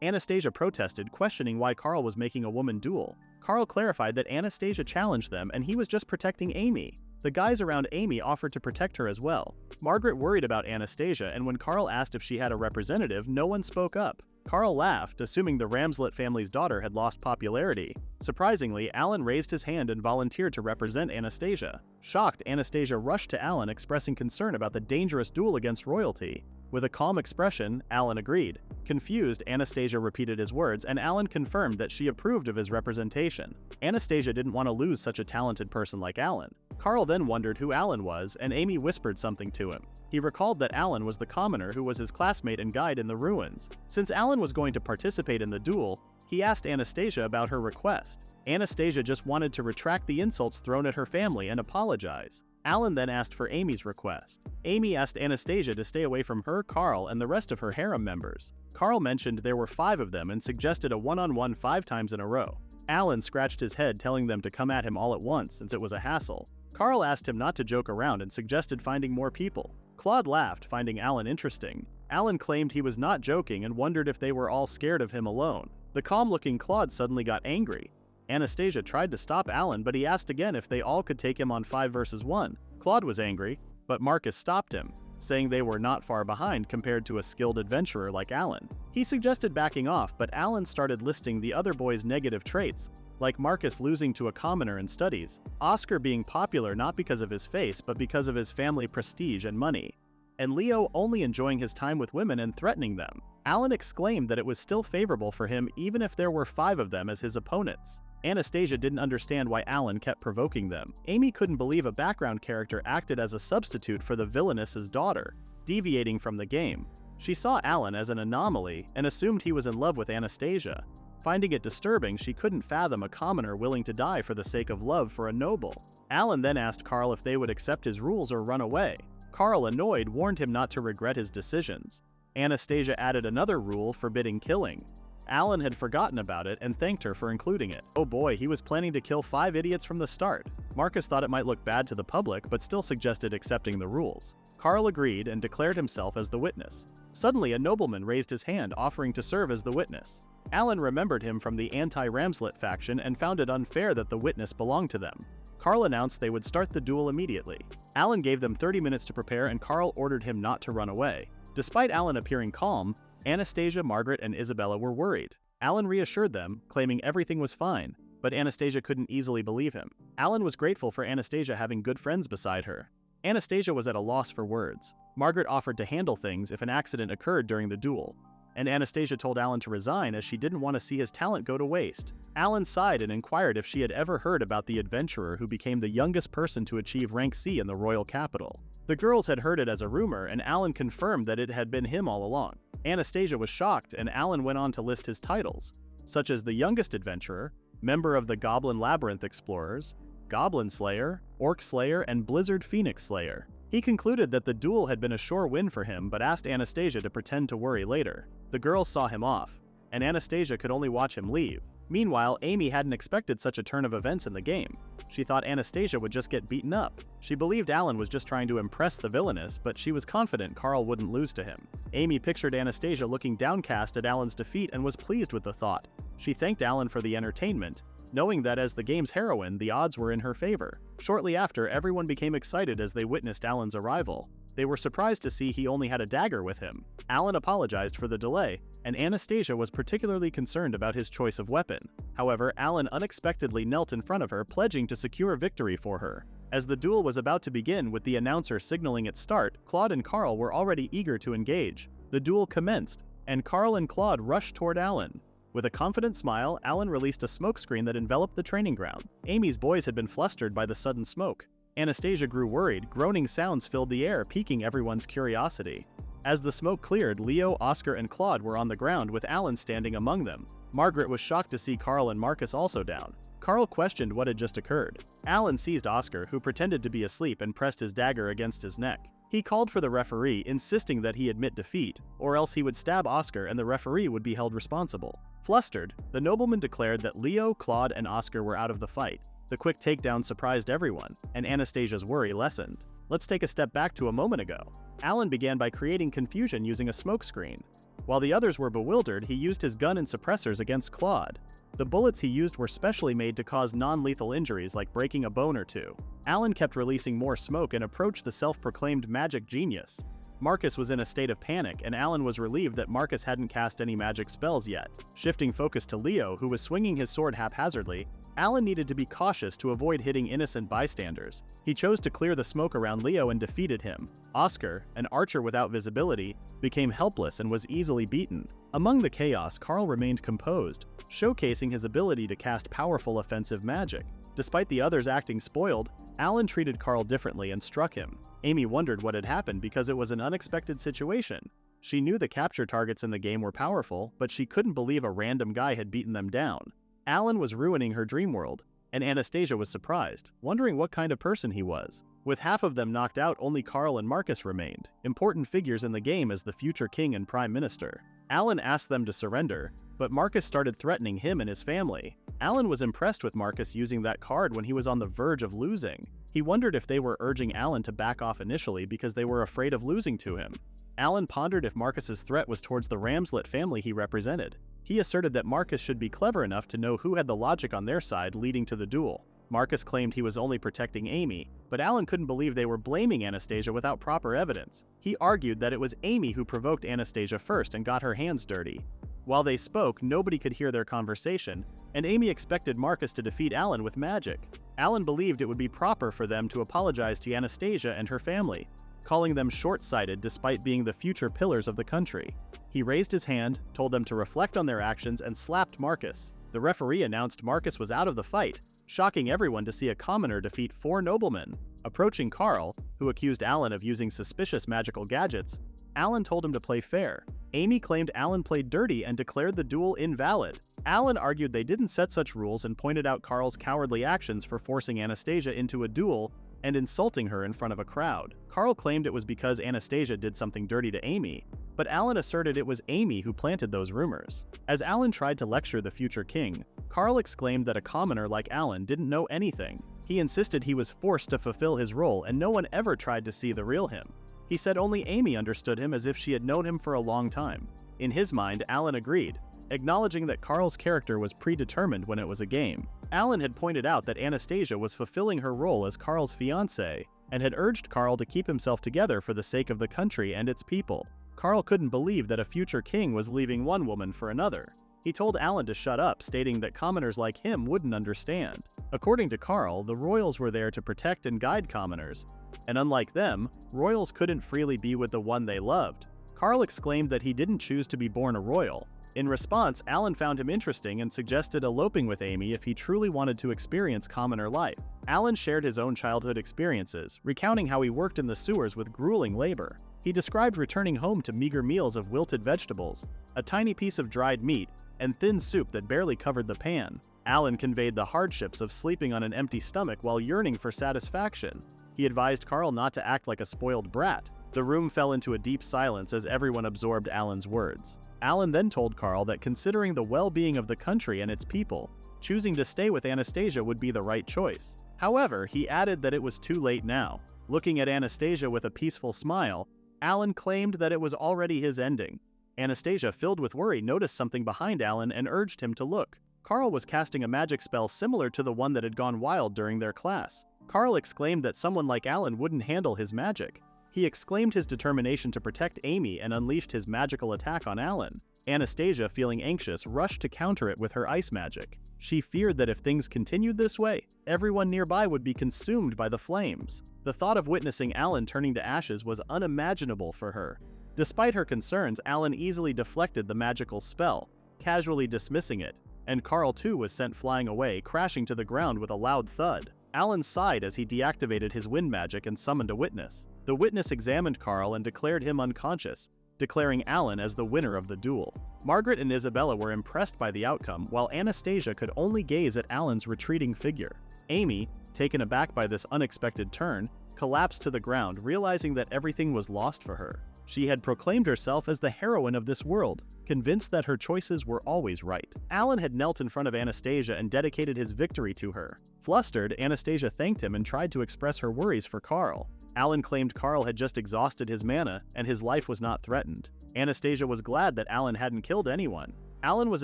Anastasia protested, questioning why Carl was making a woman duel. Carl clarified that Anastasia challenged them and he was just protecting Amy. The guys around Amy offered to protect her as well. Margaret worried about Anastasia, and when Carl asked if she had a representative, no one spoke up. Carl laughed, assuming the Ramslet family's daughter had lost popularity. Surprisingly, Alan raised his hand and volunteered to represent Anastasia. Shocked, Anastasia rushed to Alan, expressing concern about the dangerous duel against royalty. With a calm expression, Alan agreed. Confused, Anastasia repeated his words, and Alan confirmed that she approved of his representation. Anastasia didn't want to lose such a talented person like Alan. Carl then wondered who Alan was, and Amy whispered something to him. He recalled that Alan was the commoner who was his classmate and guide in the ruins. Since Alan was going to participate in the duel, he asked Anastasia about her request. Anastasia just wanted to retract the insults thrown at her family and apologize. Alan then asked for Amy's request. Amy asked Anastasia to stay away from her, Carl, and the rest of her harem members. Carl mentioned there were 5 of them and suggested a one-on-one 5 times in a row. Alan scratched his head, telling them to come at him all at once since it was a hassle. Carl asked him not to joke around and suggested finding more people. Claude laughed, finding Alan interesting. Alan claimed he was not joking and wondered if they were all scared of him alone. The calm-looking Claude suddenly got angry. Anastasia tried to stop Alan, but he asked again if they all could take him on 5 versus 1. Claude was angry, but Marcus stopped him, saying they were not far behind compared to a skilled adventurer like Alan. He suggested backing off, but Alan started listing the other boys' negative traits, like Marcus losing to a commoner in studies, Oscar being popular not because of his face but because of his family prestige and money, and Leo only enjoying his time with women and threatening them. Alan exclaimed that it was still favorable for him even if there were 5 of them as his opponents. Anastasia didn't understand why Alan kept provoking them. Amy couldn't believe a background character acted as a substitute for the Villainess's daughter, deviating from the game. She saw Alan as an anomaly and assumed he was in love with Anastasia. Finding it disturbing, she couldn't fathom a commoner willing to die for the sake of love for a noble. Alan then asked Carl if they would accept his rules or run away. Carl, annoyed, warned him not to regret his decisions. Anastasia added another rule forbidding killing. Alan had forgotten about it and thanked her for including it. Oh boy, he was planning to kill 5 idiots from the start. Marcus thought it might look bad to the public, but still suggested accepting the rules. Carl agreed and declared himself as the witness. Suddenly, a nobleman raised his hand, offering to serve as the witness. Alan remembered him from the anti-Ramslet faction and found it unfair that the witness belonged to them. Carl announced they would start the duel immediately. Alan gave them 30 minutes to prepare, and Carl ordered him not to run away. Despite Alan appearing calm, Anastasia, Margaret, and Isabella were worried. Alan reassured them, claiming everything was fine, but Anastasia couldn't easily believe him. Alan was grateful for Anastasia having good friends beside her. Anastasia was at a loss for words. Margaret offered to handle things if an accident occurred during the duel, and Anastasia told Alan to resign as she didn't want to see his talent go to waste. Alan sighed and inquired if she had ever heard about the adventurer who became the youngest person to achieve rank C in the royal capital. The girls had heard it as a rumor, and Alan confirmed that it had been him all along. Anastasia was shocked, and Alan went on to list his titles, such as the youngest adventurer, member of the Goblin Labyrinth Explorers, Goblin Slayer, Orc Slayer, and Blizzard Phoenix Slayer. He concluded that the duel had been a sure win for him, but asked Anastasia to pretend to worry later. The girls saw him off, and Anastasia could only watch him leave. Meanwhile, Amy hadn't expected such a turn of events in the game. She thought Anastasia would just get beaten up. She believed Alan was just trying to impress the Villainess, but she was confident Carl wouldn't lose to him. Amy pictured Anastasia looking downcast at Alan's defeat and was pleased with the thought. She thanked Alan for the entertainment, knowing that as the game's heroine, the odds were in her favor. Shortly after, everyone became excited as they witnessed Alan's arrival. They were surprised to see he only had a dagger with him. Alan apologized for the delay, and Anastasia was particularly concerned about his choice of weapon. However, Alan unexpectedly knelt in front of her, pledging to secure victory for her. As the duel was about to begin, with the announcer signaling its start, Claude and Carl were already eager to engage. The duel commenced, and Carl and Claude rushed toward Alan. With a confident smile, Alan released a smokescreen that enveloped the training ground. Amy's boys had been flustered by the sudden smoke. Anastasia grew worried. Groaning sounds filled the air, piquing everyone's curiosity. As the smoke cleared, Leo, Oscar, and Claude were on the ground, with Alan standing among them. Margaret was shocked to see Carl and Marcus also down. Carl questioned what had just occurred. Alan seized Oscar, who pretended to be asleep, and pressed his dagger against his neck. He called for the referee, insisting that he admit defeat, or else he would stab Oscar and the referee would be held responsible. Flustered, the nobleman declared that Leo, Claude, and Oscar were out of the fight. The quick takedown surprised everyone, and Anastasia's worry lessened. Let's take a step back to a moment ago. Alan began by creating confusion using a smokescreen. While the others were bewildered, he used his gun and suppressors against Claude. The bullets he used were specially made to cause non-lethal injuries like breaking a bone or two. Alan kept releasing more smoke and approached the self-proclaimed magic genius. Marcus was in a state of panic, and Alan was relieved that Marcus hadn't cast any magic spells yet. Shifting focus to Leo, who was swinging his sword haphazardly, Alan needed to be cautious to avoid hitting innocent bystanders. He chose to clear the smoke around Leo and defeated him. Oscar, an archer without visibility, became helpless and was easily beaten. Among the chaos, Carl remained composed, showcasing his ability to cast powerful offensive magic. Despite the others acting spoiled, Alan treated Carl differently and struck him. Amy wondered what had happened because it was an unexpected situation. She knew the capture targets in the game were powerful, but she couldn't believe a random guy had beaten them down. Alan was ruining her dream world, and Anastasia was surprised, wondering what kind of person he was. With half of them knocked out, only Carl and Marcus remained, important figures in the game as the future king and prime minister. Alan asked them to surrender, but Marcus started threatening him and his family. Alan was impressed with Marcus using that card when he was on the verge of losing. He wondered if they were urging Alan to back off initially because they were afraid of losing to him. Alan pondered if Marcus's threat was towards the Ramslet family he represented. He asserted that Marcus should be clever enough to know who had the logic on their side, leading to the duel. Marcus claimed he was only protecting Amy, but Alan couldn't believe they were blaming Anastasia without proper evidence. He argued that it was Amy who provoked Anastasia first and got her hands dirty. While they spoke, nobody could hear their conversation, and Amy expected Marcus to defeat Alan with magic. Alan believed it would be proper for them to apologize to Anastasia and her family, calling them short-sighted despite being the future pillars of the country. He raised his hand, told them to reflect on their actions, and slapped Marcus. The referee announced Marcus was out of the fight, shocking everyone to see a commoner defeat 4 noblemen. Approaching Carl, who accused Alan of using suspicious magical gadgets, Alan told him to play fair. Amy claimed Alan played dirty and declared the duel invalid. Alan argued they didn't set such rules and pointed out Carl's cowardly actions for forcing Anastasia into a duel and insulting her in front of a crowd. Carl claimed it was because Anastasia did something dirty to Amy, but Alan asserted it was Amy who planted those rumors. As Alan tried to lecture the future king, Carl exclaimed that a commoner like Alan didn't know anything. He insisted he was forced to fulfill his role and no one ever tried to see the real him. He said only Amy understood him as if she had known him for a long time. In his mind, Alan agreed, acknowledging that Carl's character was predetermined when it was a game. Alan had pointed out that Anastasia was fulfilling her role as Carl's fiancée and had urged Carl to keep himself together for the sake of the country and its people. Carl couldn't believe that a future king was leaving one woman for another. He told Alan to shut up, stating that commoners like him wouldn't understand. According to Carl, the royals were there to protect and guide commoners, and unlike them, royals couldn't freely be with the one they loved. Carl exclaimed that he didn't choose to be born a royal. In response, Alan found him interesting and suggested eloping with Amy if he truly wanted to experience commoner life. Alan shared his own childhood experiences, recounting how he worked in the sewers with grueling labor. He described returning home to meager meals of wilted vegetables, a tiny piece of dried meat, and thin soup that barely covered the pan. Alan conveyed the hardships of sleeping on an empty stomach while yearning for satisfaction. He advised Carl not to act like a spoiled brat. The room fell into a deep silence as everyone absorbed Alan's words. Alan then told Carl that considering the well-being of the country and its people, choosing to stay with Anastasia would be the right choice. However, he added that it was too late now. Looking at Anastasia with a peaceful smile, Alan claimed that it was already his ending. Anastasia, filled with worry, noticed something behind Alan and urged him to look. Carl was casting a magic spell similar to the one that had gone wild during their class. Carl exclaimed that someone like Alan wouldn't handle his magic. He exclaimed his determination to protect Amy and unleashed his magical attack on Alan. Anastasia, feeling anxious, rushed to counter it with her ice magic. She feared that if things continued this way, everyone nearby would be consumed by the flames. The thought of witnessing Alan turning to ashes was unimaginable for her. Despite her concerns, Alan easily deflected the magical spell, casually dismissing it, and Carl too was sent flying away, crashing to the ground with a loud thud. Alan sighed as he deactivated his wind magic and summoned a witness. The witness examined Carl and declared him unconscious, declaring Alan as the winner of the duel. Margaret and Isabella were impressed by the outcome, while Anastasia could only gaze at Alan's retreating figure. Amy, taken aback by this unexpected turn, collapsed to the ground, realizing that everything was lost for her. She had proclaimed herself as the heroine of this world, convinced that her choices were always right. Alan had knelt in front of Anastasia and dedicated his victory to her. Flustered, Anastasia thanked him and tried to express her worries for Carl. Alan claimed Carl had just exhausted his mana and his life was not threatened. Anastasia was glad that Alan hadn't killed anyone. Alan was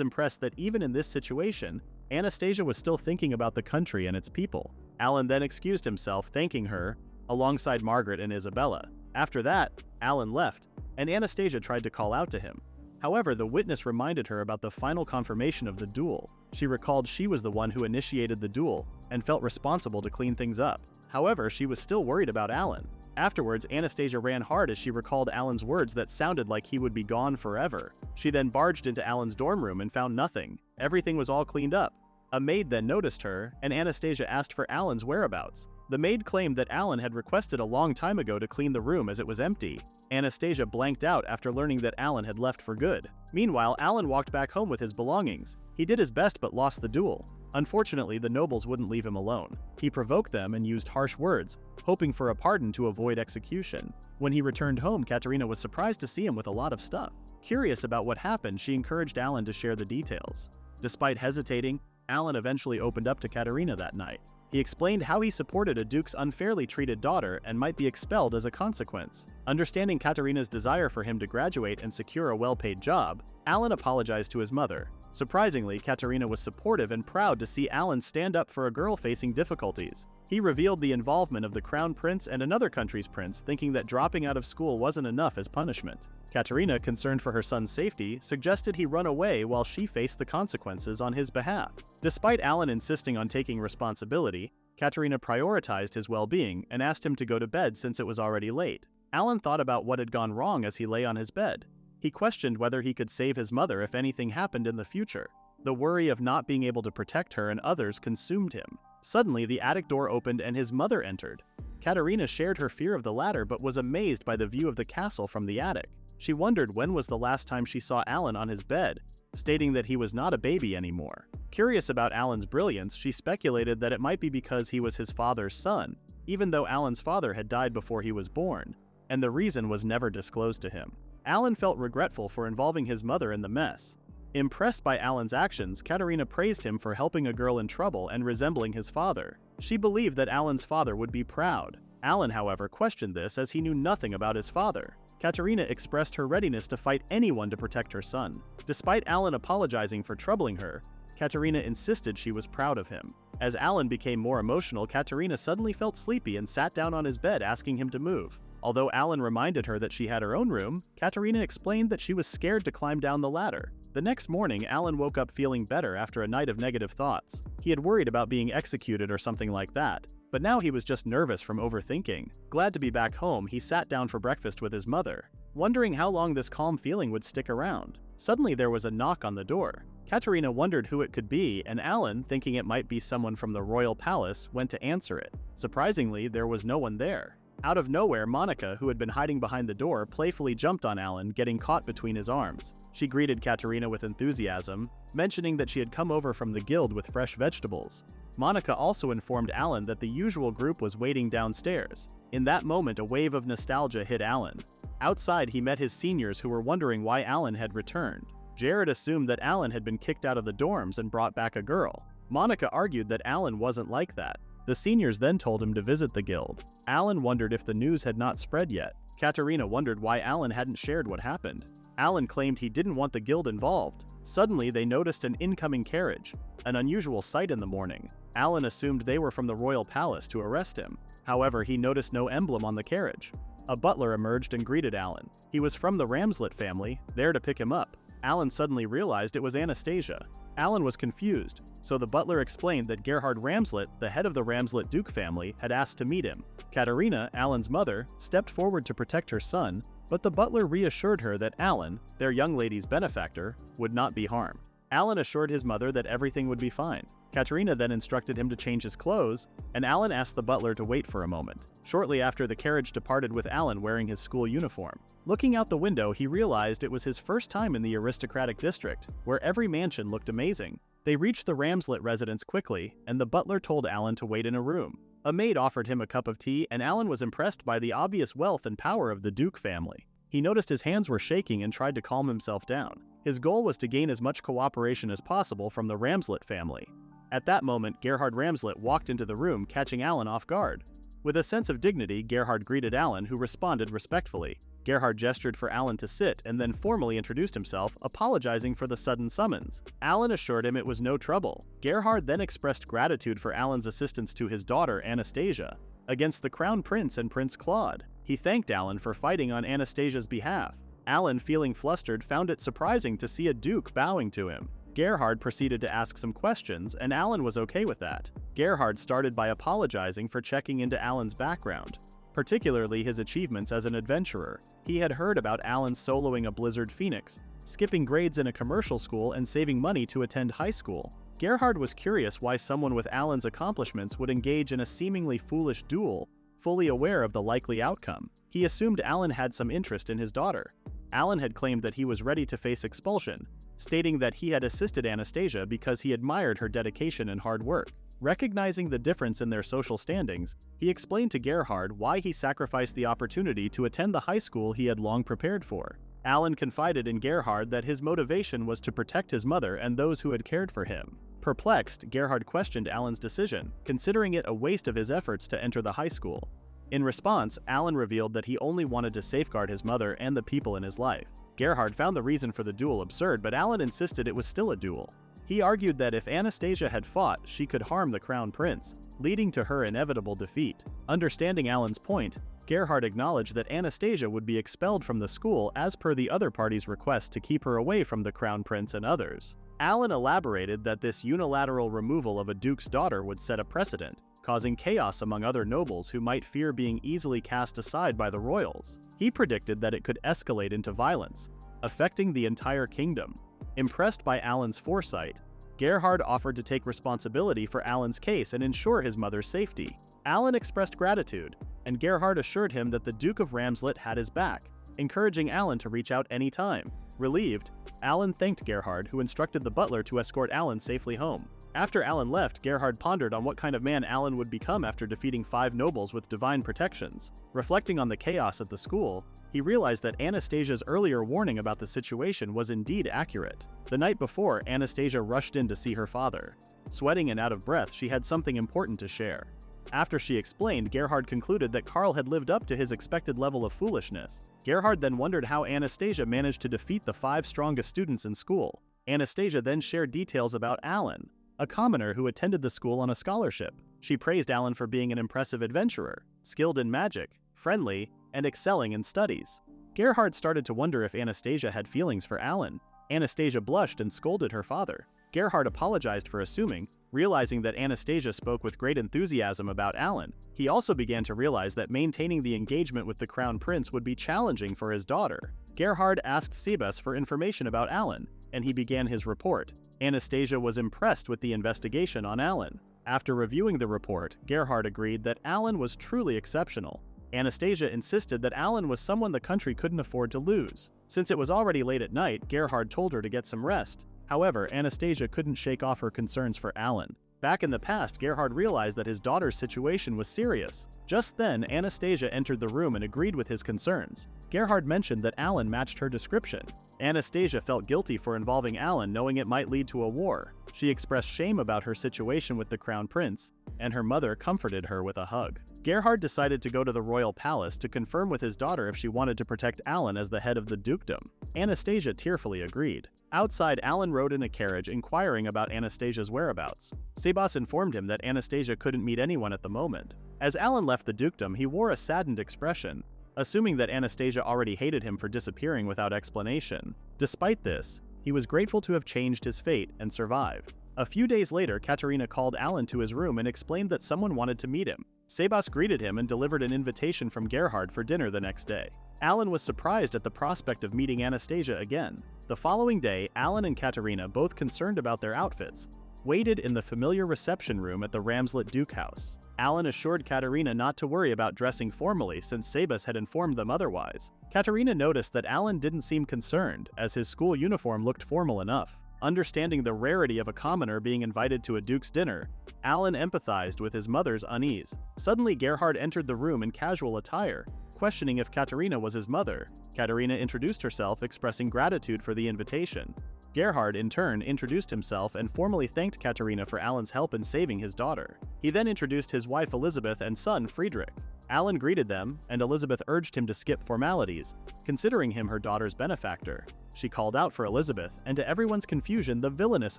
impressed that even in this situation, Anastasia was still thinking about the country and its people. Alan then excused himself, thanking her, alongside Margaret and Isabella. After that, Alan left, and Anastasia tried to call out to him. However, the witness reminded her about the final confirmation of the duel. She recalled she was the one who initiated the duel and felt responsible to clean things up. However, she was still worried about Alan. Afterwards, Anastasia ran hard as she recalled Alan's words that sounded like he would be gone forever. She then barged into Alan's dorm room and found nothing. Everything was all cleaned up. A maid then noticed her, and Anastasia asked for Alan's whereabouts. The maid claimed that Alan had requested a long time ago to clean the room as it was empty. Anastasia blanked out after learning that Alan had left for good. Meanwhile, Alan walked back home with his belongings. He did his best but lost the duel. Unfortunately, the nobles wouldn't leave him alone. He provoked them and used harsh words, hoping for a pardon to avoid execution. When he returned home, Katerina was surprised to see him with a lot of stuff. Curious about what happened, she encouraged Alan to share the details. Despite hesitating, Alan eventually opened up to Katerina that night. He explained how he supported a duke's unfairly treated daughter and might be expelled as a consequence. Understanding Katerina's desire for him to graduate and secure a well-paid job, Alan apologized to his mother. Surprisingly, Katerina was supportive and proud to see Alan stand up for a girl facing difficulties. He revealed the involvement of the crown prince and another country's prince, thinking that dropping out of school wasn't enough as punishment. Katerina, concerned for her son's safety, suggested he run away while she faced the consequences on his behalf. Despite Alan insisting on taking responsibility, Katerina prioritized his well-being and asked him to go to bed since it was already late. Alan thought about what had gone wrong as he lay on his bed. He questioned whether he could save his mother if anything happened in the future. The worry of not being able to protect her and others consumed him. Suddenly, the attic door opened and his mother entered. Katerina shared her fear of the latter but was amazed by the view of the castle from the attic. She wondered when was the last time she saw Alan on his bed, stating that he was not a baby anymore. Curious about Alan's brilliance, she speculated that it might be because he was his father's son, even though Alan's father had died before he was born, and the reason was never disclosed to him. Alan felt regretful for involving his mother in the mess. Impressed by Alan's actions, Katerina praised him for helping a girl in trouble and resembling his father. She believed that Alan's father would be proud. Alan, however, questioned this as he knew nothing about his father. Katerina expressed her readiness to fight anyone to protect her son. Despite Alan apologizing for troubling her, Katerina insisted she was proud of him. As Alan became more emotional, Katerina suddenly felt sleepy and sat down on his bed asking him to move. Although Alan reminded her that she had her own room, Katerina explained that she was scared to climb down the ladder. The next morning, Alan woke up feeling better after a night of negative thoughts. He had worried about being executed or something like that, but now he was just nervous from overthinking. Glad to be back home, he sat down for breakfast with his mother, wondering how long this calm feeling would stick around. Suddenly there was a knock on the door. Katerina wondered who it could be, and Alan, thinking it might be someone from the royal palace, went to answer it. Surprisingly, there was no one there. Out of nowhere, Monica, who had been hiding behind the door, playfully jumped on Alan, getting caught between his arms. She greeted Katerina with enthusiasm, mentioning that she had come over from the guild with fresh vegetables. Monica also informed Alan that the usual group was waiting downstairs. In that moment, a wave of nostalgia hit Alan. Outside, he met his seniors who were wondering why Alan had returned. Jared assumed that Alan had been kicked out of the dorms and brought back a girl. Monica argued that Alan wasn't like that. The seniors then told him to visit the guild. Alan wondered if the news had not spread yet. Katerina wondered why Alan hadn't shared what happened. Alan claimed he didn't want the guild involved. Suddenly, they noticed an incoming carriage, an unusual sight in the morning. Alan assumed they were from the royal palace to arrest him. However, he noticed no emblem on the carriage. A butler emerged and greeted Alan. He was from the Ramslet family, there to pick him up. Alan suddenly realized it was Anastasia. Alan was confused, so the butler explained that Gerhard Ramslet, the head of the Ramslet Duke family, had asked to meet him. Katerina, Alan's mother, stepped forward to protect her son, but the butler reassured her that Alan, their young lady's benefactor, would not be harmed. Alan assured his mother that everything would be fine. Katerina then instructed him to change his clothes, and Alan asked the butler to wait for a moment. Shortly after, the carriage departed with Alan wearing his school uniform. Looking out the window, he realized it was his first time in the aristocratic district, where every mansion looked amazing. They reached the Ramslet residence quickly, and the butler told Alan to wait in a room. A maid offered him a cup of tea, and Alan was impressed by the obvious wealth and power of the Duke family. He noticed his hands were shaking and tried to calm himself down. His goal was to gain as much cooperation as possible from the Ramslet family. At that moment, Gerhard Ramslet walked into the room, catching Alan off guard. With a sense of dignity, Gerhard greeted Alan, who responded respectfully. Gerhard gestured for Alan to sit and then formally introduced himself, apologizing for the sudden summons. Alan assured him it was no trouble. Gerhard then expressed gratitude for Alan's assistance to his daughter, Anastasia, against the Crown Prince and Prince Claude. He thanked Alan for fighting on Anastasia's behalf. Alan, feeling flustered, found it surprising to see a duke bowing to him. Gerhard proceeded to ask some questions, and Alan was okay with that. Gerhard started by apologizing for checking into Alan's background, particularly his achievements as an adventurer. He had heard about Alan soloing a Blizzard Phoenix, skipping grades in a commercial school, and saving money to attend high school. Gerhard was curious why someone with Alan's accomplishments would engage in a seemingly foolish duel, fully aware of the likely outcome. He assumed Alan had some interest in his daughter. Alan had claimed that he was ready to face expulsion, stating that he had assisted Anastasia because he admired her dedication and hard work. Recognizing the difference in their social standings, he explained to Gerhard why he sacrificed the opportunity to attend the high school he had long prepared for. Alan confided in Gerhard that his motivation was to protect his mother and those who had cared for him. Perplexed, Gerhard questioned Alan's decision, considering it a waste of his efforts to enter the high school. In response, Alan revealed that he only wanted to safeguard his mother and the people in his life. Gerhard found the reason for the duel absurd, but Alan insisted it was still a duel. He argued that if Anastasia had fought, she could harm the crown prince, leading to her inevitable defeat. Understanding Alan's point, Gerhard acknowledged that Anastasia would be expelled from the school as per the other party's request to keep her away from the crown prince and others. Alan elaborated that this unilateral removal of a duke's daughter would set a precedent, causing chaos among other nobles who might fear being easily cast aside by the royals. He predicted that it could escalate into violence, affecting the entire kingdom. Impressed by Alan's foresight, Gerhard offered to take responsibility for Alan's case and ensure his mother's safety. Alan expressed gratitude, and Gerhard assured him that the Duke of Ramslet had his back, encouraging Alan to reach out anytime. Relieved, Alan thanked Gerhard, who instructed the butler to escort Alan safely home. After Alan left, Gerhard pondered on what kind of man Alan would become after defeating 5 nobles with divine protections. Reflecting on the chaos at the school, he realized that Anastasia's earlier warning about the situation was indeed accurate. The night before, Anastasia rushed in to see her father. Sweating and out of breath, she had something important to share. After she explained, Gerhard concluded that Karl had lived up to his expected level of foolishness. Gerhard then wondered how Anastasia managed to defeat the 5 strongest students in school. Anastasia then shared details about Alan, a commoner who attended the school on a scholarship. She praised Alan for being an impressive adventurer, skilled in magic, friendly, and excelling in studies. Gerhard started to wonder if Anastasia had feelings for Alan. Anastasia blushed and scolded her father. Gerhard apologized for assuming, realizing that Anastasia spoke with great enthusiasm about Alan. He also began to realize that maintaining the engagement with the crown prince would be challenging for his daughter. Gerhard asked Sebas for information about Alan, and he began his report. Anastasia was impressed with the investigation on Alan. After reviewing the report, Gerhard agreed that Alan was truly exceptional. Anastasia insisted that Alan was someone the country couldn't afford to lose. Since it was already late at night, Gerhard told her to get some rest. However, Anastasia couldn't shake off her concerns for Alan. Back in the past, Gerhard realized that his daughter's situation was serious. Just then, Anastasia entered the room and agreed with his concerns. Gerhard mentioned that Alan matched her description. Anastasia felt guilty for involving Alan, knowing it might lead to a war. She expressed shame about her situation with the crown prince, and her mother comforted her with a hug. Gerhard decided to go to the royal palace to confirm with his daughter if she wanted to protect Alan as the head of the dukedom. Anastasia tearfully agreed. Outside, Alan rode in a carriage inquiring about Anastasia's whereabouts. Sebas informed him that Anastasia couldn't meet anyone at the moment. As Alan left the dukedom, he wore a saddened expression, assuming that Anastasia already hated him for disappearing without explanation. Despite this, he was grateful to have changed his fate and survived. A few days later, Katerina called Alan to his room and explained that someone wanted to meet him. Sebas greeted him and delivered an invitation from Gerhard for dinner the next day. Alan was surprised at the prospect of meeting Anastasia again. The following day, Alan and Katerina, both concerned about their outfits, waited in the familiar reception room at the Ramslet Duke House. Alan assured Katerina not to worry about dressing formally since Sebas had informed them otherwise. Katerina noticed that Alan didn't seem concerned, as his school uniform looked formal enough. Understanding the rarity of a commoner being invited to a duke's dinner, Alan empathized with his mother's unease. Suddenly, Gerhard entered the room in casual attire, questioning if Katerina was his mother. Katerina introduced herself, expressing gratitude for the invitation. Gerhard, in turn, introduced himself and formally thanked Katerina for Alan's help in saving his daughter. He then introduced his wife Elizabeth and son Friedrich. Alan greeted them, and Elizabeth urged him to skip formalities, considering him her daughter's benefactor. She called out for Elizabeth, and to everyone's confusion, the Villainess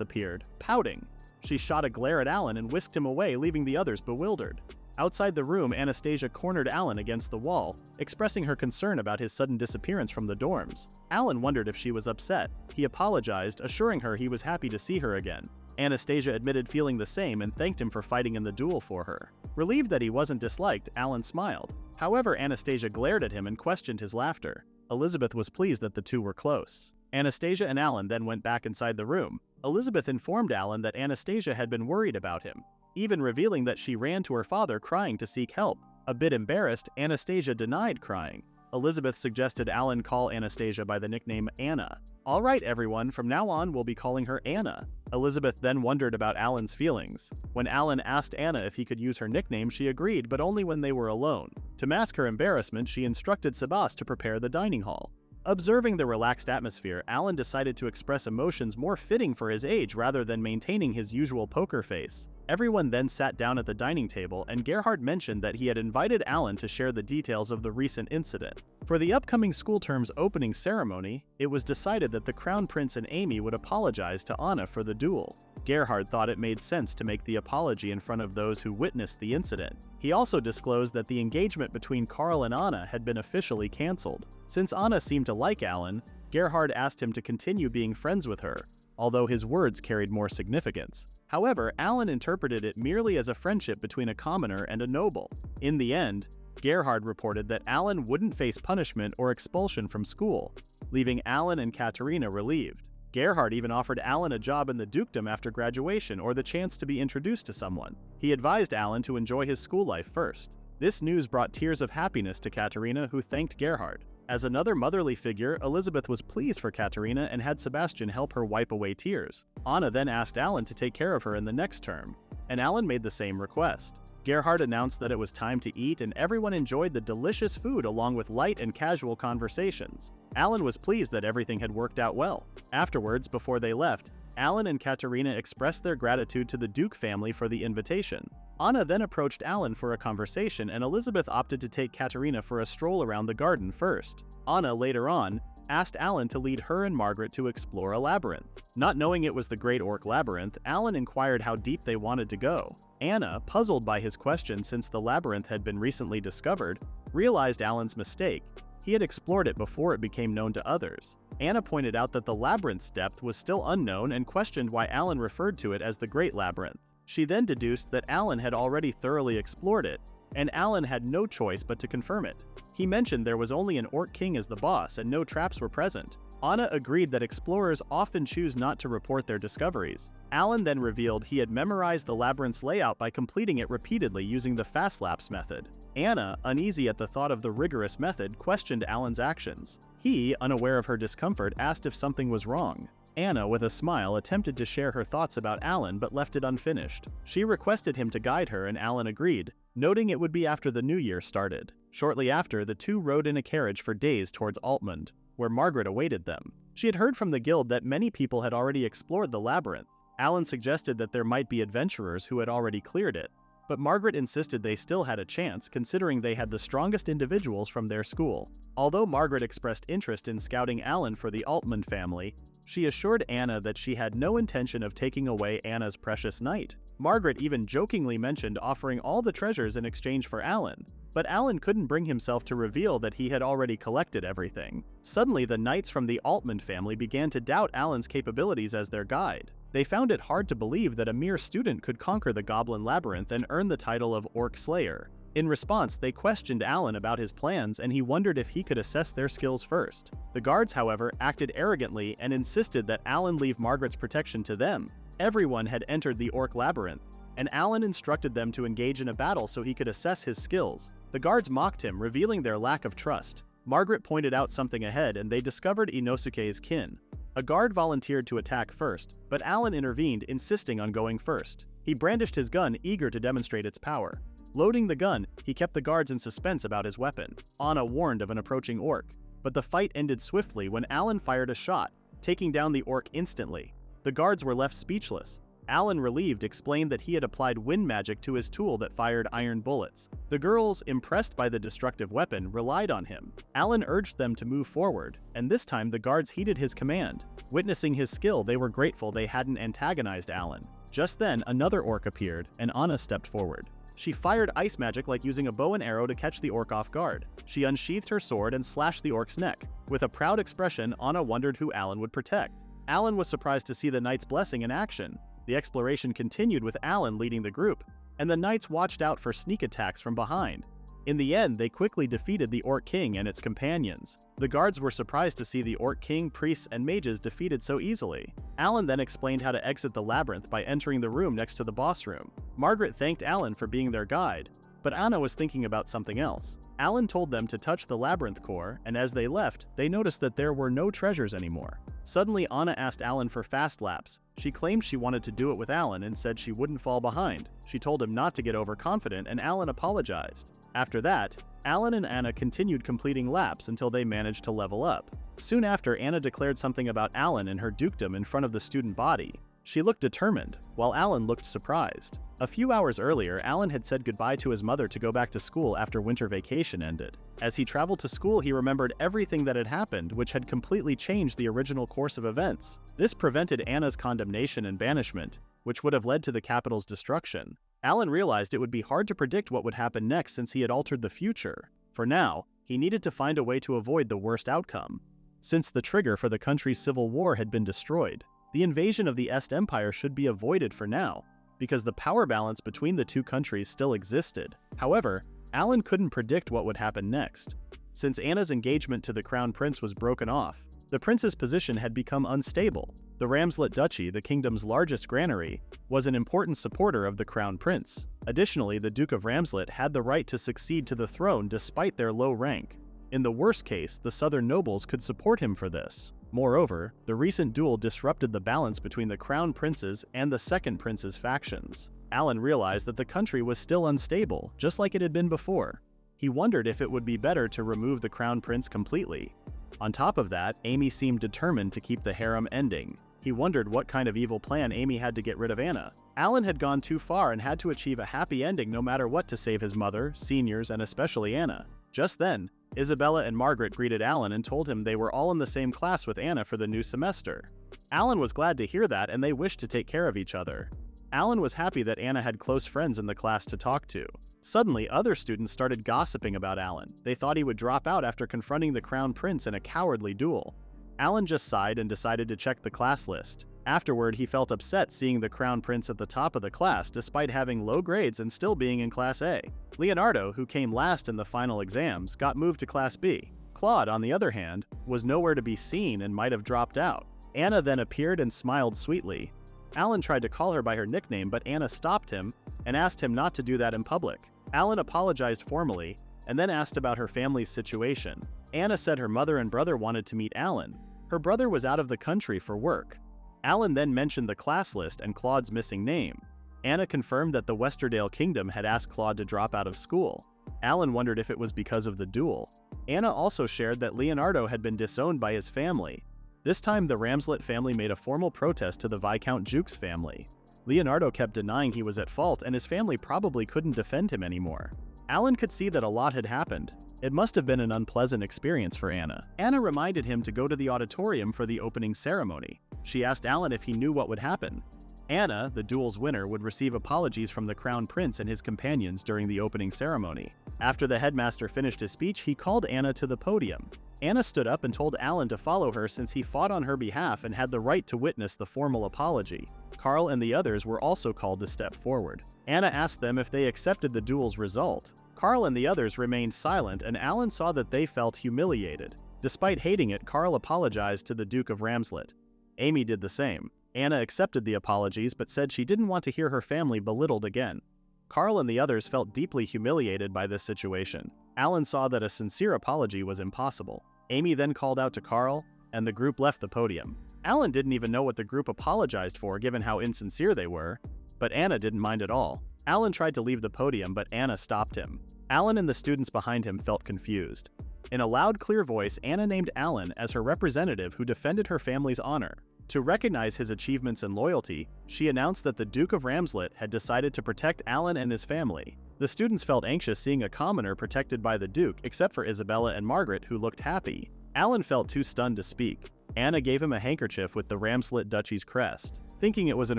appeared, pouting. She shot a glare at Alan and whisked him away, leaving the others bewildered. Outside the room, Anastasia cornered Alan against the wall, expressing her concern about his sudden disappearance from the dorms. Alan wondered if she was upset. He apologized, assuring her he was happy to see her again. Anastasia admitted feeling the same and thanked him for fighting in the duel for her. Relieved that he wasn't disliked, Alan smiled. However, Anastasia glared at him and questioned his laughter. Elizabeth was pleased that the two were close. Anastasia and Alan then went back inside the room. Elizabeth informed Alan that Anastasia had been worried about him, even revealing that she ran to her father crying to seek help. A bit embarrassed, Anastasia denied crying. Elizabeth suggested Alan call Anastasia by the nickname Anna. "All right, everyone, from now on we'll be calling her Anna." Elizabeth then wondered about Alan's feelings. When Alan asked Anna if he could use her nickname, she agreed, but only when they were alone. To mask her embarrassment, she instructed Sebas to prepare the dining hall. Observing the relaxed atmosphere, Alan decided to express emotions more fitting for his age rather than maintaining his usual poker face. Everyone then sat down at the dining table, and Gerhard mentioned that he had invited Alan to share the details of the recent incident. For the upcoming school term's opening ceremony, it was decided that the Crown Prince and Amy would apologize to Anna for the duel. Gerhard thought it made sense to make the apology in front of those who witnessed the incident. He also disclosed that the engagement between Karl and Anna had been officially cancelled. Since Anna seemed to like Alan, Gerhard asked him to continue being friends with her, although his words carried more significance. However, Alan interpreted it merely as a friendship between a commoner and a noble. In the end, Gerhard reported that Alan wouldn't face punishment or expulsion from school, leaving Alan and Katerina relieved. Gerhard even offered Alan a job in the dukedom after graduation or the chance to be introduced to someone. He advised Alan to enjoy his school life first. This news brought tears of happiness to Katerina, who thanked Gerhard. As another motherly figure, Elizabeth was pleased for Katerina and had Sebastian help her wipe away tears. Anna then asked Alan to take care of her in the next term, and Alan made the same request. Gerhard announced that it was time to eat, and everyone enjoyed the delicious food along with light and casual conversations. Alan was pleased that everything had worked out well. Afterwards, before they left, Alan and Katerina expressed their gratitude to the Duke family for the invitation. Anna then approached Alan for a conversation, and Elizabeth opted to take Katerina for a stroll around the garden first. Anna, later on, asked Alan to lead her and Margaret to explore a labyrinth. Not knowing it was the Great Orc Labyrinth, Alan inquired how deep they wanted to go. Anna, puzzled by his question since the labyrinth had been recently discovered, realized Alan's mistake. He had explored it before it became known to others. Anna pointed out that the labyrinth's depth was still unknown and questioned why Alan referred to it as the Great Labyrinth. She then deduced that Alan had already thoroughly explored it, and Alan had no choice but to confirm it. He mentioned there was only an Orc King as the boss and no traps were present. Anna agreed that explorers often choose not to report their discoveries. Alan then revealed he had memorized the labyrinth's layout by completing it repeatedly using the fast lapse method. Anna, uneasy at the thought of the rigorous method, questioned Alan's actions. He, unaware of her discomfort, asked if something was wrong. Anna, with a smile, attempted to share her thoughts about Alan but left it unfinished. She requested him to guide her and Alan agreed, noting it would be after the new year started. Shortly after, the two rode in a carriage for days towards Altmund, where Margaret awaited them. She had heard from the guild that many people had already explored the labyrinth. Alan suggested that there might be adventurers who had already cleared it, but Margaret insisted they still had a chance considering they had the strongest individuals from their school. Although Margaret expressed interest in scouting Alan for the Altmund family, she assured Anna that she had no intention of taking away Anna's precious knight. Margaret even jokingly mentioned offering all the treasures in exchange for Alan, but Alan couldn't bring himself to reveal that he had already collected everything. Suddenly, the knights from the Altmund family began to doubt Alan's capabilities as their guide. They found it hard to believe that a mere student could conquer the Goblin Labyrinth and earn the title of Orc Slayer. In response, they questioned Alan about his plans and he wondered if he could assess their skills first. The guards, however, acted arrogantly and insisted that Alan leave Margaret's protection to them. Everyone had entered the Orc Labyrinth, and Alan instructed them to engage in a battle so he could assess his skills. The guards mocked him, revealing their lack of trust. Margaret pointed out something ahead and they discovered Inosuke's kin. A guard volunteered to attack first, but Alan intervened, insisting on going first. He brandished his gun, eager to demonstrate its power. Loading the gun, he kept the guards in suspense about his weapon. Anna warned of an approaching orc, but the fight ended swiftly when Alan fired a shot, taking down the orc instantly. The guards were left speechless. Alan, relieved, explained that he had applied wind magic to his tool that fired iron bullets. The girls, impressed by the destructive weapon, relied on him. Alan urged them to move forward, and this time the guards heeded his command. Witnessing his skill, they were grateful they hadn't antagonized Alan. Just then, another orc appeared, and Anna stepped forward. She fired ice magic like using a bow and arrow to catch the orc off guard. She unsheathed her sword and slashed the orc's neck. With a proud expression, Anna wondered who Alan would protect. Alan was surprised to see the knight's blessing in action. The exploration continued with Alan leading the group, and the knights watched out for sneak attacks from behind. In the end, they quickly defeated the Orc King and its companions. The guards were surprised to see the Orc King, priests, and mages defeated so easily. Alan then explained how to exit the labyrinth by entering the room next to the boss room. Margaret thanked Alan for being their guide, but Anna was thinking about something else. Alan told them to touch the labyrinth core, and as they left, they noticed that there were no treasures anymore. Suddenly, Anna asked Alan for fast laps. She claimed she wanted to do it with Alan and said she wouldn't fall behind. She told him not to get overconfident, and Alan apologized. After that, Alan and Anna continued completing laps until they managed to level up. Soon after, Anna declared something about Alan and her dukedom in front of the student body. She looked determined, while Alan looked surprised. A few hours earlier, Alan had said goodbye to his mother to go back to school after winter vacation ended. As he traveled to school, he remembered everything that had happened, which had completely changed the original course of events. This prevented Anna's condemnation and banishment, which would have led to the capital's destruction. Alan realized it would be hard to predict what would happen next since he had altered the future. For now, he needed to find a way to avoid the worst outcome. Since the trigger for the country's civil war had been destroyed, the invasion of the Est Empire should be avoided for now, because the power balance between the two countries still existed. However, Alan couldn't predict what would happen next. Since Anna's engagement to the Crown Prince was broken off, the prince's position had become unstable. The Ramslet Duchy, the kingdom's largest granary, was an important supporter of the Crown Prince. Additionally, the Duke of Ramslet had the right to succeed to the throne despite their low rank. In the worst case, the southern nobles could support him for this. Moreover, the recent duel disrupted the balance between the Crown Prince's and the Second Prince's factions. Alan realized that the country was still unstable, just like it had been before. He wondered if it would be better to remove the Crown Prince completely. On top of that, Amy seemed determined to keep the harem ending. He wondered what kind of evil plan Amy had to get rid of Anna. Alan had gone too far and had to achieve a happy ending no matter what to save his mother, seniors, and especially Anna. Just then, Isabella and Margaret greeted Alan and told him they were all in the same class with Anna for the new semester. Alan was glad to hear that, and they wished to take care of each other. Alan was happy that Anna had close friends in the class to talk to. Suddenly, other students started gossiping about Alan. They thought he would drop out after confronting the Crown Prince in a cowardly duel. Alan just sighed and decided to check the class list. Afterward, he felt upset seeing the Crown Prince at the top of the class despite having low grades and still being in Class A. Leonardo, who came last in the final exams, got moved to Class B. Claude, on the other hand, was nowhere to be seen and might have dropped out. Anna then appeared and smiled sweetly. Alan tried to call her by her nickname, but Anna stopped him and asked him not to do that in public. Alan apologized formally and then asked about her family's situation. Anna said her mother and brother wanted to meet Alan. Her brother was out of the country for work. Alan then mentioned the class list and Claude's missing name. Anna confirmed that the Westerdale Kingdom had asked Claude to drop out of school. Alan wondered if it was because of the duel. Anna also shared that Leonardo had been disowned by his family. This time, the Ramslet family made a formal protest to the Viscount Jukes family. Leonardo kept denying he was at fault, and his family probably couldn't defend him anymore. Alan could see that a lot had happened. It must have been an unpleasant experience for Anna. Anna reminded him to go to the auditorium for the opening ceremony. She asked Alan if he knew what would happen. Anna, the duel's winner, would receive apologies from the Crown Prince and his companions during the opening ceremony. After the headmaster finished his speech, he called Anna to the podium. Anna stood up and told Alan to follow her since he fought on her behalf and had the right to witness the formal apology. Carl and the others were also called to step forward. Anna asked them if they accepted the duel's result. Carl and the others remained silent, and Alan saw that they felt humiliated. Despite hating it, Carl apologized to the Duke of Ramslet. Amy did the same. Anna accepted the apologies but said she didn't want to hear her family belittled again. Carl and the others felt deeply humiliated by this situation. Alan saw that a sincere apology was impossible. Amy then called out to Carl, and the group left the podium. Alan didn't even know what the group apologized for given how insincere they were, but Anna didn't mind at all. Alan tried to leave the podium, but Anna stopped him. Alan and the students behind him felt confused. In a loud, clear voice, Anna named Alan as her representative who defended her family's honor. To recognize his achievements and loyalty, she announced that the Duke of Ramslet had decided to protect Alan and his family. The students felt anxious seeing a commoner protected by the Duke, except for Isabella and Margaret, who looked happy. Alan felt too stunned to speak. Anna gave him a handkerchief with the Ramslet Duchy's crest. Thinking it was an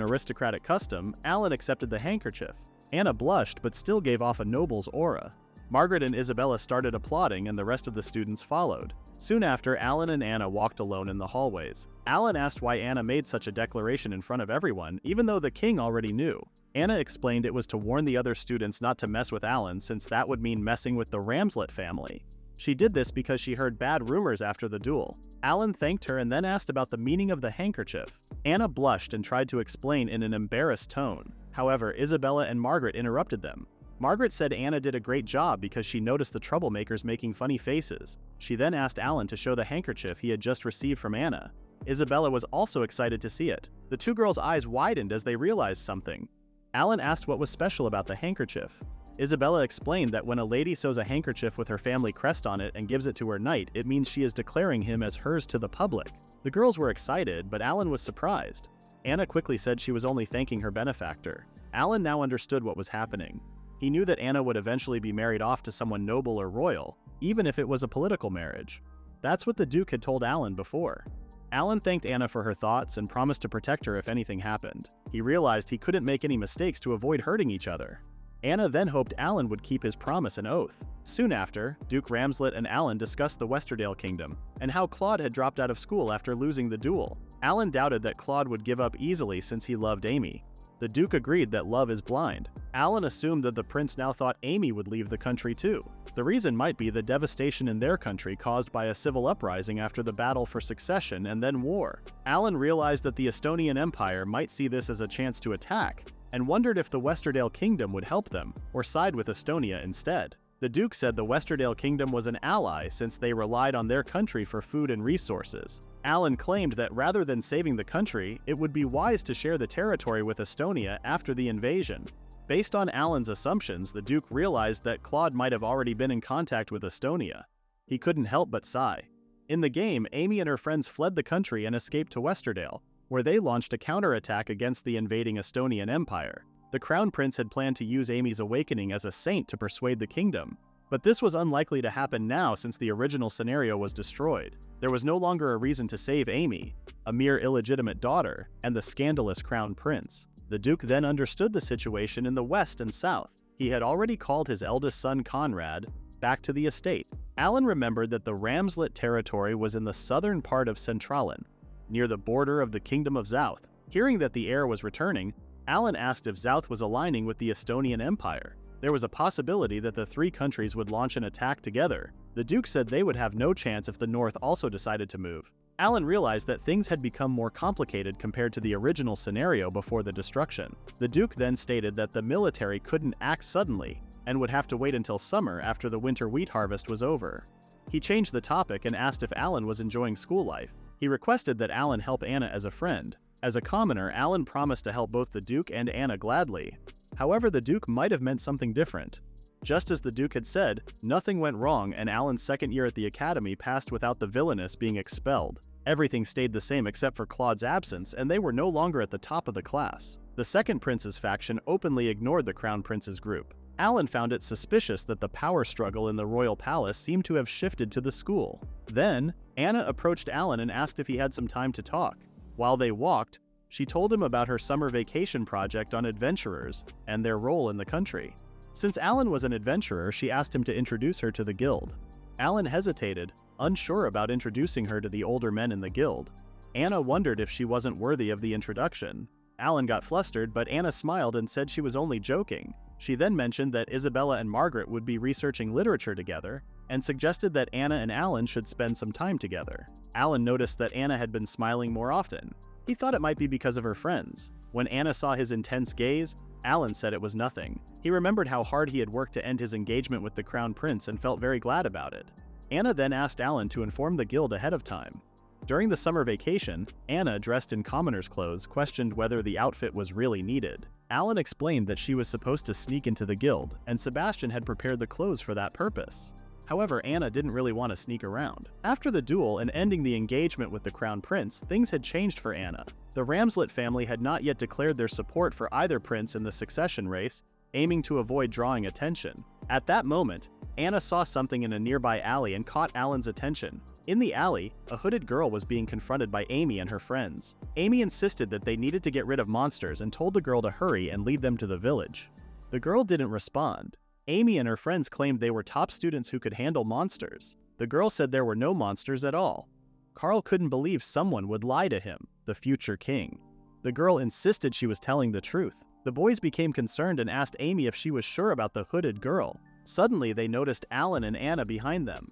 aristocratic custom, Alan accepted the handkerchief. Anna blushed but still gave off a noble's aura. Margaret and Isabella started applauding and the rest of the students followed. Soon after, Alan and Anna walked alone in the hallways. Alan asked why Anna made such a declaration in front of everyone, even though the king already knew. Anna explained it was to warn the other students not to mess with Alan since that would mean messing with the Ramslet family. She did this because she heard bad rumors after the duel. Alan thanked her and then asked about the meaning of the handkerchief. Anna blushed and tried to explain in an embarrassed tone. However, Isabella and Margaret interrupted them. Margaret said Anna did a great job because she noticed the troublemakers making funny faces. She then asked Alan to show the handkerchief he had just received from Anna. Isabella was also excited to see it. The two girls' eyes widened as they realized something. Alan asked what was special about the handkerchief. Isabella explained that when a lady sews a handkerchief with her family crest on it and gives it to her knight, it means she is declaring him as hers to the public. The girls were excited, but Alan was surprised. Anna quickly said she was only thanking her benefactor. Alan now understood what was happening. He knew that Anna would eventually be married off to someone noble or royal, even if it was a political marriage. That's what the Duke had told Alan before. Alan thanked Anna for her thoughts and promised to protect her if anything happened. He realized he couldn't make any mistakes to avoid hurting each other. Anna then hoped Alan would keep his promise and oath. Soon after, Duke Ramslet and Alan discussed the Westerdale Kingdom and how Claude had dropped out of school after losing the duel. Alan doubted that Claude would give up easily since he loved Amy. The Duke agreed that love is blind. Alan assumed that the prince now thought Amy would leave the country too. The reason might be the devastation in their country caused by a civil uprising after the battle for succession and then war. Alan realized that the Estonian Empire might see this as a chance to attack, and wondered if the Westerdale Kingdom would help them, or side with Estonia instead. The Duke said the Westerdale Kingdom was an ally since they relied on their country for food and resources. Alan claimed that rather than saving the country, it would be wise to share the territory with Estonia after the invasion. Based on Alan's assumptions, the Duke realized that Claude might have already been in contact with Estonia. He couldn't help but sigh. In the game, Amy and her friends fled the country and escaped to Westerdale, where they launched a counterattack against the invading Estonian Empire. The Crown Prince had planned to use Amy's awakening as a saint to persuade the kingdom, but this was unlikely to happen now since the original scenario was destroyed. There was no longer a reason to save Amy, a mere illegitimate daughter, and the scandalous Crown Prince. The Duke then understood the situation in the west and south. He had already called his eldest son Conrad back to the estate. Alan remembered that the Ramslet territory was in the southern part of Centralen, near the border of the Kingdom of Zouth. Hearing that the heir was returning, Alan asked if Zouth was aligning with the Estonian Empire. There was a possibility that the three countries would launch an attack together. The Duke said they would have no chance if the North also decided to move. Alan realized that things had become more complicated compared to the original scenario before the destruction. The Duke then stated that the military couldn't act suddenly and would have to wait until summer after the winter wheat harvest was over. He changed the topic and asked if Alan was enjoying school life. He requested that Alan help Anna as a friend. As a commoner, Alan promised to help both the Duke and Anna gladly. However, the Duke might have meant something different. Just as the Duke had said, nothing went wrong and Alan's second year at the academy passed without the Villainess being expelled. Everything stayed the same except for Claude's absence, and they were no longer at the top of the class. The second prince's faction openly ignored the Crown Prince's group. Alan found it suspicious that the power struggle in the royal palace seemed to have shifted to the school. Then, Anna approached Alan and asked if he had some time to talk. While they walked, she told him about her summer vacation project on adventurers and their role in the country. Since Alan was an adventurer, she asked him to introduce her to the guild. Alan hesitated, unsure about introducing her to the older men in the guild. Anna wondered if she wasn't worthy of the introduction. Alan got flustered, but Anna smiled and said she was only joking. She then mentioned that Isabella and Margaret would be researching literature together, and suggested that Anna and Alan should spend some time together. Alan noticed that Anna had been smiling more often. He thought it might be because of her friends. When Anna saw his intense gaze, Alan said it was nothing. He remembered how hard he had worked to end his engagement with the Crown Prince and felt very glad about it. Anna then asked Alan to inform the guild ahead of time. During the summer vacation, Anna, dressed in commoner's clothes, questioned whether the outfit was really needed. Alan explained that she was supposed to sneak into the guild, and Sebastian had prepared the clothes for that purpose. However, Anna didn't really want to sneak around. After the duel and ending the engagement with the Crown Prince, things had changed for Anna. The Ramslet family had not yet declared their support for either prince in the succession race, aiming to avoid drawing attention. At that moment, Anna saw something in a nearby alley and caught Alan's attention. In the alley, a hooded girl was being confronted by Amy and her friends. Amy insisted that they needed to get rid of monsters and told the girl to hurry and lead them to the village. The girl didn't respond. Amy and her friends claimed they were top students who could handle monsters. The girl said there were no monsters at all. Carl couldn't believe someone would lie to him, the future king. The girl insisted she was telling the truth. The boys became concerned and asked Amy if she was sure about the hooded girl. Suddenly, they noticed Alan and Anna behind them.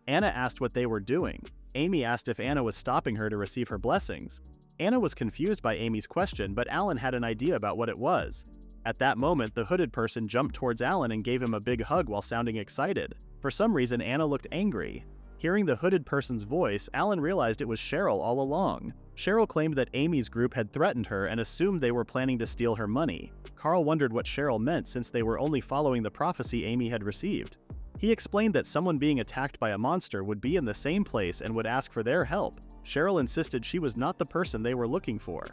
Anna asked what they were doing. Amy asked if Anna was stopping her to receive her blessings. Anna was confused by Amy's question, but Alan had an idea about what it was. At that moment, the hooded person jumped towards Alan and gave him a big hug while sounding excited. For some reason, Anna looked angry. Hearing the hooded person's voice, Alan realized it was Cheryl all along. Cheryl claimed that Amy's group had threatened her and assumed they were planning to steal her money. Carl wondered what Cheryl meant since they were only following the prophecy Amy had received. He explained that someone being attacked by a monster would be in the same place and would ask for their help. Cheryl insisted she was not the person they were looking for.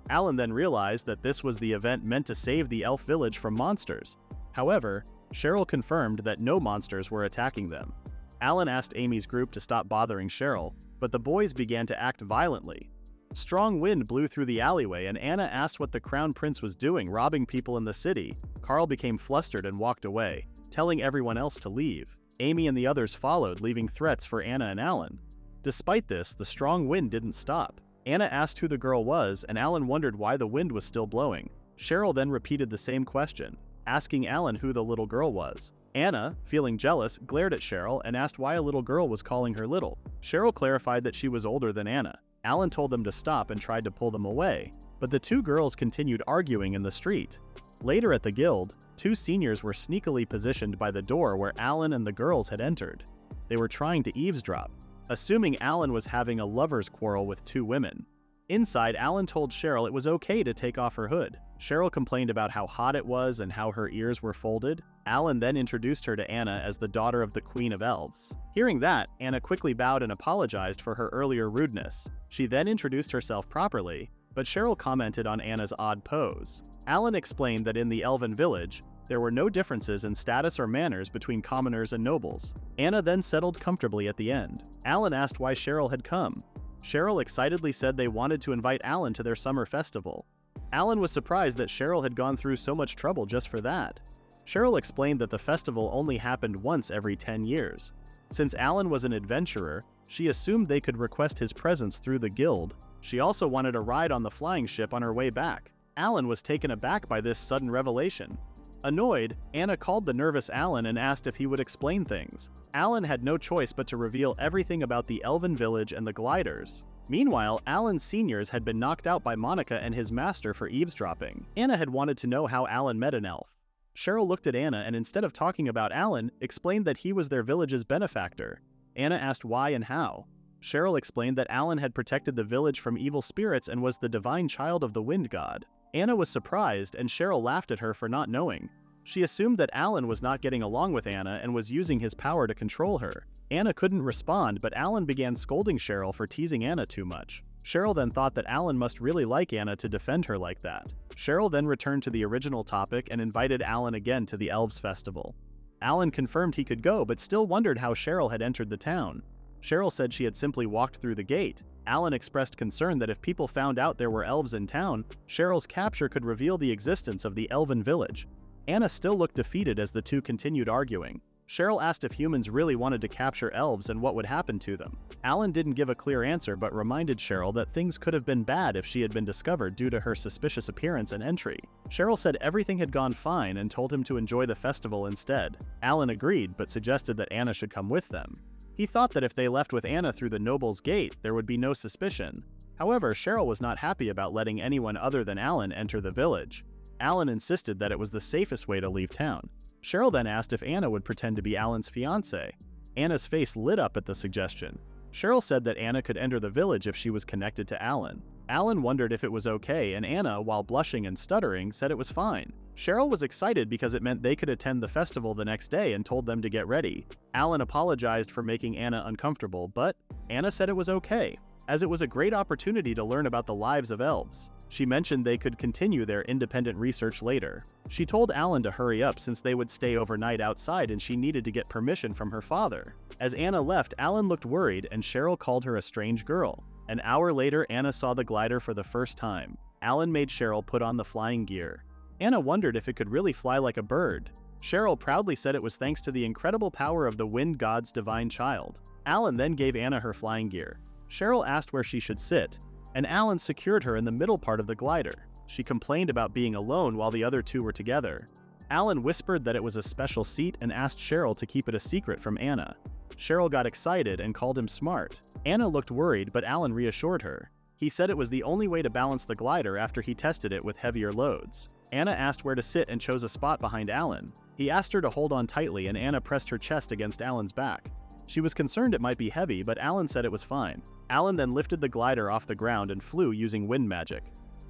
Alan then realized that this was the event meant to save the elf village from monsters. However, Cheryl confirmed that no monsters were attacking them. Alan asked Amy's group to stop bothering Cheryl, but the boys began to act violently. Strong wind blew through the alleyway and Anna asked what the crown prince was doing, robbing people in the city. Carl became flustered and walked away, telling everyone else to leave. Amy and the others followed, leaving threats for Anna and Alan. Despite this, the strong wind didn't stop. Anna asked who the girl was, and Alan wondered why the wind was still blowing. Cheryl then repeated the same question, asking Alan who the little girl was. Anna, feeling jealous, glared at Cheryl and asked why a little girl was calling her little. Cheryl clarified that she was older than Anna. Alan told them to stop and tried to pull them away, but the two girls continued arguing in the street. Later at the guild, two seniors were sneakily positioned by the door where Alan and the girls had entered. They were trying to eavesdrop, assuming Alan was having a lover's quarrel with two women. Inside, Alan told Cheryl it was okay to take off her hood. Cheryl complained about how hot it was and how her ears were folded. Alan then introduced her to Anna as the daughter of the Queen of Elves. Hearing that, Anna quickly bowed and apologized for her earlier rudeness. She then introduced herself properly, but Cheryl commented on Anna's odd pose. Alan explained that in the Elven village, there were no differences in status or manners between commoners and nobles. Anna then settled comfortably at the end. Alan asked why Cheryl had come. Cheryl excitedly said they wanted to invite Alan to their summer festival. Alan was surprised that Cheryl had gone through so much trouble just for that. Cheryl explained that the festival only happened once every 10 years. Since Alan was an adventurer, she assumed they could request his presence through the guild. She also wanted a ride on the flying ship on her way back. Alan was taken aback by this sudden revelation. Annoyed, Anna called the nervous Alan and asked if he would explain things. Alan had no choice but to reveal everything about the Elven village and the gliders. Meanwhile, Alan's seniors had been knocked out by Monica and his master for eavesdropping. Anna had wanted to know how Alan met an elf. Cheryl looked at Anna and instead of talking about Alan, explained that he was their village's benefactor. Anna asked why and how. Cheryl explained that Alan had protected the village from evil spirits and was the divine child of the wind god. Anna was surprised and Cheryl laughed at her for not knowing. She assumed that Alan was not getting along with Anna and was using his power to control her. Anna couldn't respond, but Alan began scolding Cheryl for teasing Anna too much. Cheryl then thought that Alan must really like Anna to defend her like that. Cheryl then returned to the original topic and invited Alan again to the Elves Festival. Alan confirmed he could go, but still wondered how Cheryl had entered the town. Cheryl said she had simply walked through the gate. Alan expressed concern that if people found out there were elves in town, Cheryl's capture could reveal the existence of the Elven village. Anna still looked defeated as the two continued arguing. Cheryl asked if humans really wanted to capture elves and what would happen to them. Alan didn't give a clear answer but reminded Cheryl that things could have been bad if she had been discovered due to her suspicious appearance and entry. Cheryl said everything had gone fine and told him to enjoy the festival instead. Alan agreed but suggested that Anna should come with them. He thought that if they left with Anna through the noble's gate, there would be no suspicion. However, Cheryl was not happy about letting anyone other than Alan enter the village. Alan insisted that it was the safest way to leave town. Cheryl then asked if Anna would pretend to be Alan's fiancée. Anna's face lit up at the suggestion. Cheryl said that Anna could enter the village if she was connected to Alan. Alan wondered if it was okay, and Anna, while blushing and stuttering, said it was fine. Cheryl was excited because it meant they could attend the festival the next day and told them to get ready. Alan apologized for making Anna uncomfortable, but Anna said it was okay, as it was a great opportunity to learn about the lives of elves. She mentioned they could continue their independent research later. She told Alan to hurry up since they would stay overnight outside and she needed to get permission from her father. As Anna left, Alan looked worried and Cheryl called her a strange girl. An hour later, Anna saw the glider for the first time. Alan made Cheryl put on the flying gear. Anna wondered if it could really fly like a bird. Cheryl proudly said it was thanks to the incredible power of the wind god's divine child. Alan then gave Anna her flying gear. Cheryl asked where she should sit, and Alan secured her in the middle part of the glider. She complained about being alone while the other two were together. Alan whispered that it was a special seat and asked Cheryl to keep it a secret from Anna. Cheryl got excited and called him smart. Anna looked worried, but Alan reassured her. He said it was the only way to balance the glider after he tested it with heavier loads. Anna asked where to sit and chose a spot behind Alan. He asked her to hold on tightly, and Anna pressed her chest against Alan's back. She was concerned it might be heavy, but Alan said it was fine. Alan then lifted the glider off the ground and flew using wind magic.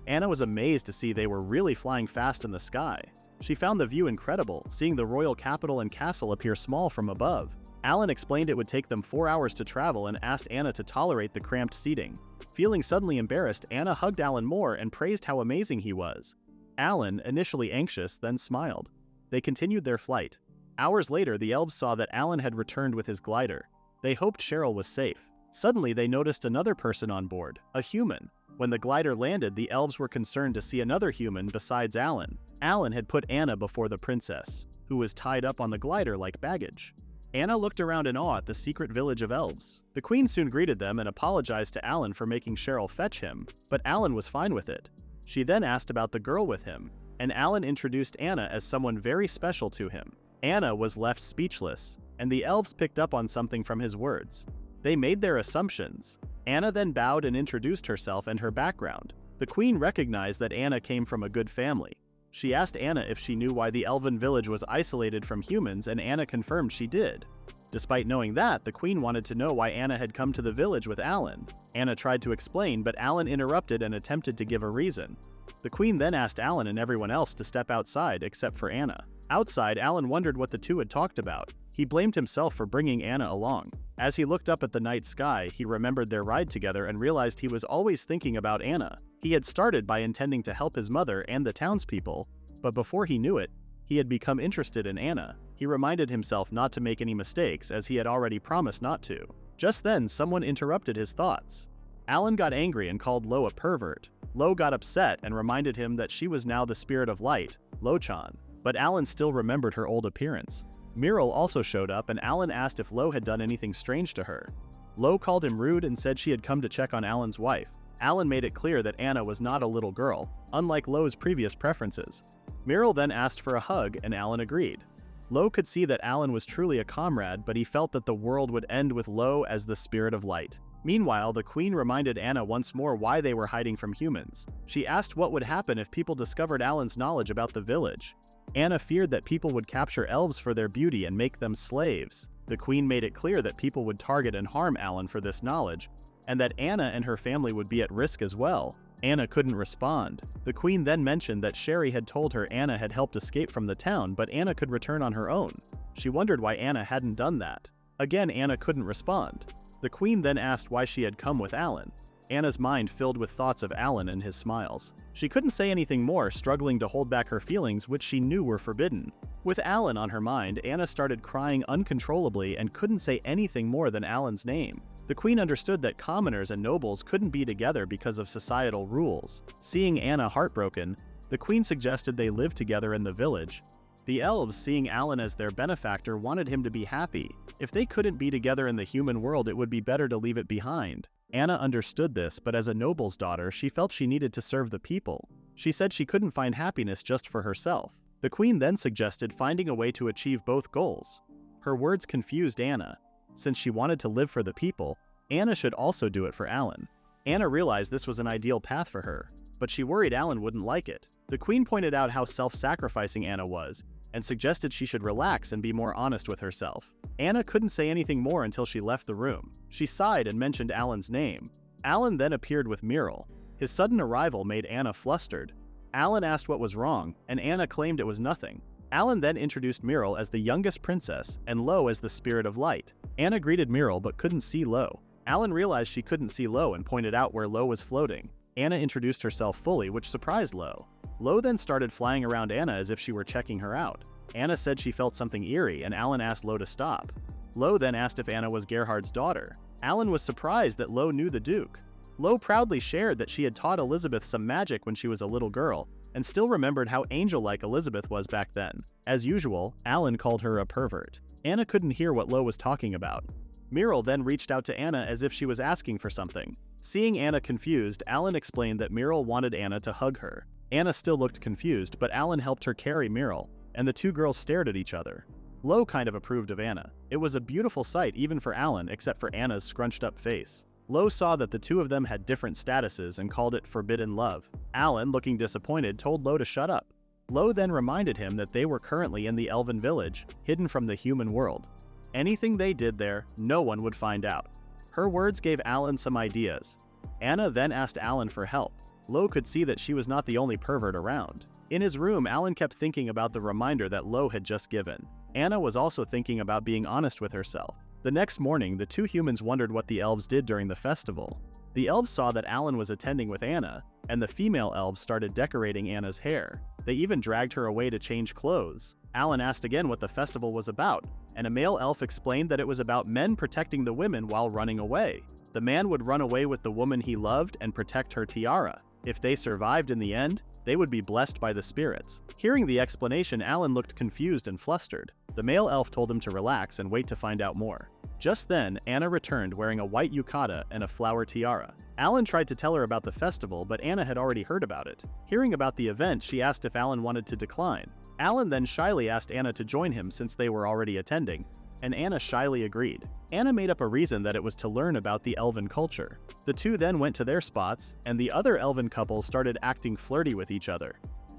Anna was amazed to see they were really flying fast in the sky. She found the view incredible, seeing the royal capital and castle appear small from above. Alan explained it would take them 4 hours to travel and asked Anna to tolerate the cramped seating. Feeling suddenly embarrassed, Anna hugged Alan more and praised how amazing he was. Alan, initially anxious, then smiled. They continued their flight. Hours later, the elves saw that Alan had returned with his glider. They hoped Cheryl was safe. Suddenly, they noticed another person on board, a human. When the glider landed, the elves were concerned to see another human besides Alan. Alan had put Anna before the princess, who was tied up on the glider like baggage. Anna looked around in awe at the secret village of elves. The queen soon greeted them and apologized to Alan for making Cheryl fetch him, but Alan was fine with it. She then asked about the girl with him, and Alan introduced Anna as someone very special to him. Anna was left speechless, and the elves picked up on something from his words. They made their assumptions. Anna then bowed and introduced herself and her background. The queen recognized that Anna came from a good family. She asked Anna if she knew why the elven village was isolated from humans, and Anna confirmed she did. Despite knowing that, the queen wanted to know why Anna had come to the village with Alan. Anna tried to explain, but Alan interrupted and attempted to give a reason. The queen then asked Alan and everyone else to step outside except for Anna. Outside, Alan wondered what the two had talked about. He blamed himself for bringing Anna along. As he looked up at the night sky, he remembered their ride together and realized he was always thinking about Anna. He had started by intending to help his mother and the townspeople, but before he knew it, he had become interested in Anna. He reminded himself not to make any mistakes, as he had already promised not to. Just then, someone interrupted his thoughts. Alan got angry and called Lo a pervert. Lo got upset and reminded him that she was now the spirit of light, Lo-chan, but Alan still remembered her old appearance. Miral also showed up, and Alan asked if Lo had done anything strange to her. Lo called him rude and said she had come to check on Alan's wife. Alan made it clear that Anna was not a little girl, unlike Lo's previous preferences. Miral then asked for a hug, and Alan agreed. Lo could see that Alan was truly a comrade, but he felt that the world would end with Lo as the spirit of light. Meanwhile, the queen reminded Anna once more why they were hiding from humans. She asked what would happen if people discovered Alan's knowledge about the village. Anna feared that people would capture elves for their beauty and make them slaves. The queen made it clear that people would target and harm Alan for this knowledge, and that Anna and her family would be at risk as well. Anna couldn't respond. The queen then mentioned that Sherry had told her Anna had helped escape from the town, but Anna could return on her own. She wondered why Anna hadn't done that. Again, Anna couldn't respond. The queen then asked why she had come with Alan. Anna's mind filled with thoughts of Alan and his smiles. She couldn't say anything more, struggling to hold back her feelings, which she knew were forbidden. With Alan on her mind, Anna started crying uncontrollably and couldn't say anything more than Alan's name. The queen understood that commoners and nobles couldn't be together because of societal rules. Seeing Anna heartbroken, the queen suggested they live together in the village. The elves, seeing Alan as their benefactor, wanted him to be happy. If they couldn't be together in the human world, it would be better to leave it behind. Anna understood this, but as a noble's daughter, she felt she needed to serve the people. She said she couldn't find happiness just for herself. The queen then suggested finding a way to achieve both goals. Her words confused Anna. Since she wanted to live for the people, Anna should also do it for Alan. Anna realized this was an ideal path for her, but she worried Alan wouldn't like it. The queen pointed out how self-sacrificing Anna was, and suggested she should relax and be more honest with herself. Anna couldn't say anything more until she left the room. She sighed and mentioned Alan's name. Alan then appeared with Miral. His sudden arrival made Anna flustered. Alan asked what was wrong, and Anna claimed it was nothing. Alan then introduced Miral as the youngest princess, and Lo as the spirit of light. Anna greeted Miral but couldn't see Lo. Alan realized she couldn't see Lo and pointed out where Lo was floating. Anna introduced herself fully, which surprised Lo. Lo then started flying around Anna as if she were checking her out. Anna said she felt something eerie, and Alan asked Lo to stop. Lo then asked if Anna was Gerhard's daughter. Alan was surprised that Lo knew the Duke. Lo proudly shared that she had taught Elizabeth some magic when she was a little girl, and still remembered how angel-like Elizabeth was back then. As usual, Alan called her a pervert. Anna couldn't hear what Lo was talking about. Meryl then reached out to Anna as if she was asking for something. Seeing Anna confused, Alan explained that Meryl wanted Anna to hug her. Anna still looked confused, but Alan helped her carry Meryl, and the two girls stared at each other. Lo kind of approved of Anna. It was a beautiful sight even for Alan, except for Anna's scrunched-up face. Lo saw that the two of them had different statuses and called it forbidden love. Alan, looking disappointed, told Lo to shut up. Lo then reminded him that they were currently in the elven village, hidden from the human world. Anything they did there, no one would find out. Her words gave Alan some ideas. Anna then asked Alan for help. Lo could see that she was not the only pervert around. In his room, Alan kept thinking about the reminder that Lo had just given. Anna was also thinking about being honest with herself. The next morning, the two humans wondered what the elves did during the festival. The elves saw that Alan was attending with Anna, and the female elves started decorating Anna's hair. They even dragged her away to change clothes. Alan asked again what the festival was about, and a male elf explained that it was about men protecting the women while running away. The man would run away with the woman he loved and protect her tiara. If they survived in the end, they would be blessed by the spirits. Hearing the explanation, Alan looked confused and flustered. The male elf told him to relax and wait to find out more. Just then, Anna returned wearing a white yukata and a flower tiara. Alan tried to tell her about the festival, but Anna had already heard about it. Hearing about the event, she asked if Alan wanted to decline. Alan then shyly asked Anna to join him since they were already attending, and Anna shyly agreed. Anna made up a reason that it was to learn about the elven culture. The two then went to their spots, and the other elven couples started acting flirty with each other.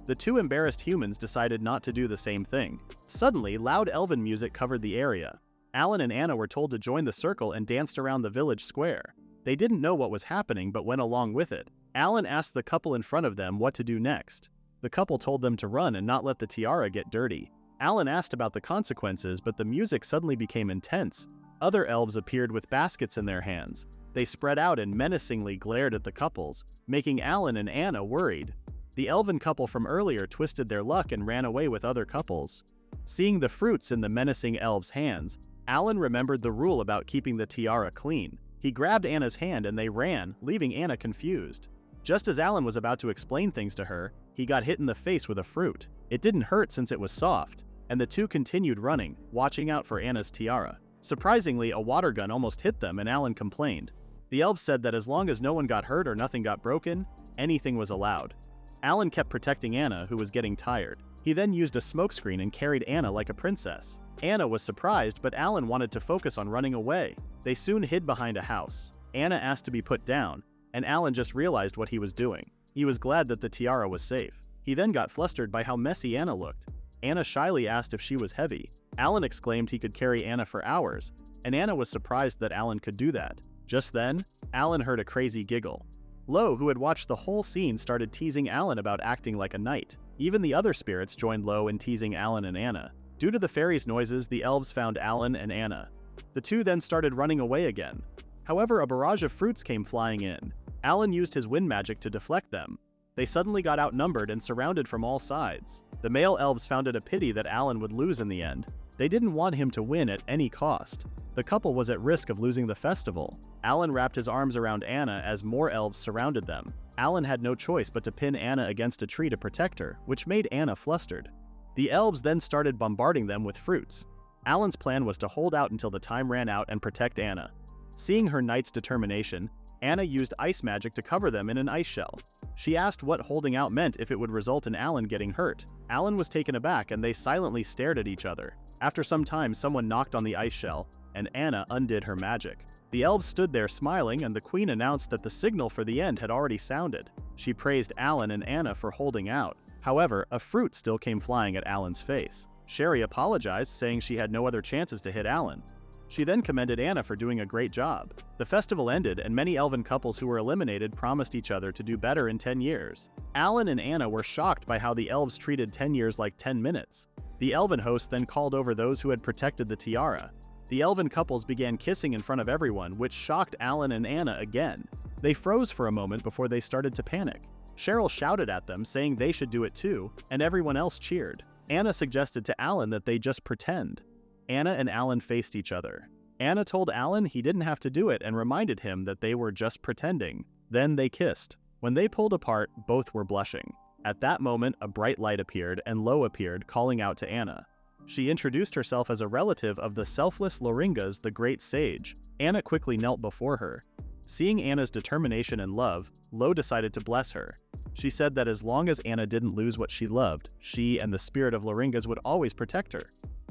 The two embarrassed humans decided not to do the same thing. Suddenly, loud elven music covered the area. Alan and Anna were told to join the circle and danced around the village square. They didn't know what was happening but went along with it. Alan asked the couple in front of them what to do next. The couple told them to run and not let the tiara get dirty. Alan asked about the consequences, but the music suddenly became intense. Other elves appeared with baskets in their hands. They spread out and menacingly glared at the couples, making Alan and Anna worried. The elven couple from earlier twisted their luck and ran away with other couples. Seeing the fruits in the menacing elves' hands, Alan remembered the rule about keeping the tiara clean. He grabbed Anna's hand and they ran, leaving Anna confused. Just as Alan was about to explain things to her, he got hit in the face with a fruit. It didn't hurt since it was soft, and the two continued running, watching out for Anna's tiara. Surprisingly, a water gun almost hit them and Alan complained. The elves said that as long as no one got hurt or nothing got broken, anything was allowed. Alan kept protecting Anna, who was getting tired. He then used a smokescreen and carried Anna like a princess. Anna was surprised, but Alan wanted to focus on running away. They soon hid behind a house. Anna asked to be put down, and Alan just realized what he was doing. He was glad that the tiara was safe. He then got flustered by how messy Anna looked. Anna shyly asked if she was heavy. Alan exclaimed he could carry Anna for hours, and Anna was surprised that Alan could do that. Just then, Alan heard a crazy giggle. Lo, who had watched the whole scene, started teasing Alan about acting like a knight. Even the other spirits joined Lo in teasing Alan and Anna. Due to the fairies' noises, the elves found Alan and Anna. The two then started running away again. However, a barrage of fruits came flying in. Alan used his wind magic to deflect them. They suddenly got outnumbered and surrounded from all sides. The male elves found it a pity that Alan would lose in the end. They didn't want him to win at any cost. The couple was at risk of losing the festival. Alan wrapped his arms around Anna as more elves surrounded them. Alan had no choice but to pin Anna against a tree to protect her, which made Anna flustered. The elves then started bombarding them with fruits. Alan's plan was to hold out until the time ran out and protect Anna. Seeing her knight's determination, Anna used ice magic to cover them in an ice shell. She asked what holding out meant if it would result in Alan getting hurt. Alan was taken aback and they silently stared at each other. After some time, someone knocked on the ice shell, and Anna undid her magic. The elves stood there smiling, and the queen announced that the signal for the end had already sounded. She praised Alan and Anna for holding out. However, a fruit still came flying at Alan's face. Sherry apologized, saying she had no other chances to hit Alan. She then commended Anna for doing a great job. The festival ended, and many elven couples who were eliminated promised each other to do better in 10 years. Alan and Anna were shocked by how the elves treated 10 years like 10 minutes. The elven host then called over those who had protected the tiara. The elven couples began kissing in front of everyone, which shocked Alan and Anna again. They froze for a moment before they started to panic. Cheryl shouted at them, saying they should do it too, and everyone else cheered. Anna suggested to Alan that they just pretend. Anna and Alan faced each other. Anna told Alan he didn't have to do it and reminded him that they were just pretending. Then they kissed. When they pulled apart, both were blushing. At that moment, a bright light appeared and Lo appeared, calling out to Anna. She introduced herself as a relative of the selfless Loringas, the great sage. Anna quickly knelt before her. Seeing Anna's determination and love, Lo decided to bless her. She said that as long as Anna didn't lose what she loved, she and the spirit of Loringas would always protect her.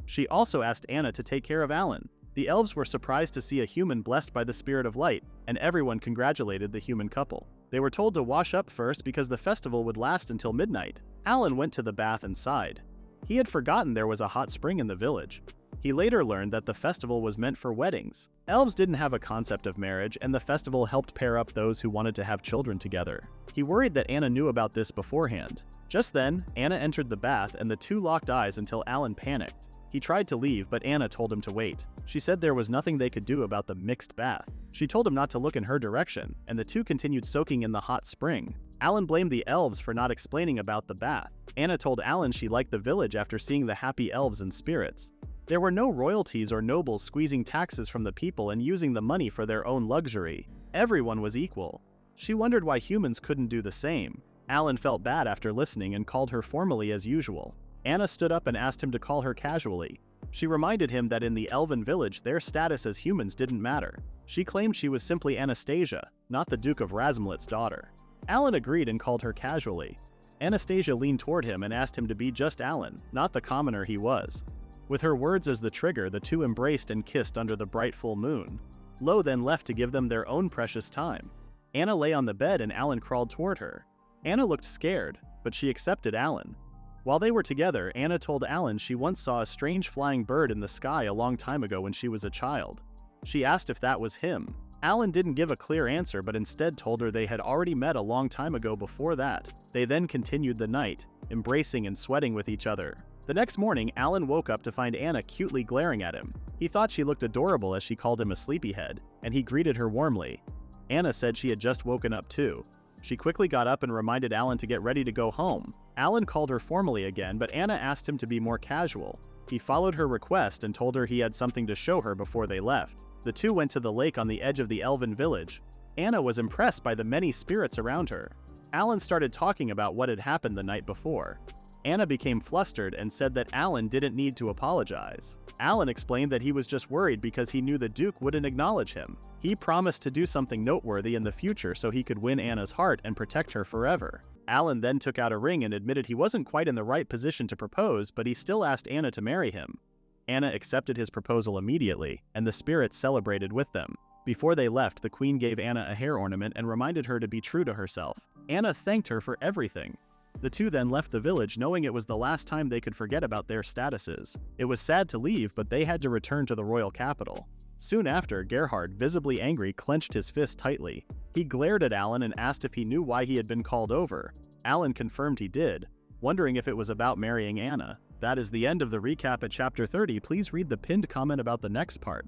She also asked Anna to take care of Alan. The elves were surprised to see a human blessed by the spirit of light, and everyone congratulated the human couple. They were told to wash up first because the festival would last until midnight. Alan went to the bath and sighed. He had forgotten there was a hot spring in the village. He later learned that the festival was meant for weddings. Elves didn't have a concept of marriage, and the festival helped pair up those who wanted to have children together. He worried that Anna knew about this beforehand. Just then, Anna entered the bath and the two locked eyes until Alan panicked. He tried to leave, but Anna told him to wait. She said there was nothing they could do about the mixed bath. She told him not to look in her direction, and the two continued soaking in the hot spring. Alan blamed the elves for not explaining about the bath. Anna told Alan she liked the village after seeing the happy elves and spirits. There were no royalties or nobles squeezing taxes from the people and using the money for their own luxury. Everyone was equal. She wondered why humans couldn't do the same. Alan felt bad after listening and called her formally as usual. Anna stood up and asked him to call her casually. She reminded him that in the elven village their status as humans didn't matter. She claimed she was simply Anastasia, not the Duke of Razumlet's daughter. Alan agreed and called her casually. Anastasia leaned toward him and asked him to be just Alan, not the commoner he was. With her words as the trigger, the two embraced and kissed under the bright full moon. Lo then left to give them their own precious time. Anna lay on the bed and Alan crawled toward her. Anna looked scared, but she accepted Alan. While they were together, Anna told Alan she once saw a strange flying bird in the sky a long time ago when she was a child. She asked if that was him. Alan didn't give a clear answer but instead told her they had already met a long time ago before that. They then continued the night, embracing and sweating with each other. The next morning, Alan woke up to find Anna cutely glaring at him. He thought she looked adorable as she called him a sleepyhead, and he greeted her warmly. Anna said she had just woken up too. She quickly got up and reminded Alan to get ready to go home. Alan called her formally again, but Anna asked him to be more casual. He followed her request and told her he had something to show her before they left. The two went to the lake on the edge of the elven village. Anna was impressed by the many spirits around her. Alan started talking about what had happened the night before. Anna became flustered and said that Alan didn't need to apologize. Alan explained that he was just worried because he knew the Duke wouldn't acknowledge him. He promised to do something noteworthy in the future so he could win Anna's heart and protect her forever. Alan then took out a ring and admitted he wasn't quite in the right position to propose, but he still asked Anna to marry him. Anna accepted his proposal immediately, and the spirits celebrated with them. Before they left, the queen gave Anna a hair ornament and reminded her to be true to herself. Anna thanked her for everything. The two then left the village knowing it was the last time they could forget about their statuses. It was sad to leave, but they had to return to the royal capital. Soon after, Gerhard, visibly angry, clenched his fist tightly. He glared at Alan and asked if he knew why he had been called over. Alan confirmed he did, wondering if it was about marrying Anna. That is the end of the recap at chapter 30. Please read the pinned comment about the next part.